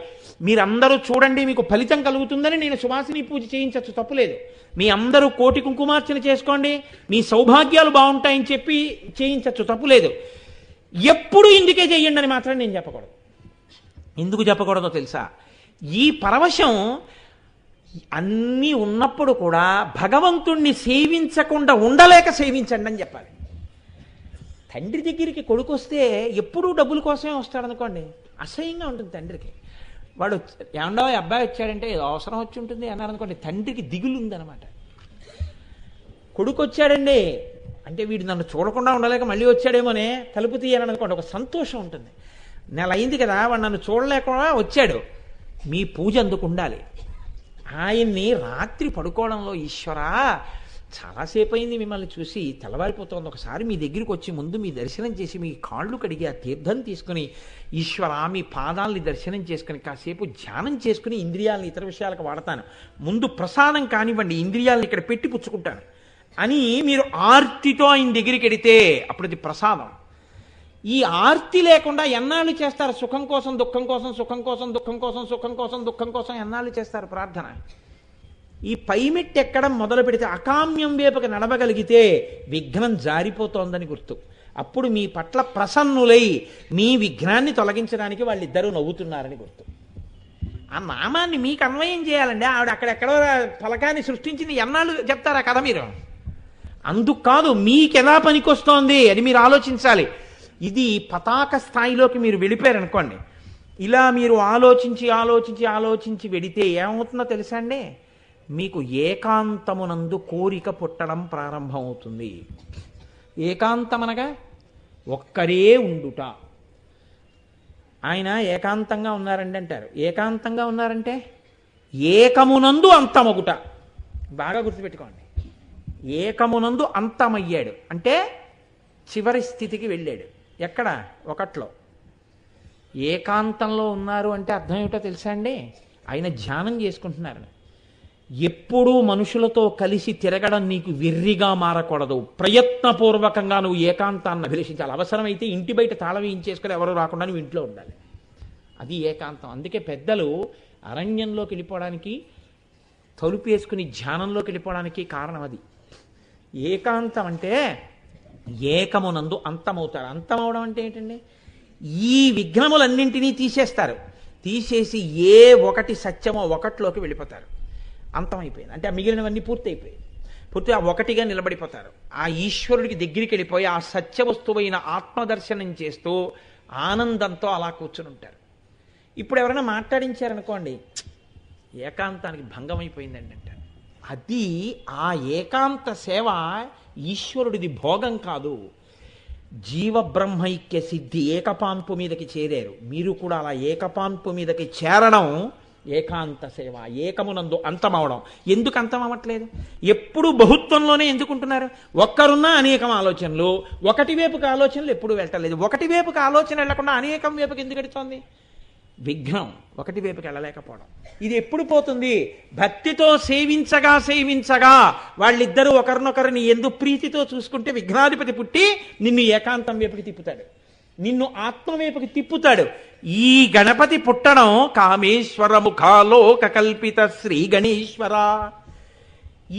మీరందరూ చూడండి మీకు ఫలితం కలుగుతుందని నేను సువాసిని పూజ చేయించచ్చు, తప్పులేదు. మీ అందరూ కోటి కుంకుమార్చన చేసుకోండి, మీ సౌభాగ్యాలు బాగుంటాయని చెప్పి చేయించచ్చు, తప్పులేదు. ఎప్పుడు ఇందుకే చెయ్యండి అని మాత్రం నేను చెప్పకూడదు. ఎందుకు చెప్పకూడదో తెలుసా? ఈ పరవశం అన్నీ ఉన్నప్పుడు కూడా భగవంతుణ్ణి సేవించకుండా ఉండలేక సేవించండి అని చెప్పాలి. తండ్రి దగ్గరికి కొడుకు వస్తే ఎప్పుడూ డబ్బుల కోసమే వస్తాడనుకోండి, అసహ్యంగా ఉంటుంది తండ్రికి. వాడు ఏమండో అబ్బాయి వచ్చాడంటే ఏదో అవసరం వచ్చి ఉంటుంది అన్నారనుకోండి, తండ్రికి దిగులు ఉందన్నమాట. కొడుకు వచ్చాడండి అంటే వీడు నన్ను చూడకుండా ఉండలేక మళ్ళీ వచ్చాడేమోనే, తలుపు తీయాలని అనుకోండి, ఒక సంతోషం ఉంటుంది. నెల అయింది కదా వాడు నన్ను చూడలేకుండా వచ్చాడు. మీ పూజ అందుకు ఉండాలి. ఆయన్ని రాత్రి పడుకోవడంలో ఈశ్వరా చాలాసేపు అయింది మిమ్మల్ని చూసి, తెల్లవారిపోతుంది, ఒకసారి మీ దగ్గరికి వచ్చి ముందు మీ దర్శనం చేసి మీ కాళ్ళు కడిగి ఆ తీర్థం తీసుకుని ఈశ్వరా మీ పాదాలని దర్శనం చేసుకుని కాసేపు ధ్యానం చేసుకుని ఇంద్రియాలను ఇతర విషయాలకు వాడతాను, ముందు ప్రసాదం కానివ్వండి, ఇంద్రియాలను ఇక్కడ పెట్టి పుచ్చుకుంటాను అని మీరు ఆర్తితో ఆయన దగ్గరికి వెడితే అప్పుడు అది ప్రసాదం. ఈ ఆర్తి లేకుండా ఎన్నాళ్ళు చేస్తారు? సుఖం కోసం దుఃఖం కోసం, సుఖం కోసం దుఃఖం కోసం, సుఖం కోసం దుఃఖం కోసం ఎన్నాళ్ళు చేస్తారు ప్రార్థన? ఈ పైమెట్టు ఎక్కడం మొదలు పెడితే అకామ్యం వైపుకి నడవగలిగితే విఘ్నం జారిపోతోందని గుర్తు. అప్పుడు మీ పట్ల ప్రసన్నులై మీ విఘ్నాన్ని తొలగించడానికి వాళ్ళిద్దరూ నవ్వుతున్నారని గుర్తు. ఆ నామాన్ని మీకు అన్వయం చేయాలండి. ఆవిడ అక్కడెక్కడో ఫలకాన్ని సృష్టించింది ఎన్నాళ్ళు చెప్తారా కదా మీరు? అందుకు కాదు, మీకెలా పనికొస్తోంది అని మీరు ఆలోచించాలి. ఇది పతాక స్థాయిలోకి మీరు వెళ్ళిపోయారనుకోండి, ఇలా మీరు ఆలోచించి వెడితే ఏమవుతుందో తెలుసా అండి? మీకు ఏకాంతమునందు కోరిక పుట్టడం ప్రారంభమవుతుంది. ఏకాంతం అనగా ఒక్కరే ఉండుట. ఆయన ఏకాంతంగా ఉన్నారండి అంటారు. ఏకాంతంగా ఉన్నారంటే ఏకమునందు అంతమగుట. బాగా గుర్తుపెట్టుకోండి. ఏకమునందు అంతమయ్యాడు అంటే చివరి స్థితికి వెళ్ళాడు. ఎక్కడ? ఒకట్లో. ఏకాంతంలో ఉన్నారు అంటే అర్థం ఏమిటో తెలుసా అండి? ఆయన ధ్యానం చేసుకుంటున్నారు. ఎప్పుడూ మనుషులతో కలిసి తిరగడం నీకు వెర్రిగా మారకూడదు. ప్రయత్నపూర్వకంగా నువ్వు ఏకాంతాన్ని అభిలషించాలి. అవసరమైతే ఇంటి బయట తాళం వేయించేసుకుని ఎవరు రాకుండా నువ్వు ఇంట్లో ఉండాలి. అది ఏకాంతం. అందుకే పెద్దలు అరణ్యంలోకి వెళ్ళిపోవడానికి, తలుపు వేసుకుని ధ్యానంలోకి వెళ్ళిపోవడానికి కారణం అది. ఏకాంతం అంటే ఏకమునందు అంతమవుతారు. అంతమవడం అంటే ఏంటండి? ఈ విఘ్నములన్నింటినీ తీసేస్తారు. తీసేసి ఏ ఒకటి సత్యమో ఒకటిలోకి వెళ్ళిపోతారు. అంతమైపోయింది అంటే ఆ మిగిలినవన్నీ పూర్తయిపోయాయి. పూర్తిగా ఒకటిగా నిలబడిపోతారు. ఆ ఈశ్వరుడికి దగ్గరికి వెళ్ళిపోయి ఆ సత్య వస్తువైన ఆత్మదర్శనం చేస్తూ ఆనందంతో అలా కూర్చుని ఉంటారు. ఇప్పుడు ఎవరైనా మాట్లాడించారనుకోండి, ఏకాంతానికి భంగం అయిపోయిందండి అంటారు. అది ఆ ఏకాంత సేవ ఈశ్వరుడిది భోగం కాదు. జీవబ్రహ్మైక్య సిద్ధి ఏకపాన్పు మీదకి చేరారు. మీరు కూడా అలా ఏకపాన్పు మీదకి చేరడం ఏకాంత సేవ. ఏకమునందు అంతమవడం. ఎందుకు అంతం అవ్వట్లేదు? ఎప్పుడు బహుత్వంలోనే ఎందుకుంటున్నారు? ఒక్కరున్నా అనేకం ఆలోచనలు, ఒకటి వైపుకి ఆలోచనలు ఎప్పుడు వెళ్ళలేదు. ఒకటి వైపుకి ఆలోచన వెళ్లకుండా అనేకం వైపుకి ఎందుకు ఎడుతోంది? విఘ్నం. ఒకటి వైపుకి వెళ్ళలేకపోవడం. ఇది ఎప్పుడు పోతుంది? భక్తితో సేవించగా సేవించగా వాళ్ళిద్దరూ ఒకరినొకరిని ఎందు ప్రీతితో చూసుకుంటే విఘ్నాధిపతి పుట్టి నిన్ను ఏకాంతం వైపుకి తిప్పుతాడు, నిన్ను ఆత్మవైపుకి తిప్పుతాడు. ఈ గణపతి పుట్టడం కామేశ్వర ముఖాలోక కల్పిత శ్రీ గణేశ్వర.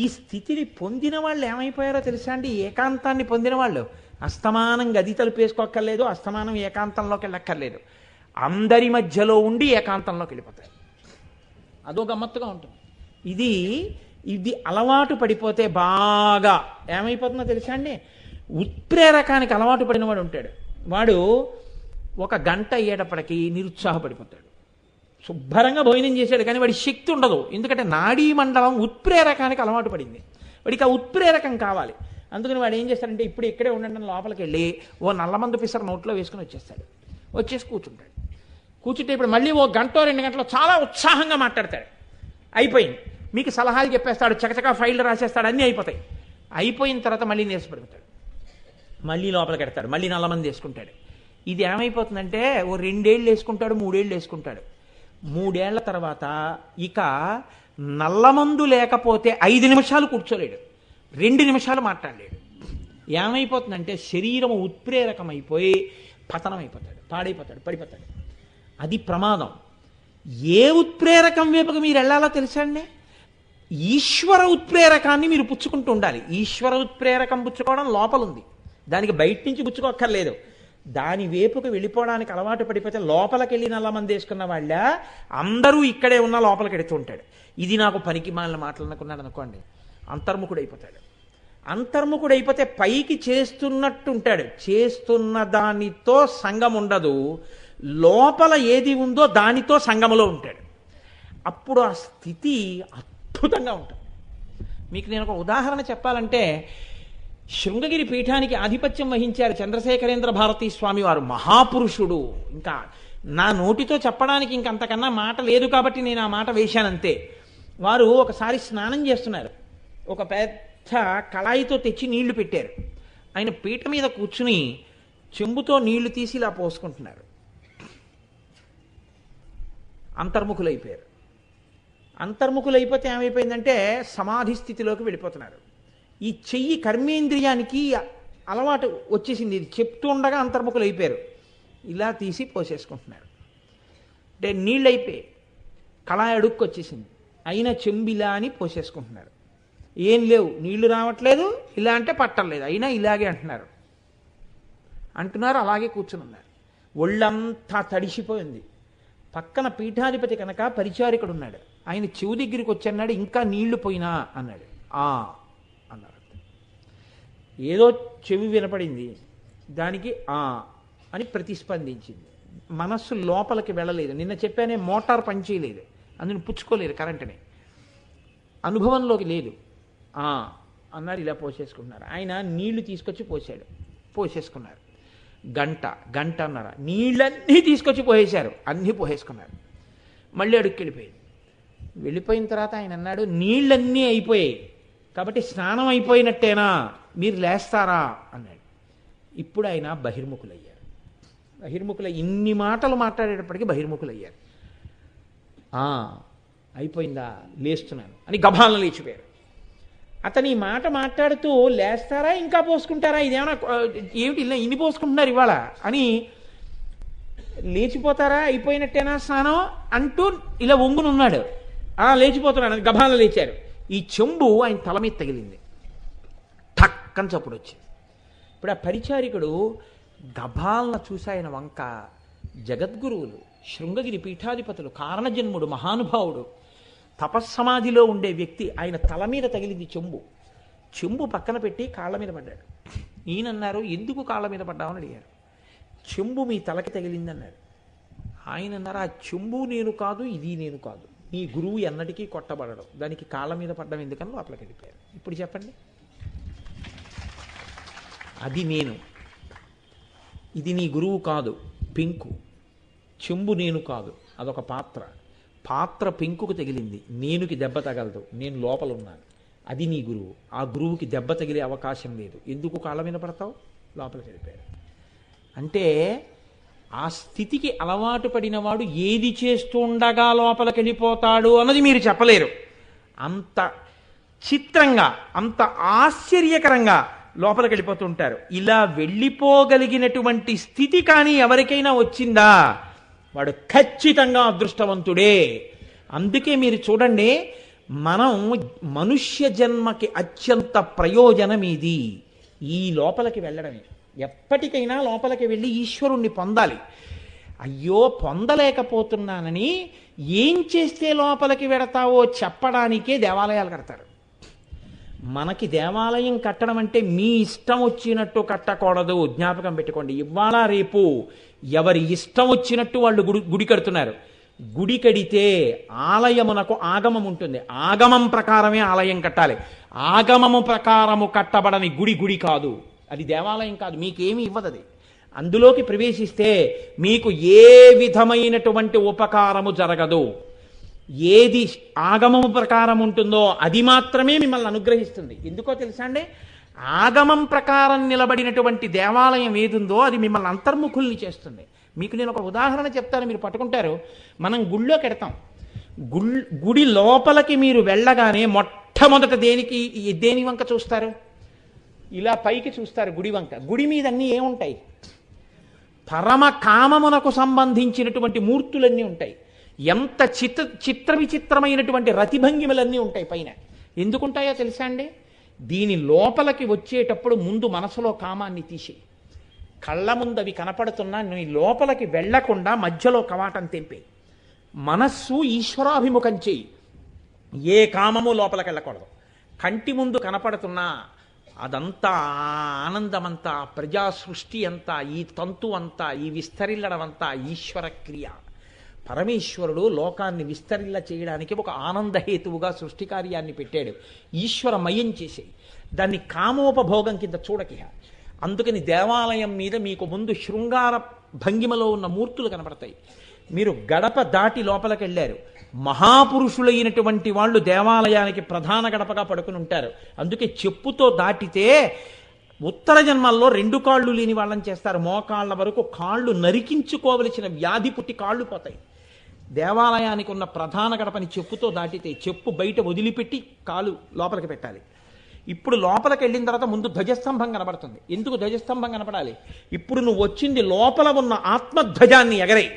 ఈ స్థితిని పొందిన వాళ్ళు ఏమైపోయారో తెలుసా అండి? ఏకాంతాన్ని పొందిన వాళ్ళు అస్తమానం గది తలుపేసుకోక్కర్లేదు, అస్తమానం ఏకాంతంలోకి వెళ్ళక్కర్లేదు. అందరి మధ్యలో ఉండి ఏకాంతంలోకి వెళ్ళిపోతారు. అదో గమ్మత్తుగా ఉంటుంది. ఇది అలవాటు పడిపోతే బాగా ఏమైపోతుందో తెలుసా అండి? ఉత్ప్రేరకానికి అలవాటు పడిన వాడు ఉంటాడు. వాడు ఒక గంట అయ్యేటప్పటికీ నిరుత్సాహపడిపోతాడు. శుభ్రంగా భోజనం చేశాడు కానీ వాడి శక్తి ఉండదు. ఎందుకంటే నాడీ మండలం ఉత్ప్రేరకానికి అలవాటు పడింది. వాడికి ఆ ఉత్ప్రేరకం కావాలి. అందుకని వాడు ఏం చేస్తాడంటే ఇప్పుడు ఇక్కడే ఉండండి, లోపలికి వెళ్ళి ఓ నల్లమందు పిసర నోట్లో వేసుకుని వచ్చేస్తాడు. వచ్చేసి కూర్చుంటాడు. కూర్చుంటే ఇప్పుడు మళ్ళీ ఓ గంట 2 గంటలు చాలా ఉత్సాహంగా మాట్లాడతాడు. అయిపోయింది. మీకు సలహాలు చెప్పేస్తాడు, చకచకా ఫైళ్ళు రాసేస్తాడు, అన్నీ అయిపోతాయి. అయిపోయిన తర్వాత మళ్ళీ నీరసపడిపోతాడు. మళ్ళీ లోపలికి ఎడతాడు, మళ్ళీ నల్లమంది వేసుకుంటాడు. ఇది ఏమైపోతుందంటే ఓ 2 ఏళ్ళు వేసుకుంటాడు, 3 ఏళ్ళు వేసుకుంటాడు. 3 ఏళ్ల తర్వాత ఇక నల్లమందు లేకపోతే 5 నిమిషాలు కూర్చోలేడు, 2 నిమిషాలు మాట్లాడలేడు. ఏమైపోతుందంటే శరీరం ఉత్ప్రేరకమైపోయి పతనం అయిపోతాడు, పాడైపోతాడు, పడిపోతాడు. అది ప్రమాదం. ఏ ఉత్ప్రేరకం వైపుకు మీరు వెళ్ళాలో తెలుసా అండి? ఈశ్వర ఉత్ప్రేరకాన్ని మీరు పుచ్చుకుంటూ ఉండాలి. ఈశ్వర ఉత్ప్రేరకం పుచ్చుకోవడం లోపల ఉంది, దానికి బయట నుంచి పుచ్చుకోక్కర్లేదు. దాని వైపుకు వెళ్ళిపోవడానికి అలవాటు పడిపోతే లోపలికి వెళ్ళి నల్లమంది వేసుకున్న వాళ్ళ అందరూ ఇక్కడే ఉన్న లోపలికి వెడుతూ ఉంటాడు. ఇది నాకు పనికి మాలిన మాటలనుకున్నాడు అనుకోండి, అంతర్ముఖుడైపోతాడు. అంతర్ముఖుడైపోతే పైకి చేస్తున్నట్టు ఉంటాడు, చేస్తున్న దానితో సంగం ఉండదు. లోపల ఏది ఉందో దానితో సంగములో ఉంటాడు. అప్పుడు ఆ స్థితి అద్భుతంగా ఉంటుంది. మీకు నేను ఒక ఉదాహరణ చెప్పాలంటే, శృంగగిరి పీఠానికి ఆధిపత్యం వహించారు చంద్రశేఖరేంద్ర భారతీ స్వామి వారు. మహాపురుషుడు. ఇంకా నా నోటితో చెప్పడానికి ఇంకంతకన్నా మాట లేదు కాబట్టి నేను ఆ మాట వేశానంతే. వారు ఒకసారి స్నానం చేస్తున్నారు. ఒక పెద్ద కళాయితో తెచ్చి నీళ్లు పెట్టారు. ఆయన పీట మీద కూర్చుని చెంబుతో నీళ్లు తీసి ఇలా పోసుకుంటున్నారు. అంతర్ముఖులైపోయారు. అంతర్ముఖులైపోతే ఏమైపోయిందంటే సమాధి స్థితిలోకి వెళ్ళిపోతున్నారు. ఈ చెయ్యి కర్మేంద్రియానికి అలవాటు వచ్చేసింది. ఇది చెప్తూ ఉండగా అంతర్ముఖులైపోయారు. ఇలా తీసి పోసేసుకుంటున్నారు. అంటే నీళ్ళు అయిపోయి కళాయి అడుక్కు వచ్చేసింది, అయినా చెంబిలా అని పోసేసుకుంటున్నారు. ఏం లేవు, నీళ్లు రావట్లేదు, ఇలా అంటే పట్టలేదు, అయినా ఇలాగే అంటున్నారు. అలాగే కూర్చుని ఉన్నారు. ఒళ్ళంతా తడిసిపోయింది. పక్కన పీఠాధిపతి కనుక పరిచారికుడు ఉన్నాడు. ఆయన చెవు దగ్గరికి వచ్చి అన్నాడు, ఇంకా నీళ్లు పోయినా అన్నాడు. అన్నారు. ఏదో చెవి వినపడింది, దానికి అని ప్రతిస్పందించింది. మనస్సు లోపలికి వెళ్ళలేదు. నిన్న చెప్పానే మోటార్ పనిచేయలేదు, అందుని పుచ్చుకోలేదు, కరెంటుని అనుభవంలోకి లేదు. అన్నారు. ఇలా పోసేసుకున్నారు. ఆయన నీళ్లు తీసుకొచ్చి పోసేసుకున్నారు. గంట అన్నారా, నీళ్ళన్నీ తీసుకొచ్చి పోసేశారు, అన్నీ పోసేసుకున్నారు. మళ్ళీ అడుక్కెళ్ళిపోయింది. వెళ్ళిపోయిన తర్వాత ఆయన అన్నాడు, నీళ్ళన్నీ అయిపోయాయి కాబట్టి స్నానం అయిపోయినట్టేనా, మీరు లేస్తారా అన్నాడు. ఇప్పుడు ఆయన బహిర్ముఖులయ్యారు. ఇన్ని మాటలు మాట్లాడేటప్పటికీ బహిర్ముఖులయ్యారు. అయిపోయిందా, లేస్తున్నాను అని గభాలను లేచిపోయారు. అతని మాట మాట్లాడుతూ లేస్తారా ఇంకా పోసుకుంటారా, ఇదేమన్నా ఏమిటి ఇలా ఇన్ని పోసుకుంటున్నారు ఇవాళ అని, లేచిపోతారా అయిపోయినట్టేనా స్నానం అంటూ ఇలా వంగునున్నాడు. లేచిపోతున్నాడు అని గభాలను లేచారు. ఈ చెంబు ఆయన తల మీద తగిలింది. ఠక్కని చప్పుడు వచ్చింది. ఇప్పుడు ఆ పరిచారికుడు గభాలన చూశాయన వంక. జగద్గురువులు, శృంగగిరి పీఠాధిపతులు, కారణజన్ముడు, మహానుభావుడు, తపస్సమాధిలో ఉండే వ్యక్తి. ఆయన తల మీద తగిలింది చెంబు. చెంబు పక్కన పెట్టి కాళ్ళ మీద పడ్డాడు. ఈయనన్నారు, ఎందుకు కాళ్ళ మీద పడ్డామని అడిగారు. చెంబు మీ తలకి తగిలిందన్నారు. ఆయన అన్నారు, ఆ చెంబు నేను కాదు, ఇది నేను కాదు. నీ గురువు ఎన్నటికీ కొట్టబడడం, దానికి కాళ్ళ మీద పడ్డం ఎందుకని లోపలికి వెళ్ళిపోయారు. ఇప్పుడు చెప్పండి, అది నేను, ఇది నీ గురువు కాదు, పెంకు. చెంబు నేను కాదు, అదొక పాత్ర. పాత్ర పెంకుకు తగిలింది, నేనుకి దెబ్బ తగలదు, నేను లోపల ఉన్నాను. అది నీ గురువు. ఆ గురువుకి దెబ్బ తగిలే అవకాశం లేదు. ఎందుకు కాళ్ళ మీద పడతావు? లోపలికి వెళ్ళిపోయారు. అంటే ఆ స్థితికి అలవాటు పడినవాడు ఏది చేస్తుండగా లోపలికి వెళ్ళిపోతాడు అన్నది మీరు చెప్పలేరు. అంత చిత్రంగా, అంత ఆశ్చర్యకరంగా లోపలికి వెళ్ళిపోతుంటారు. ఇలా వెళ్ళిపోగలిగినటువంటి స్థితి కానీ ఎవరికైనా వచ్చిందా, వాడు ఖచ్చితంగా అదృష్టవంతుడే. అందుకే మీరు చూడండి, మనం మనుష్య జన్మకి అత్యంత ప్రయోజనం ఇది, ఈ లోపలికి వెళ్ళడమే. ఎప్పటికైనా లోపలికి వెళ్ళి ఈశ్వరుణ్ణి పొందాలి. అయ్యో పొందలేకపోతున్నానని ఏం చేస్తే లోపలికి వెడతావో చెప్పడానికే దేవాలయాలు కడతారు. మనకి దేవాలయం కట్టడం అంటే మీ ఇష్టం వచ్చినట్టు కట్టకూడదు. జ్ఞాపకం పెట్టుకోండి. ఇవాళ రేపు ఎవరి ఇష్టం వచ్చినట్టు వాళ్ళు గుడి కడుతున్నారు. గుడి కడితే ఆలయమునకు ఆగమం ఉంటుంది. ఆగమం ప్రకారమే ఆలయం కట్టాలి. ఆగమము ప్రకారము కట్టబడని గుడి కాదు, అది దేవాలయం కాదు. మీకేమీ ఇవ్వదు అది. అందులోకి ప్రవేశిస్తే మీకు ఏ విధమైనటువంటి ఉపకారము జరగదు. ఏది ఆగమము ప్రకారం ఉంటుందో అది మాత్రమే మిమ్మల్ని అనుగ్రహిస్తుంది. ఎందుకో తెలుసా అండి, ఆగమం ప్రకారం నిలబడినటువంటి దేవాలయం ఏదుందో అది మిమ్మల్ని అంతర్ముఖుల్ని చేస్తుంది. మీకు నేను ఒక ఉదాహరణ చెప్తాను, మీరు పట్టుకుంటారు. మనం గుళ్ళోకి వెడతాం. గుడి లోపలికి మీరు వెళ్ళగానే మొట్టమొదట దేని వంక చూస్తారు? ఇలా పైకి చూస్తారు, గుడి వంక. గుడి మీద అన్నీ ఏముంటాయి? పరమ కామమునకు సంబంధించినటువంటి మూర్తులన్నీ ఉంటాయి. ఎంత చిత్ర విచిత్రమైనటువంటి రతిభంగిమలన్నీ ఉంటాయి పైన. ఎందుకుంటాయో తెలుసా అండి? దీని లోపలికి వచ్చేటప్పుడు ముందు మనసులో కామాన్ని తీసి, కళ్ళ ముందు అవి కనపడుతున్నా నీ లోపలికి వెళ్లకుండా మధ్యలో కవాటం తెంపే. మనస్సు ఈశ్వరాభిముఖం చేయి. ఏ కామము లోపలికి వెళ్ళకూడదు. కంటి ముందు కనపడుతున్నా అదంతా ఆనందమంతా, ప్రజా సృష్టి అంతా, ఈ తంతు అంతా, ఈ విస్తరిల్లడం అంతా ఈశ్వర క్రియ. పరమేశ్వరుడు లోకాన్ని విస్తరిల్ల చేయడానికి ఒక ఆనందహేతువుగా సృష్టి కార్యాన్ని పెట్టాడు. ఈశ్వరమయం చేసే దాన్ని కామోపభోగం కింద చూడకిహ. అందుకని దేవాలయం మీద మీకు ముందు శృంగార భంగిమలో ఉన్న మూర్తులు కనపడతాయి. మీరు గడప దాటి లోపలికి వెళ్ళారు, మహాపురుషులైనటువంటి వాళ్ళు దేవాలయానికి ప్రధాన గడపగా పడుకుని ఉంటారు. అందుకే చెప్పుతో దాటితే ఉత్తర జన్మల్లో 2 కాళ్ళు లేని వాళ్ళని చేస్తారు. మోకాళ్ళ వరకు కాళ్ళు నరికించుకోవలసిన వ్యాధి పుట్టి కాళ్ళు పోతాయి. దేవాలయానికి ఉన్న ప్రధాన గడపని చెప్పుతో దాటితే చెప్పు బయట వదిలిపెట్టి కాలు లోపలికి పెట్టాలి. ఇప్పుడు లోపలికి వెళ్ళిన తర్వాత ముందు ధ్వజస్తంభం కనబడుతుంది. ఎందుకు ధ్వజస్తంభం కనపడాలి? ఇప్పుడు నువ్వు వచ్చింది లోపల ఉన్న ఆత్మధ్వజాన్ని ఎగరై.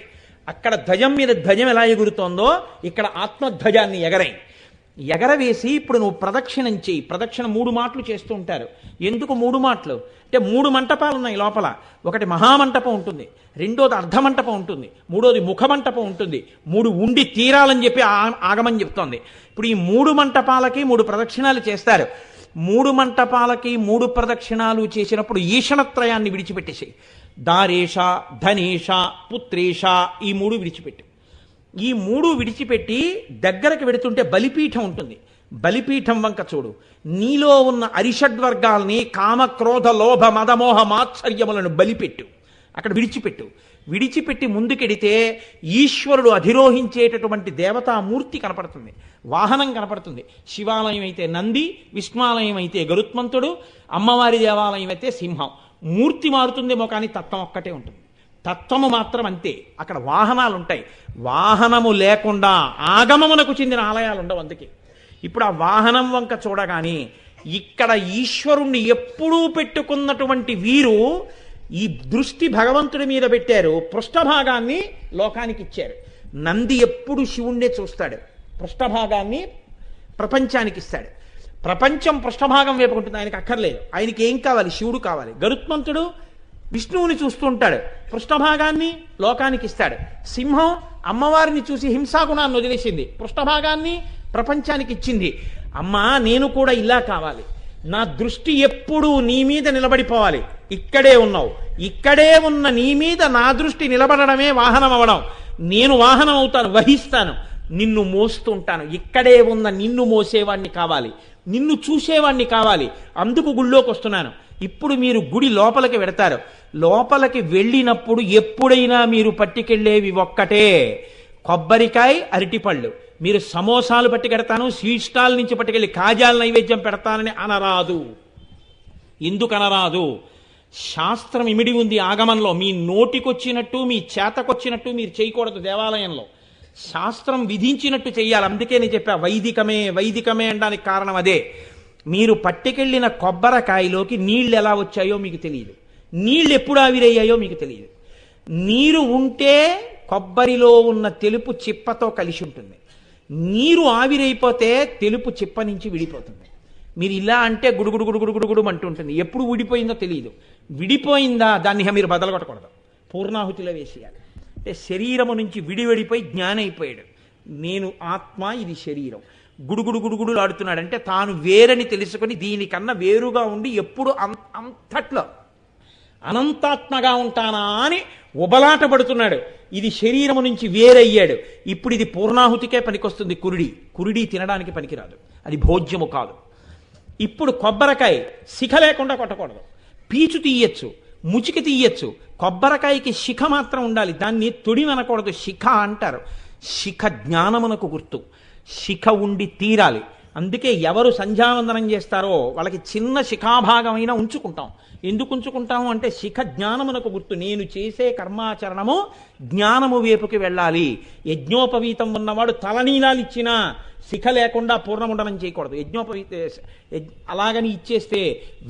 అక్కడ ధ్వజం మీద ధ్వజం ఎలా ఎగురుతోందో ఇక్కడ ఆత్మధ్వజాన్ని ఎగరవేసి ఇప్పుడు నువ్వు ప్రదక్షిణం చేయి. ప్రదక్షిణ 3 మాటలు చేస్తూ ఉంటారు. ఎందుకు 3 మాటలు అంటే 3 మంటపాలు ఉన్నాయి లోపల. ఒకటి మహామంటపం ఉంటుంది, రెండోది అర్ధమంటపం ఉంటుంది, మూడోది ముఖమంటపం ఉంటుంది. 3 ఉండి తీరాలని చెప్పి ఆగమని చెప్తోంది. ఇప్పుడు ఈ 3 మంటపాలకి 3 ప్రదక్షిణాలు చేస్తారు. 3 మంటపాలకి 3 ప్రదక్షిణాలు చేసినప్పుడు ఈషణత్రయాన్ని విడిచిపెట్టేసి, దారేష, ధనేష, పుత్రేష, ఈ 3 విడిచిపెట్టు. ఈ 3 విడిచిపెట్టి దగ్గరకు వెడుతుంటే బలిపీఠం ఉంటుంది. బలిపీఠం వంక చూడు. నీలో ఉన్న అరిషడ్వర్గాల్ని, కామ, క్రోధ, లోభ, మదమోహ, మాత్సర్యములను బలిపెట్టు. అక్కడ విడిచిపెట్టి ముందుకెడితే ఈశ్వరుడు అధిరోహించేటటువంటి దేవతామూర్తి కనపడుతుంది, వాహనం కనపడుతుంది. శివాలయం అయితే నంది, విష్ణువాలయం అయితే గరుత్మంతుడు, అమ్మవారి దేవాలయం అయితే సింహం. మూర్తి మారుతుందేమో కానీ తత్వం ఒక్కటే ఉంటుంది. తత్వము మాత్రం అంతే. అక్కడ వాహనాలు ఉంటాయి. వాహనము లేకుండా ఆగమమునకు చెందిన ఆలయాలు ఉండవు. అందుకే ఇప్పుడు ఆ వాహనం వంక చూడగానే ఇక్కడ ఈశ్వరుణ్ణి ఎప్పుడూ పెట్టుకున్నటువంటి వీరు ఈ దృష్టి భగవంతుడి మీద పెట్టారు, పృష్ఠభాగాన్ని లోకానికి ఇచ్చారు. నంది ఎప్పుడు శివుణ్ణే చూస్తాడు, పృష్ఠభాగాన్ని ప్రపంచానికి ఇస్తాడు. ప్రపంచం పృష్ఠభాగం వేపుకుంటుంది, ఆయనకి అక్కర్లేదు. ఆయనకి ఏం కావాలి? శివుడు కావాలి. గరుత్మంతుడు విష్ణువుని చూస్తూ ఉంటాడు, పృష్ఠభాగాన్ని లోకానికి ఇస్తాడు. సింహం అమ్మవారిని చూసి హింసాగుణాన్ని వదిలేసింది, పృష్ఠభాగాన్ని ప్రపంచానికి ఇచ్చింది. అమ్మా, నేను కూడా ఇలా కావాలి, నా దృష్టి ఎప్పుడూ నీ మీద నిలబడిపోవాలి. ఇక్కడే ఉన్నావు, ఇక్కడే ఉన్న నీ మీద నా దృష్టి నిలబడడమే వాహనం అవడం. నేను వాహనం అవుతాను, వహిస్తాను, నిన్ను మోస్తుంటాను. ఇక్కడే ఉన్న నిన్ను మోసేవాణ్ణి కావాలి, నిన్ను చూసేవాణ్ణి కావాలి. అందుకు గుళ్ళోకి వస్తున్నాను. ఇప్పుడు మీరు గుడి లోపలికి వెడతారు. లోపలికి వెళ్ళినప్పుడు ఎప్పుడైనా మీరు పట్టుకెళ్ళేవి ఒక్కటే, కొబ్బరికాయ, అరటిపళ్ళు. మీరు సమోసాలు పట్టుకెడతాను, స్వీట్ స్టాల్ నుంచి పట్టుకెళ్ళి కాజాల నైవేద్యం పెడతానని అనరాదు. ఎందుకు అనరాదు? శాస్త్రం ఇమిడి ఉంది ఆగమంలో. మీ నోటికొచ్చినట్టు, మీ చేతకొచ్చినట్టు మీరు చేయకూడదు. దేవాలయంలో శాస్త్రం విధించినట్టు చెయ్యాలి. అందుకే నేను చెప్పా, వైదికమే వైదికమే అనడానికి కారణం అదే. మీరు పట్టుకెళ్ళిన కొబ్బరికాయలోకి నీళ్ళు ఎలా వచ్చాయో మీకు తెలియదు, నీళ్ళు ఎప్పుడు ఆవిరయ్యాయో మీకు తెలియదు. నీరు ఉంటే కొబ్బరిలో ఉన్న తెలుపు చిప్పతో కలిసి ఉంటుంది, నీరు ఆవిరైపోతే తెలుపు చిప్ప నుంచి విడిపోతుంది. మీరు ఇలా అంటే గుడుగుడు గుడుగుడు గుడుగుడు అంటుంటుంది, ఎప్పుడు విడిపోయిందో తెలియదు. విడిపోయిందా దాన్ని మీరు బదలగొట్టకూడదు, పూర్ణాహుతిలో వేసేయాలి. అంటే శరీరము నుంచి విడివడిపోయి జ్ఞానం అయిపోయాడు. నేను ఆత్మ, ఇది శరీరం. గుడుగుడు గుడుగుడు ఆడుతున్నాడంటే తాను వేరని తెలుసుకొని దీనికన్నా వేరుగా ఉండి ఎప్పుడు అంతట్లో అనంతాత్మగా ఉంటానా అని ఉబలాట పడుతున్నాడు. ఇది శరీరము నుంచి వేరయ్యాడు. ఇప్పుడు ఇది పూర్ణాహుతికే పనికొస్తుంది. కురుడి తినడానికి పనికిరాదు, అది భోజ్యము కాదు. ఇప్పుడు కొబ్బరికాయ శిఖ లేకుండా కొట్టకూడదు, పీచు తీయచ్చు, ముచికి తీయచ్చు. కొబ్బరికాయకి శిఖ మాత్రం ఉండాలి, దాన్ని తొడిమనకూడదు. శిఖ అంటారు. శిఖ జ్ఞానమునకు గుర్తు, శిఖ ఉండి తీరాలి. అందుకే ఎవరు సంధ్యావందనం చేస్తారో వాళ్ళకి చిన్న శిఖాభాగమైనా ఉంచుకుంటాం. ఎందుకు ఉంచుకుంటాము అంటే శిఖ జ్ఞానమునకు గుర్తు. నేను చేసే కర్మాచరణము జ్ఞానము వైపుకి వెళ్ళాలి. యజ్ఞోపవీతం ఉన్నవాడు తలనీలాలు ఇచ్చినా శిఖ లేకుండా పూర్ణముండనం చేయకూడదు. అలాగని ఇచ్చేస్తే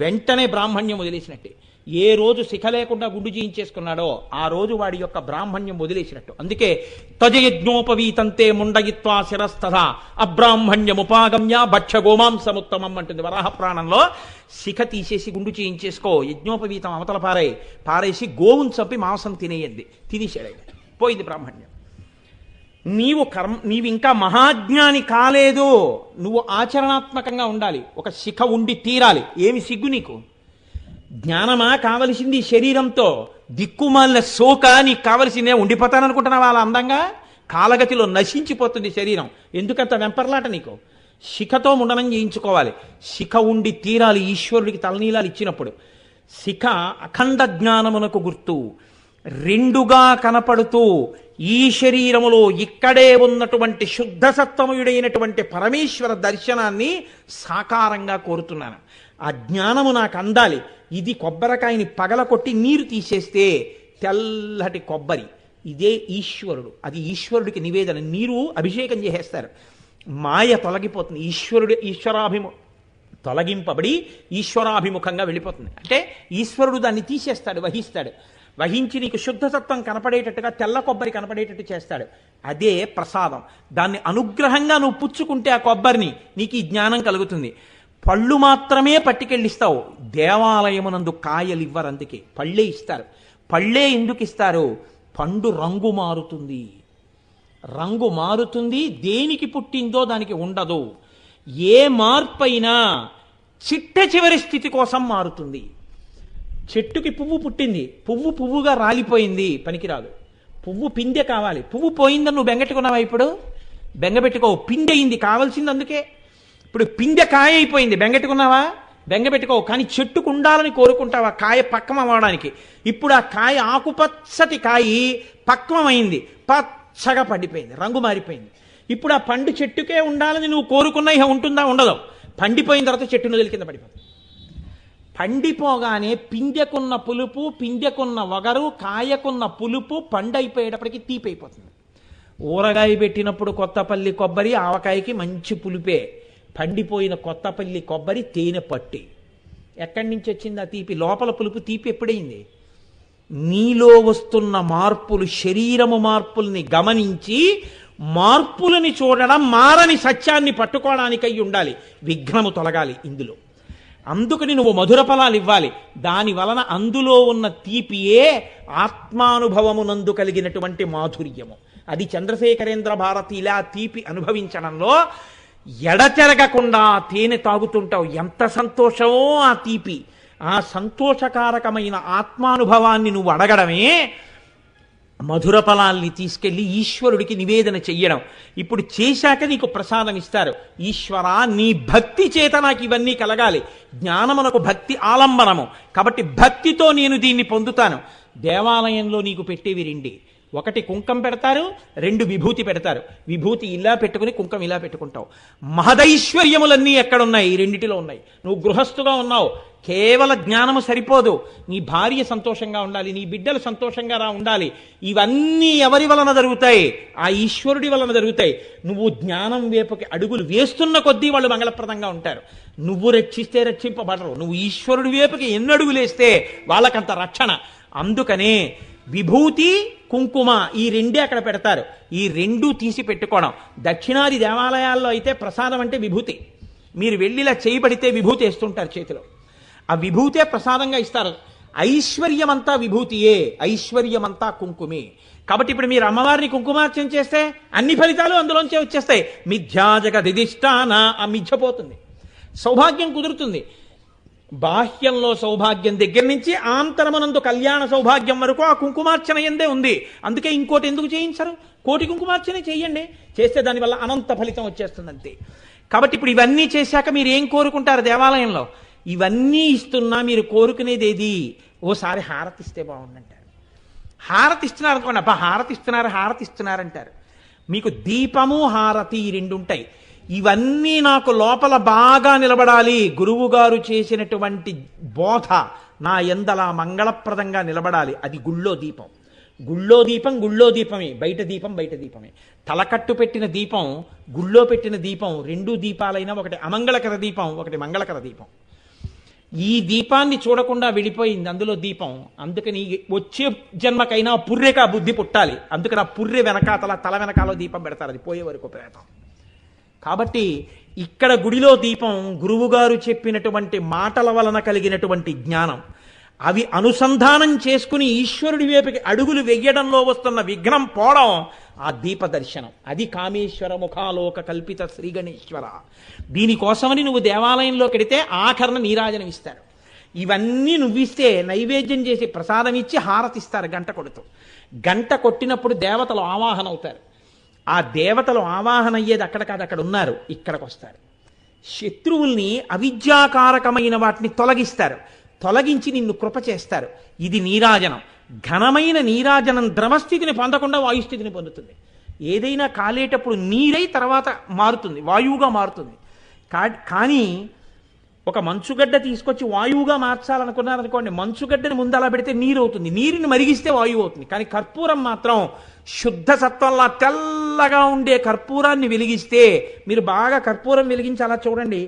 వెంటనే బ్రాహ్మణ్యం వదిలేసినట్టే. ఏ రోజు శిఖ లేకుండా గుండు చేయించేసుకున్నాడో ఆ రోజు వాడి యొక్క బ్రాహ్మణ్యం వదిలేసినట్టు. అందుకే తజయజ్ఞోపవీతంతే ముండయిత్వా శిరస్తథ అబ్రాహ్మణ్యముపాగమ్య భక్ష గోమాంసముత్తమం అంటుంది వరాహ ప్రాణంలో. శిఖ తీసేసి గుండు చేయించేసుకో, యజ్ఞోపవీతం అవతల పారేసి గోవును చంపి మాంసం తినేసాడు, పోయింది బ్రాహ్మణ్యం. నీవు ఇంకా మహాజ్ఞాని కాలేదు, నువ్వు ఆచరణాత్మకంగా ఉండాలి. ఒక శిఖ ఉండి తీరాలి. ఏమి సిగ్గు నీకు? జ్ఞానమా కావలసింది? శరీరంతో దిక్కుమాలిన శోక నీకు కావలసిందే. ఉండిపోతాననుకుంటున్నావా అలా అందంగా? కాలగతిలో నశించిపోతుంది శరీరం. ఎందుకంత వెంపర్లాట నీకు? శిఖతో ముండనం చేయించుకోవాలి. శిఖ ఉండి తీరాలి. ఈశ్వరుడికి తలనీలాలు ఇచ్చినప్పుడు శిఖ అఖండ జ్ఞానమునకు గుర్తు. రెండుగా కనపడుతూ ఈ శరీరములో ఇక్కడే ఉన్నటువంటి శుద్ధ సత్వముడైనటువంటి పరమేశ్వర దర్శనాన్ని సాకారంగా కోరుతున్నాను. ఆ జ్ఞానము నాకు అందాలి. ఇది కొబ్బరికాయని పగలకొట్టి నీరు తీసేస్తే తెల్లటి కొబ్బరి, ఇదే ఈశ్వరుడు. అది ఈశ్వరుడికి నివేదన. నీరు అభిషేకం చేసేస్తారు, మాయ తొలగిపోతుంది. తొలగింపబడి ఈశ్వరాభిముఖంగా వెళ్ళిపోతుంది. అంటే ఈశ్వరుడు దాన్ని తీసేస్తాడు, వహించి నీకు శుద్ధసత్వం కనపడేటట్టుగా తెల్ల కొబ్బరి కనపడేటట్టు చేస్తాడు. అదే ప్రసాదం. దాన్ని అనుగ్రహంగా నువ్వు పుచ్చుకుంటే ఆ కొబ్బరిని నీకు ఈ జ్ఞానం కలుగుతుంది. పళ్ళు మాత్రమే పట్టుకెళ్ళిస్తావు. దేవాలయమునందు కాయలు ఇవ్వరు, అందుకే పళ్ళే ఇస్తారు. పళ్ళే ఎందుకు ఇస్తారు? పండు రంగు మారుతుంది. దేనికి పుట్టిందో దానికి ఉండదు. ఏ మార్పైనా చిట్ట చివరి స్థితి కోసం మారుతుంది. చెట్టుకి పువ్వు పుట్టింది, పువ్వుగా రాలిపోయింది, పనికిరాదు. పువ్వు పిందె కావాలి. పువ్వు పోయిందని నువ్వు బెంగెట్టుకున్నావా? ఇప్పుడు బెంగపెట్టుకోవు, పిందె అయింది, కావాల్సింది అందుకే. ఇప్పుడు పిందె కాయ అయిపోయింది, బెంగెట్టుకున్నావా? బెంగపెట్టుకోవు. కానీ చెట్టుకు ఉండాలని కోరుకుంటావా కాయ పక్వం అవ్వడానికి? ఇప్పుడు ఆ కాయ ఆకుపచ్చటి కాయ పక్వమైంది, పచ్చగా పండిపోయింది, రంగు మారిపోయింది. ఇప్పుడు ఆ పండు చెట్టుకే ఉండాలని నువ్వు కోరుకున్నా ఇక ఉంటుందా? ఉండదు. పండిపోయిన తర్వాత చెట్టు నదుల కింద పడిపోతుంది. పండిపోగానే పిందెకున్న పులుపు, పిందెకున్న వగరు, కాయకున్న పులుపు పండైపోయేటప్పటికి తీపి అయిపోతుంది. ఊరగాయ పెట్టినప్పుడు కొత్తపల్లి కొబ్బరి ఆవకాయకి మంచి పులుపే, పండిపోయిన కొత్తపల్లి కొబ్బరి తేనె పట్టి. ఎక్కడి నుంచి వచ్చింది ఆ తీపి? లోపల పులుపు తీపి ఎప్పుడైంది? నీలో వస్తున్న మార్పులు, శరీరము మార్పుల్ని గమనించి మార్పులని చూడడం, మారని సత్యాన్ని పట్టుకోవడానికై ఉండాలి. విఘ్నము తొలగాలి ఇందులో. అందుకని నువ్వు మధుర ఫలాలు ఇవ్వాలి. దాని వలన అందులో ఉన్న తీపియే ఆత్మానుభవమునందు కలిగినటువంటి మాధుర్యము. అది చంద్రశేఖరేంద్ర భారతి ఇలా తీపి అనుభవించడంలో ఎడతెరగకుండా తేనె తాగుతుంటావు. ఎంత సంతోషమో ఆ తీపి. ఆ సంతోషకారకమైన ఆత్మానుభవాన్ని నువ్వు అడగడమే మధుర ఫలాల్ని తీసుకెళ్లి ఈశ్వరుడికి నివేదన చెయ్యడం. ఇప్పుడు చేశాక నీకు ప్రసాదం ఇస్తారు. ఈశ్వర, నీ భక్తి చేత నాకు ఇవన్నీ కలగాలి. జ్ఞానమునకు భక్తి ఆలంబనము కాబట్టి భక్తితో నేను దీన్ని పొందుతాను. దేవాలయంలో నీకు పెట్టేవి రెండే. ఒకటి కుంకం పెడతారు, రెండు విభూతి పెడతారు. విభూతి ఇలా పెట్టుకుని కుంకం ఇలా పెట్టుకుంటావు. మహదైశ్వర్యములన్నీ ఎక్కడున్నాయి? ఈ రెండిటిలో ఉన్నాయి. నువ్వు గృహస్థుగా ఉన్నావు, కేవల జ్ఞానము సరిపోదు. నీ భార్య సంతోషంగా ఉండాలి, నీ బిడ్డలు సంతోషంగా ఉండాలి. ఇవన్నీ ఎవరి వలన జరుగుతాయి? ఆ ఈశ్వరుడి వలన జరుగుతాయి. నువ్వు జ్ఞానం వైపుకి అడుగులు వేస్తున్న కొద్దీ వాళ్ళు మంగళప్రదంగా ఉంటారు. నువ్వు రక్షిస్తే రక్షింపబడరు. నువ్వు ఈశ్వరుడి వైపుకి ఎన్ని అడుగులేస్తే వాళ్ళకంత రక్షణ. అందుకనే విభూతి, కుంకుమ ఈ రెండే అక్కడ పెడతారు. ఈ రెండూ తీసి పెట్టుకోవడం. దక్షిణాది దేవాలయాల్లో అయితే ప్రసాదం అంటే విభూతి. మీరు వెళ్ళిలా చేయబడితే విభూతి వేస్తుంటారు చేతిలో. ఆ విభూతే ప్రసాదంగా ఇస్తారు. ఐశ్వర్యమంతా విభూతియే, ఐశ్వర్యమంతా కుంకుమే. కాబట్టి ఇప్పుడు మీరు అమ్మవారిని కుంకుమార్చన చేస్తే అన్ని ఫలితాలు అందులోంచే వచ్చేస్తాయి. మిథ్యా జగదిధిష్టాన, ఆ మిథ్యపోతుంది, సౌభాగ్యం కుదురుతుంది. బాహ్యంలో సౌభాగ్యం దగ్గర నుంచి ఆంతరమునందు కళ్యాణ సౌభాగ్యం వరకు ఆ కుంకుమార్చన ఎందే ఉంది. అందుకే ఇంకోటి ఎందుకు చేయించరు? కోటి కుంకుమార్చన చేయండి, చేస్తే దానివల్ల అనంత ఫలితం వచ్చేస్తుంది అంతే. కాబట్టి ఇప్పుడు ఇవన్నీ చేశాక మీరు ఏం కోరుకుంటారు దేవాలయంలో? ఇవన్నీ ఇస్తున్నా మీరు కోరుకునేది ఏది? ఓసారి హారతి ఇస్తే బాగుందంటారు. హారతి ఇస్తున్నారు అనుకోండి, అబ్బా హారతి ఇస్తున్నారంటారు. మీకు దీపము హారతి ఈ రెండు ఉంటాయి. ఇవన్నీ నాకు లోపల బాగా నిలబడాలి. గురువు గారు చేసినటువంటి బోధ నా ఎందలా మంగళప్రదంగా నిలబడాలి. అది గుళ్ళో దీపం. గుళ్ళో దీపం గుళ్ళో దీపమే, బయట దీపం బయట దీపమే. తలకట్టు పెట్టిన దీపం, గుళ్ళో పెట్టిన దీపం, రెండు దీపాలైనా ఒకటి అమంగళకర దీపం, ఒకటి మంగళకర దీపం. ఈ దీపాన్ని చూడకుండా వెళ్ళిపోయింది అందులో దీపం. అందుకని వచ్చే జన్మకైనా పుర్రెగా బుద్ధి పుట్టాలి. అందుకని ఆ పుర్రె వెనకాతల తల వెనకాల దీపం పెడతారు. అది పోయే వరకు ప్రేతం. కాబట్టి ఇక్కడ గుడిలో దీపం గురువుగారు చెప్పినటువంటి మాటల వలన కలిగినటువంటి జ్ఞానం. అవి అనుసంధానం చేసుకుని ఈశ్వరుడి వైపుకి అడుగులు వెయ్యడంలో వస్తున్న విఘ్నం పోవడం ఆ దీప దర్శనం. అది కామేశ్వర ముఖాలోక కల్పిత శ్రీ గణేశ్వర. దీనికోసమని నువ్వు దేవాలయంలో కడితే ఆఖరణ నీరాజనం ఇస్తారు. ఇవన్నీ నువ్విస్తే నైవేద్యం చేసి ప్రసాదం ఇచ్చి హారతిస్తారు గంట కొడుతూ. గంట కొట్టినప్పుడు దేవతలు ఆవాహన అవుతారు. ఆ దేవతలు ఆవాహన అయ్యేది అక్కడ కాదు, అక్కడ ఉన్నారు, ఇక్కడికి వస్తారు. శత్రువుల్ని అవిద్యాకారకమైన వాటిని తొలగిస్తారు. తొలగించి నిన్ను కృప చేస్తారు. ఇది నీరాజనం. ఘనమైన నీరాజనం ద్రవస్థితిని పొందకుండా వాయుస్థితిని పొందుతుంది. ఏదైనా కాలేటప్పుడు నీరై తర్వాత మారుతుంది, వాయువుగా మారుతుంది. కానీ ఒక మంచుగడ్డ తీసుకొచ్చి వాయువుగా మార్చాలనుకున్నారనుకోండి, మంచుగడ్డని ముందు అలా పెడితే నీరు అవుతుంది, నీరుని మరిగిస్తే వాయువు అవుతుంది. కానీ కర్పూరం మాత్రం శుద్ధ సత్వంలా తెల్లగా ఉండే కర్పూరాన్ని వెలిగిస్తే, మీరు బాగా కర్పూరం వెలిగించి అలా చూడండి,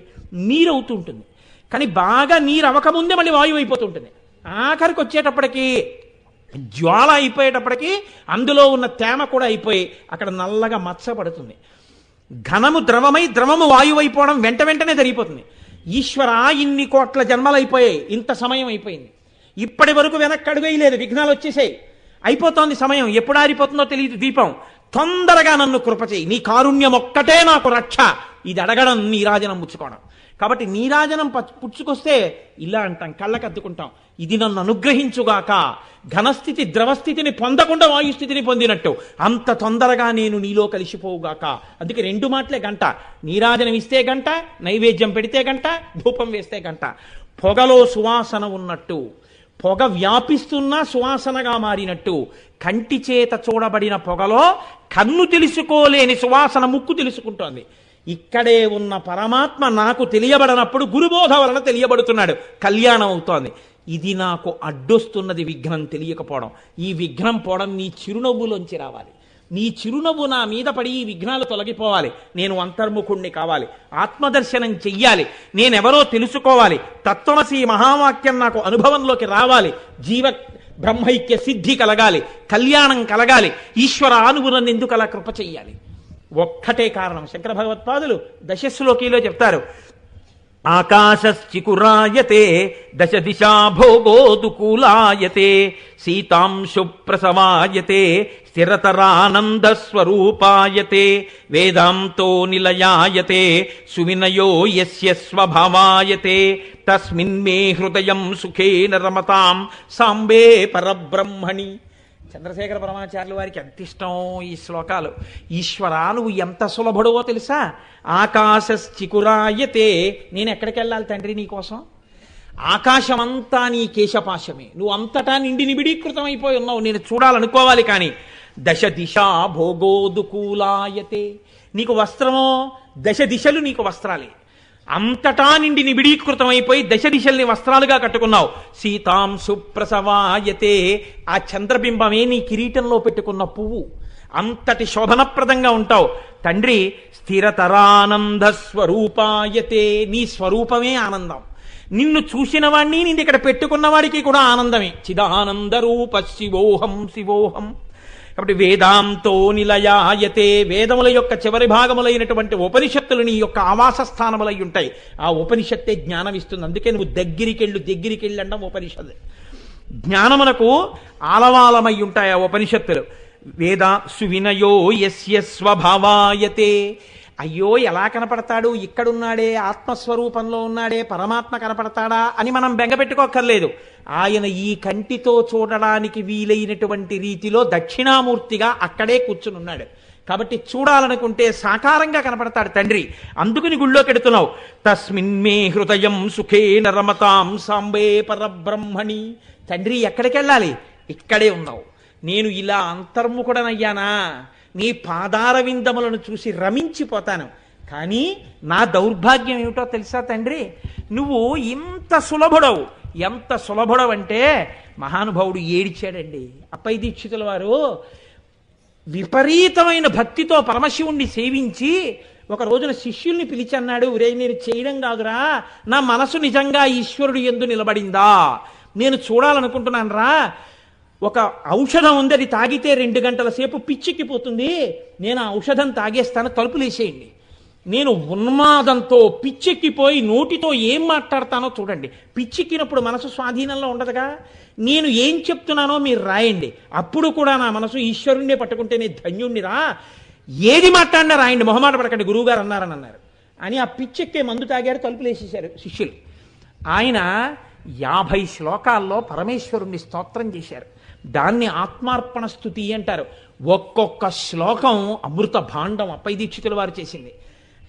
నీరు అవుతుంటుంది. కానీ బాగా నీరు అవ్వకముందే మళ్ళీ వాయువు అయిపోతుంటుంది. ఆఖరికి వచ్చేటప్పటికి జ్వాల అయిపోయేటప్పటికి అందులో ఉన్న తేమ కూడా అయిపోయి అక్కడ నల్లగా మచ్చ పడుతుంది. ఘనము ద్రవమై ద్రవము వాయువు అయిపోవడం వెంట వెంటనే జరిగిపోతుంది. ఈశ్వర, ఇన్ని కోట్ల జన్మలు అయిపోయాయి, ఇంత సమయం అయిపోయింది, ఇప్పటి వరకు వెనక్కి అడుగేయలేదు, విఘ్నాలు వచ్చేసాయి, అయిపోతోంది సమయం, ఎప్పుడు ఆరిపోతుందో తెలియదు దీపం, తొందరగా నన్ను కృప చేయి, నీ కారుణ్యం ఒక్కటే నాకు రక్ష. ఇది అడగడం నీరాజనం పుచ్చుకోవడం. కాబట్టి నీరాజనం పుచ్చుకొస్తే ఇలా అంటాం, కళ్ళకద్దుకుంటాం, ఇది నన్ను అనుగ్రహించుగాక. ఘనస్థితి ద్రవస్థితిని పొందకుండా వాయుస్థితిని పొందినట్టు అంత తొందరగా నేను నీలో కలిసిపోవుగాక. అందుకే రెండు మాటలే గంట. నీరాజనం ఇస్తే గంట, నైవేద్యం పెడితే గంట, ధూపం వేస్తే గంట. పొగలో సువాసన ఉన్నట్టు, పొగ వ్యాపిస్తున్నా సువాసనగా మారినట్టు, కంటి చేత చూడబడిన పొగలో కన్ను తెలుసుకోలేని సువాసన ముక్కు తెలుసుకుంటోంది. ఇక్కడే ఉన్న పరమాత్మ నాకు తెలియబడనప్పుడు గురుబోధ వలన తెలియబడుతున్నాడు, కళ్యాణం అవుతోంది. ఇది నాకు అడ్డొస్తున్నది విఘ్నం తెలియకపోవడం. ఈ విఘ్నం పోవడం నీ చిరునవ్వులోంచి రావాలి. నీ చిరునవ్వు నా మీద పడి ఈ విఘ్నాలు తొలగిపోవాలి. నేను అంతర్ముఖుణ్ణి కావాలి, ఆత్మదర్శనం చెయ్యాలి, నేనెవరో తెలుసుకోవాలి, తత్వమసి మహావాక్యం నాకు అనుభవంలోకి రావాలి, జీవ బ్రహ్మైక్య సిద్ధి కలగాలి, కళ్యాణం కలగాలి. ఈశ్వర, నువ్వు నన్ను ఎందుకు అలా కృప చెయ్యాలి? ఒక్కటే కారణం. శంకర భగవత్పాదులు దశశ్లోకిలో చెప్తారు, ఆకాశశ్చికురాయతే దశ దిశా భోగోదుకూలాయతే సీతాంశు ప్రసవాయతే స్థిరతరానందస్వరూపాయతే వేదాంతో నిలయాయతే సువినయో యస్య స్వభావాయతే తస్మిన్ మే హృదయం సుఖేన రమతాం సాంబే పరబ్రహ్మణి. చంద్రశేఖర పరమాచార్యుల వారికి ఎంత ఇష్టం ఈ శ్లోకాలు. ఈశ్వరా, నువ్వు ఎంత సులభుడవో తెలుసా. ఆకాశశ్చికురాయతే, నేను ఎక్కడికి వెళ్ళాలి తండ్రి నీకోసం? ఆకాశమంతా నీ కేశపాశమే, నువ్వు అంతటా నిండి నిబిడీకృతం అయిపోయి ఉన్నావు, నేను చూడాలనుకోవాలి. కానీ దశ దిశా భోగోదుకూలాయతే, నీకు వస్త్రమో దశ దిశలు నీకు వస్త్రాలే, అంతటా నిండి నిబిడీకృతమైపోయి దశ దిశల్ని వస్త్రాలుగా కట్టుకున్నావు. సీతాంశు ప్రసవాయతే, ఆ చంద్రబింబమే నీ కిరీటంలో పెట్టుకున్న పువ్వు, అంతటి శోభనప్రదంగా ఉంటావు. తండ్రి స్థిరతరానంద స్వరూపాయతే, నీ స్వరూపమే ఆనందం. నిన్ను చూసిన వాడిని, నిన్ను ఇక్కడ పెట్టుకున్న వాడికి కూడా ఆనందమే. చిదానంద రూప శివోహం శివోహం. కాబట్టి వేదాంతో నిలయాయతే, వేదముల యొక్క చివరి భాగములైనటువంటి ఉపనిషత్తులు నీ యొక్క ఆవాస స్థానములై ఉంటాయి. ఆ ఉపనిషత్తే జ్ఞానం ఇస్తుంది. అందుకే నువ్వు దగ్గరికెళ్ళు అంటాం ఉపనిషత్తు. జ్ఞానమునకు ఆలవాలమై ఉంటాయి ఆ ఉపనిషత్తులు. వేద సువినయో యస్య స్వభావాయతే, అయ్యో ఎలా కనపడతాడు, ఇక్కడున్నాడే, ఆత్మస్వరూపంలో ఉన్నాడే, పరమాత్మ కనపడతాడా అని మనం బెంగపెట్టుకోక్కర్లేదు. ఆయన ఈ కంటితో చూడడానికి వీలైనటువంటి రీతిలో దక్షిణామూర్తిగా అక్కడే కూర్చునున్నాడు. కాబట్టి చూడాలనుకుంటే సాకారంగా కనపడతాడు తండ్రి. అందుకుని గుళ్ళోకి ఎడుతున్నావు. తస్మిన్ మే హృదయం సుఖేన రమతాం సాంబే పరబ్రహ్మణి. తండ్రి ఎక్కడికి వెళ్ళాలి? ఇక్కడే ఉన్నావు. నేను ఇలా అంతర్ముఖుడనయ్యానా, నీ పాదార విందములను చూసి రమించిపోతాను. కానీ నా దౌర్భాగ్యం ఏమిటో తెలుసా తండ్రి, నువ్వు ఇంత సులభుడవు. ఎంత సులభుడవు అంటే మహానుభావుడు ఏడిచాడండి. అప్పై దీక్షితుల వారు విపరీతమైన భక్తితో పరమశివుణ్ణి సేవించి ఒక రోజున శిష్యుల్ని పిలిచి అన్నాడు, ఒరే నేను చేయడం కాదురా, నా మనసు నిజంగా ఈశ్వరుడు యందు నిలబడిందా, నేను చూడాలనుకుంటున్నాను రా. ఒక ఔషధం ఉంది, అది తాగితే 2 గంటల సేపు పిచ్చెక్కిపోతుంది, నేను ఆ ఔషధం తాగేస్తాను, తలుపులేసేయండి. నేను ఉన్మాదంతో పిచ్చెక్కిపోయి నోటితో ఏం మాట్లాడతానో చూడండి. పిచ్చెక్కినప్పుడు మనసు స్వాధీనంలో ఉండదుగా. నేను ఏం చెప్తున్నానో మీరు రాయండి. అప్పుడు కూడా నా మనసు ఈశ్వరుణ్ణే పట్టుకుంటే నేను ధన్యుణ్ణిరా, ఏది మాట్లాడినా రాయండి, మొహమాట పడకండి, గురువుగారు అన్నారని అన్నారు. అని ఆ పిచ్చెక్కే మందు తాగారు, తలుపులేసేశారు శిష్యులు. ఆయన 50 శ్లోకాల్లో పరమేశ్వరుణ్ణి స్తోత్రం చేశారు. దాన్ని ఆత్మార్పణ స్తుతి అంటారు. ఒక్కొక్క శ్లోకం అమృత భాండం అప్పై దీక్షితుల వారు చేసింది.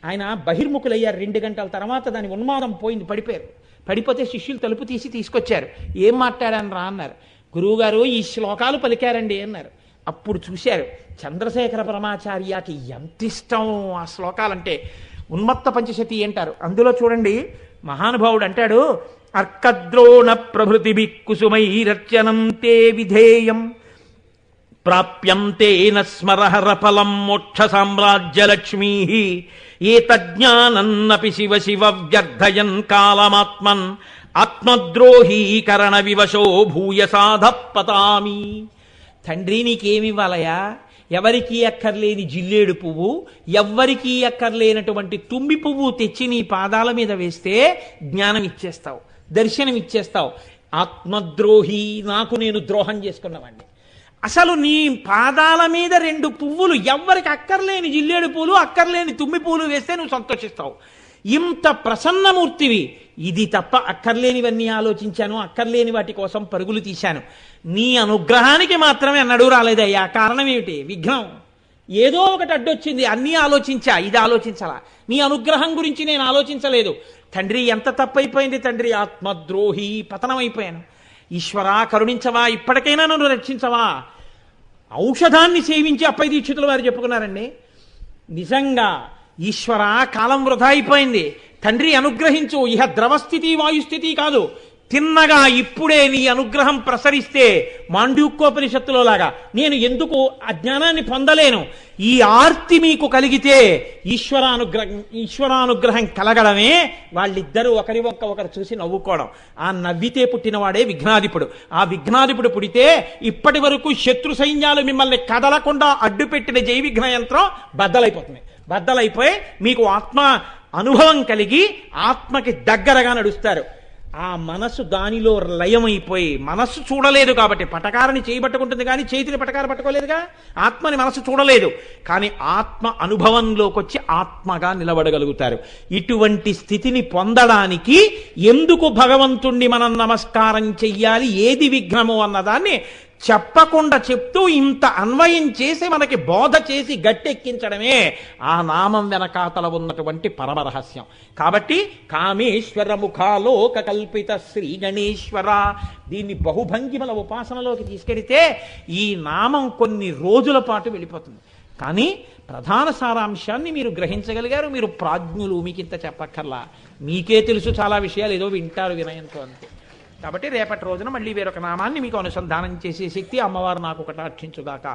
ఆయన బహిర్ముఖులయ్యారు. 2 గంటల తర్వాత దాని ఉన్మాదం పోయింది, పడిపోయారు. పడిపోతే శిష్యులు తలుపు తీసి తీసుకొచ్చారు. ఏం మాట్లాడాను రా అన్నారు. గురువుగారు ఈ శ్లోకాలు పలికారండి అన్నారు. అప్పుడు చూశారు చంద్రశేఖర పరమాచార్యకి ఎంత ఇష్టం ఆ శ్లోకాలంటే. ఉన్మత్త పంచశతి అంటారు. అందులో చూడండి, మహానుభావుడు అంటాడు, అర్కద్రోణ ప్రభృతిభి కుసుమైరర్చనం తే విధేయం ప్రాప్యంతేన స్మరహర ఫలం మోక్ష సామ్రాజ్యలక్ష్మీ ఏతజ్ఞానన్నపి శివ శివ వ్యర్థయన్ కాలమాత్మన్ ఆత్మద్రోహీకరణ వివశో భూయసాధ పతామి. తండ్రి నీకేమివ్వాలయా? ఎవరికీ అక్కర్లేని జిల్లేడు పువ్వు, ఎవ్వరికీ అక్కర్లేనటువంటి తుమ్మి పువ్వు తెచ్చి నీ పాదాల మీద వేస్తే జ్ఞానం ఇచ్చేస్తావు, దర్శనం ఇచ్చేస్తావు. ఆత్మద్రోహి, నాకు నేను ద్రోహం చేసుకున్నవాడిని. అసలు నీ పాదాల మీద 2 పువ్వులు, ఎవ్వరికి అక్కర్లేని జిల్లేడు పూలు, అక్కర్లేని తుమ్మి పూలు వేస్తే నువ్వు సంతోషిస్తావు. ఇంత ప్రసన్నమూర్తివి. ఇది తప్ప అక్కర్లేనివన్నీ ఆలోచించాను, అక్కర్లేని వాటి కోసం పరుగులు తీశాను. నీ అనుగ్రహానికి మాత్రమే అన్నడూ రాలేదయ్యా. కారణం ఏమిటి? విఘ్నం. ఏదో ఒకటి అడ్డొచ్చింది, అన్నీ ఆలోచించా, ఇది ఆలోచించాలా. నీ అనుగ్రహం గురించి నేను ఆలోచించలేదు. తండ్రి ఎంత తప్పైపోయింది తండ్రి, ఆత్మద్రోహి, పతనమైపోయాను. ఈశ్వరా కరుణించవా, ఇప్పటికైనా నన్ను రక్షించవా. ఔషధాన్ని సేవించి అప్పై దీక్షితుల వారు చెప్పుకున్నారండి. నిజంగా ఈశ్వరా కాలం వృధా అయిపోయింది, తండ్రి అనుగ్రహించు. ఇహ ద్రవస్థితి వాయుస్థితి కాదు, తిన్నగా ఇప్పుడే నీ అనుగ్రహం ప్రసరిస్తే మాండ్యూక్కోపనిషత్తులో లాగా నేను ఎందుకు అజ్ఞానాన్ని పొందలేను, ఈ ఆర్తి మీకు కలిగితే ఈశ్వరానుగ్రహం కలగడమే. వాళ్ళిద్దరూ ఒకరి ఒకరు చూసి నవ్వుకోవడం. ఆ నవ్వితే పుట్టినవాడే విఘ్నాధిపుడు. ఆ విఘ్నాధిపుడు పుడితే ఇప్పటి వరకు శత్రు సైన్యాలు మిమ్మల్ని కదలకుండా అడ్డుపెట్టిన జై విఘ్న యంత్రం బద్దలైపోతుంది. బద్దలైపోయి మీకు ఆత్మ అనుభవం కలిగి ఆత్మకి దగ్గరగా నడుస్తారు. ఆ మనసు దానిలో లయమైపోయి, మనస్సు చూడలేదు కాబట్టి పటకారని చేయబట్టుకుంటుంది కానీ చేతిని పటకార పట్టుకోలేదుగా. ఆత్మని మనసు చూడలేదు కానీ ఆత్మ అనుభవంలోకి వచ్చి ఆత్మగా నిలబడగలుగుతారు. ఇటువంటి స్థితిని పొందడానికి ఎందుకు భగవంతుణ్ణి మనం నమస్కారం చెయ్యాలి, ఏది విఘ్నము అన్నదాన్ని చెప్పకుండా చెప్తూ ఇంత అన్వయం చేసి మనకి బోధ చేసి గట్టెక్కించడమే ఆ నామం వెనకాతల ఉన్నటువంటి పరమరహస్యం. కాబట్టి కామేశ్వర ముఖాలోక కల్పిత శ్రీ గణేశ్వర, దీన్ని బహుభంగిమల ఉపాసనలోకి తీసుకెడితే ఈ నామం కొన్ని రోజుల పాటు వెళ్ళిపోతుంది. కానీ ప్రధాన సారాంశాన్ని మీరు గ్రహించగలిగారు. మీరు ప్రాజ్ఞులు, మీకు ఇంత చెప్పక్కర్లా, మీకే తెలుసు చాలా విషయాలు, ఏదో వింటారు వినయంతో అంతే. కాబట్టి రేపటి రోజున మళ్ళీ వేరొక నామాన్ని మీకు అనుసంధానం చేసే శక్తి అమ్మవారు నాకు కటాక్షించుగాక.